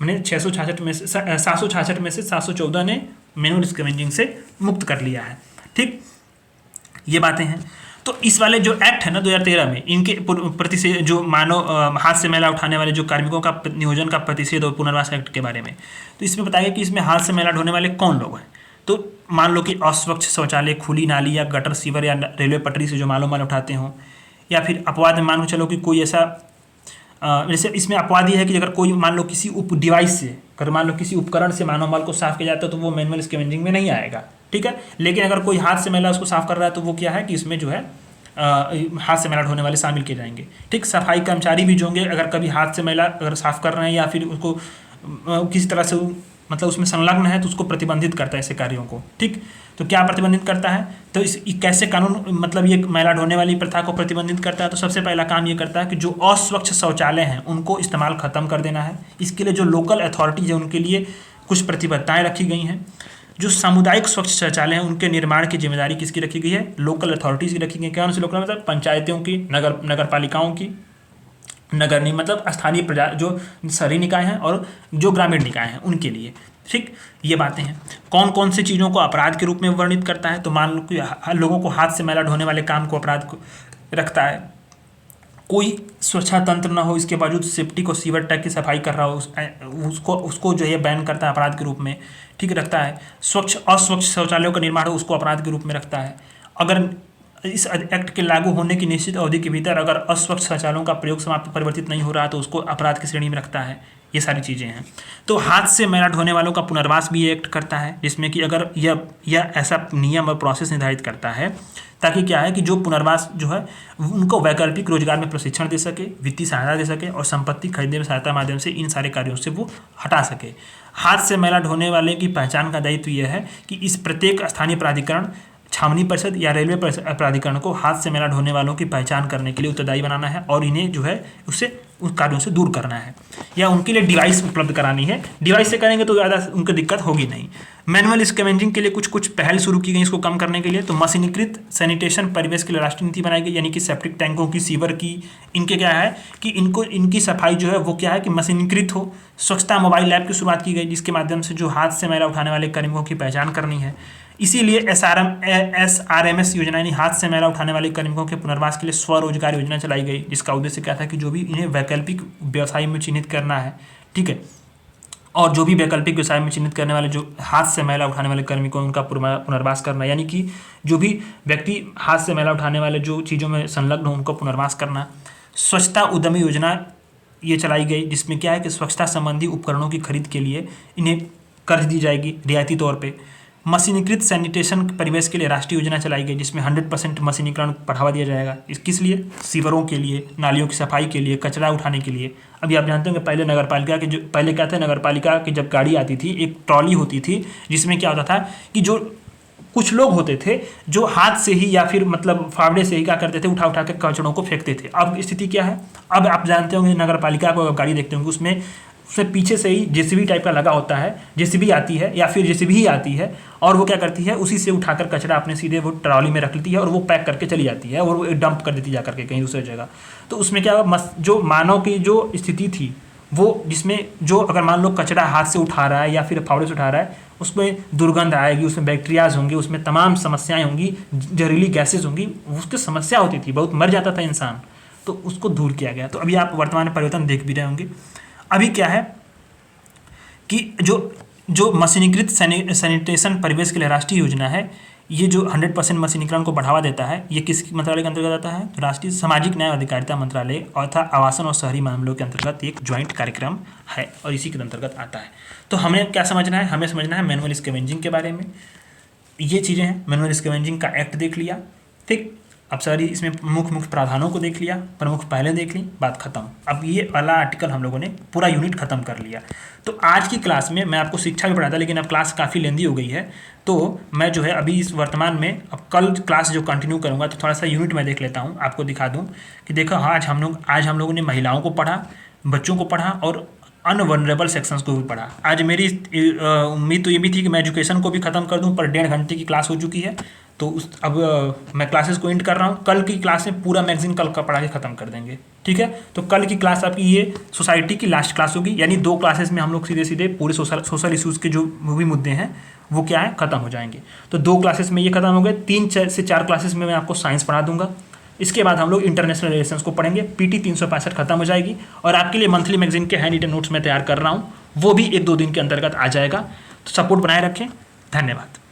666 में से 766 में से 714 ने मैनुअल स्कैवेंजिंग से मुक्त कर लिया है। ठीक, ये बातें हैं। तो इस वाले जो एक्ट है ना 2013 में, इनके प्रतिषेध जो मानव हाथ से मैला उठाने वाले जो कार्मिकों का नियोजन का प्रतिषेध और पुनर्वास एक्ट के बारे में, तो इसमें बताया कि इसमें हाथ से मैला ढोने वाले कौन लोग हैं। तो मान लो कि अस्वच्छ शौचालय, खुली नाली या गटर, सीवर या रेलवे पटरी से जो माल उठाते हों, या फिर अपवाद में मान लो चलो कि कोई ऐसा जैसे इसमें अपवाद ये है कि अगर कोई मान लो किसी डिवाइस से, अगर मान लो किसी उपकरण से मानव माल को साफ किया जाता है तो वो मैनुअल स्कैवेंजिंग में नहीं आएगा। ठीक है, लेकिन अगर कोई हाथ से मैला उसको साफ कर रहा है तो वो क्या है कि इसमें जो है हाथ से मैला ढोने वाले शामिल किए जाएंगे। ठीक, सफाई कर्मचारी भी जो होंगे, अगर कभी हाथ से मैला अगर साफ कर रहे हैं या फिर उसको किसी तरह से मतलब उसमें संलग्न है तो उसको प्रतिबंधित करता है ऐसे कार्यों को। ठीक, तो क्या प्रतिबंधित करता है, तो इस कैसे कानून मतलब ये मैला ढोने वाली प्रथा को प्रतिबंधित करता है। तो सबसे पहला काम ये करता है कि जो अस्वच्छ शौचालय हैं उनको इस्तेमाल खत्म कर देना है। इसके लिए जो लोकल अथॉरिटीज है उनके लिए कुछ प्रतिबद्धताएं रखी गई हैं। जो सामुदायिक स्वच्छ शौचालय हैं उनके निर्माण की जिम्मेदारी किसकी रखी गई है, लोकल अथॉरिटीज़ की रखी गई है। क्या उनसे लोकल मतलब पंचायतों की, नगर पालिकाओं की, नगर नहीं मतलब स्थानीय प्रजा जो शहरी निकाय हैं और जो ग्रामीण निकाय हैं उनके लिए। ठीक, ये बातें हैं। कौन कौन सी चीज़ों को अपराध के रूप में वर्णित करता है, तो मान लो कि लोगों को हाथ से मैला ढोने वाले काम को अपराध को रखता है। कोई स्वच्छता तंत्र ना हो इसके बावजूद सेफ्टी को सीवर टैग की सफाई कर रहा हो उसको जो है बैन करता है अपराध के रूप में। ठीक, रखता है। अस्वच्छ शौचालयों का निर्माण हो उसको अपराध के रूप में रखता है। अगर इस एक्ट के लागू होने की निश्चित अवधि के भीतर अगर अस्वच्छ शौचालयों का प्रयोग समाप्त परिवर्तित नहीं हो रहा तो उसको अपराध की श्रेणी में रखता है। ये सारी चीज़ें हैं। तो हाथ से मैला ढोने वालों का पुनर्वास भी ये एक्ट करता है, जिसमें कि अगर यह ऐसा नियम और प्रोसेस निर्धारित करता है ताकि क्या है कि जो पुनर्वास जो है उनको वैकल्पिक रोजगार में प्रशिक्षण दे सके, वित्तीय सहायता दे सके और संपत्ति खरीदने में सहायता माध्यम से इन सारे कार्यों से वो हटा सके। हाथ से मैला ढोने वाले की पहचान का दायित्व यह है कि इस प्रत्येक स्थानीय प्राधिकरण, छावनी परिषद या रेलवे प्राधिकरण को हाथ से मैला ढोने वालों की पहचान करने के लिए उत्तरदायी बनाना है और इन्हें जो है उससे उन कार्यों से दूर करना है या उनके लिए डिवाइस उपलब्ध करानी है। डिवाइस से करेंगे तो ज़्यादा उनको दिक्कत होगी नहीं। मैनुअल स्कैवेंजिंग के लिए कुछ पहल शुरू की गई इसको कम करने के लिए। तो मशीनीकृत सैनिटेशन परिवेश के लिए राष्ट्रीय नीति बनाई गई, यानी कि सेप्टिक टैंकों की, सीवर की, इनके क्या है कि इनकी सफाई जो है वो क्या है कि मशीनीकृत हो। स्वच्छता मोबाइल ऐप की शुरुआत की गई जिसके माध्यम से जो हाथ से मैला उठाने वाले कार्मिकों की पहचान करनी है। इसीलिए SRMS योजना यानी हाथ से मैला उठाने वाले कार्मिकों के पुनर्वास के लिए स्वरोजगार योजना चलाई गई, जिसका उद्देश्य क्या था कि जो भी इन्हें वैकल्पिक व्यवसाय में चिन्हित करना है, ठीक है, और जो भी वैकल्पिक व्यवसाय में चिन्हित करने वाले जो हाथ से मैला उठाने वाले कार्मिकों उनका पुनर्वास करना, यानी कि जो भी व्यक्ति हाथ से मैला उठाने वाले जो चीज़ों में संलग्न हो उनको पुनर्वास करना। स्वच्छता उद्यमी योजना ये चलाई गई जिसमें क्या है कि स्वच्छता संबंधी उपकरणों की खरीद के लिए इन्हें कर्ज दी जाएगी रियायती तौर पे। मशीनीकृत सैनिटेशन परिवेश के लिए राष्ट्रीय योजना चलाई गई जिसमें 100% मशीनीकरण बढ़ावा दिया जाएगा। किस लिए, सीवरों के लिए, नालियों की सफाई के लिए, कचरा उठाने के लिए। अभी आप जानते हैं कि पहले नगरपालिका के जो पहले क्या था, नगरपालिका की जब गाड़ी आती थी एक ट्रॉली होती थी जिसमें क्या होता था कि जो कुछ लोग होते थे जो हाथ से ही या फिर मतलब फावड़े से ही क्या करते थे, उठा उठा के कचड़ों को फेंकते थे। अब स्थिति क्या है, अब आप जानते होंगे नगरपालिका को गाड़ी देखते होंगे उसमें पीछे से ही जेसीबी टाइप का लगा होता है, जेसीबी आती है या फिर जेसीबी ही आती है और वो क्या करती है उसी से उठाकर कचरा अपने सीधे वो ट्रॉली में रख लेती है और वो पैक करके चली जाती है और वो डंप कर देती जा करके कहीं दूसरी जगह। तो उसमें क्या जो मानव की जो स्थिति थी वो जिसमें जो अगर मान लो कचरा हाथ से उठा रहा है या फिर फावड़े से उठा रहा है उसमें दुर्गंध आएगी, उसमें बैक्टीरियाज होंगी, उसमें तमाम समस्याएं होंगी, जहरीली गैसेज होंगी, उसकी समस्या होती थी, बहुत मर जाता था इंसान। तो उसको दूर किया गया। तो अभी आप वर्तमान में परिवर्तन देख भी रहे होंगे। अभी क्या है कि जो मशीनीकृत सैनिटेशन परिवेश के लिए राष्ट्रीय योजना है, ये जो 100% मशीनीकरण को बढ़ावा देता है, ये किस मंत्रालय के अंतर्गत आता है, तो राष्ट्रीय सामाजिक न्याय और अधिकारिता मंत्रालय अर्थात आवासन और शहरी मामलों के अंतर्गत एक ज्वाइंट कार्यक्रम है और इसी के अंतर्गत आता है। तो हमें क्या समझना है, हमें समझना है मैनुअल स्कैवेंजिंग के बारे में। ये चीज़ें हैं, मैनुअल स्कैवेंजिंग का एक्ट देख लिया, ठीक। अब सारी इसमें मुख्य प्रावधानों को देख लिया, प्रमुख पहले देख ली, बात खत्म। अब ये वाला आर्टिकल हम लोगों ने पूरा यूनिट खत्म कर लिया। तो आज की क्लास में मैं आपको शिक्षा भी पढ़ाता, लेकिन अब क्लास काफ़ी लेंदी हो गई है, तो मैं जो है अभी इस वर्तमान में अब कल क्लास जो कंटिन्यू करूँगा तो थोड़ा सा यूनिट में देख लेता हूँ, आपको दिखा दूँ कि देखो आज हम लोगों ने महिलाओं को पढ़ा, बच्चों को पढ़ा और अनवनरेबल सेक्शंस को भी पढ़ा। आज मेरी उम्मीद तो ये भी थी कि मैं एजुकेशन को भी ख़त्म कर दूं, पर 1.5 घंटे की क्लास हो चुकी है, तो अब मैं क्लासेस को एंड कर रहा हूं। कल की क्लास में पूरा मैगजीन कल का पढ़ा के ख़त्म कर देंगे, ठीक है। तो कल की क्लास आपकी ये सोसाइटी की लास्ट क्लास होगी, यानी 2 क्लासेस में हम लोग सीधे सीधे पूरे सोशल इशूज़ के जो भी मुद्दे हैं वो क्या है ख़त्म हो जाएंगे। तो 2 क्लासेस में ये ख़त्म हो गए। 3 से 4 क्लासेस में मैं आपको साइंस पढ़ा दूंगा। इसके बाद हम लोग इंटरनेशनल रिलेशंस को पढ़ेंगे। पीटी 365 खत्म हो जाएगी और आपके लिए मंथली मैगजीन के हैंड रिटन नोट्स मैं तैयार कर रहा हूँ, वो भी 1-2 दिन के अंतर्गत आ जाएगा। तो सपोर्ट बनाए रखें। धन्यवाद।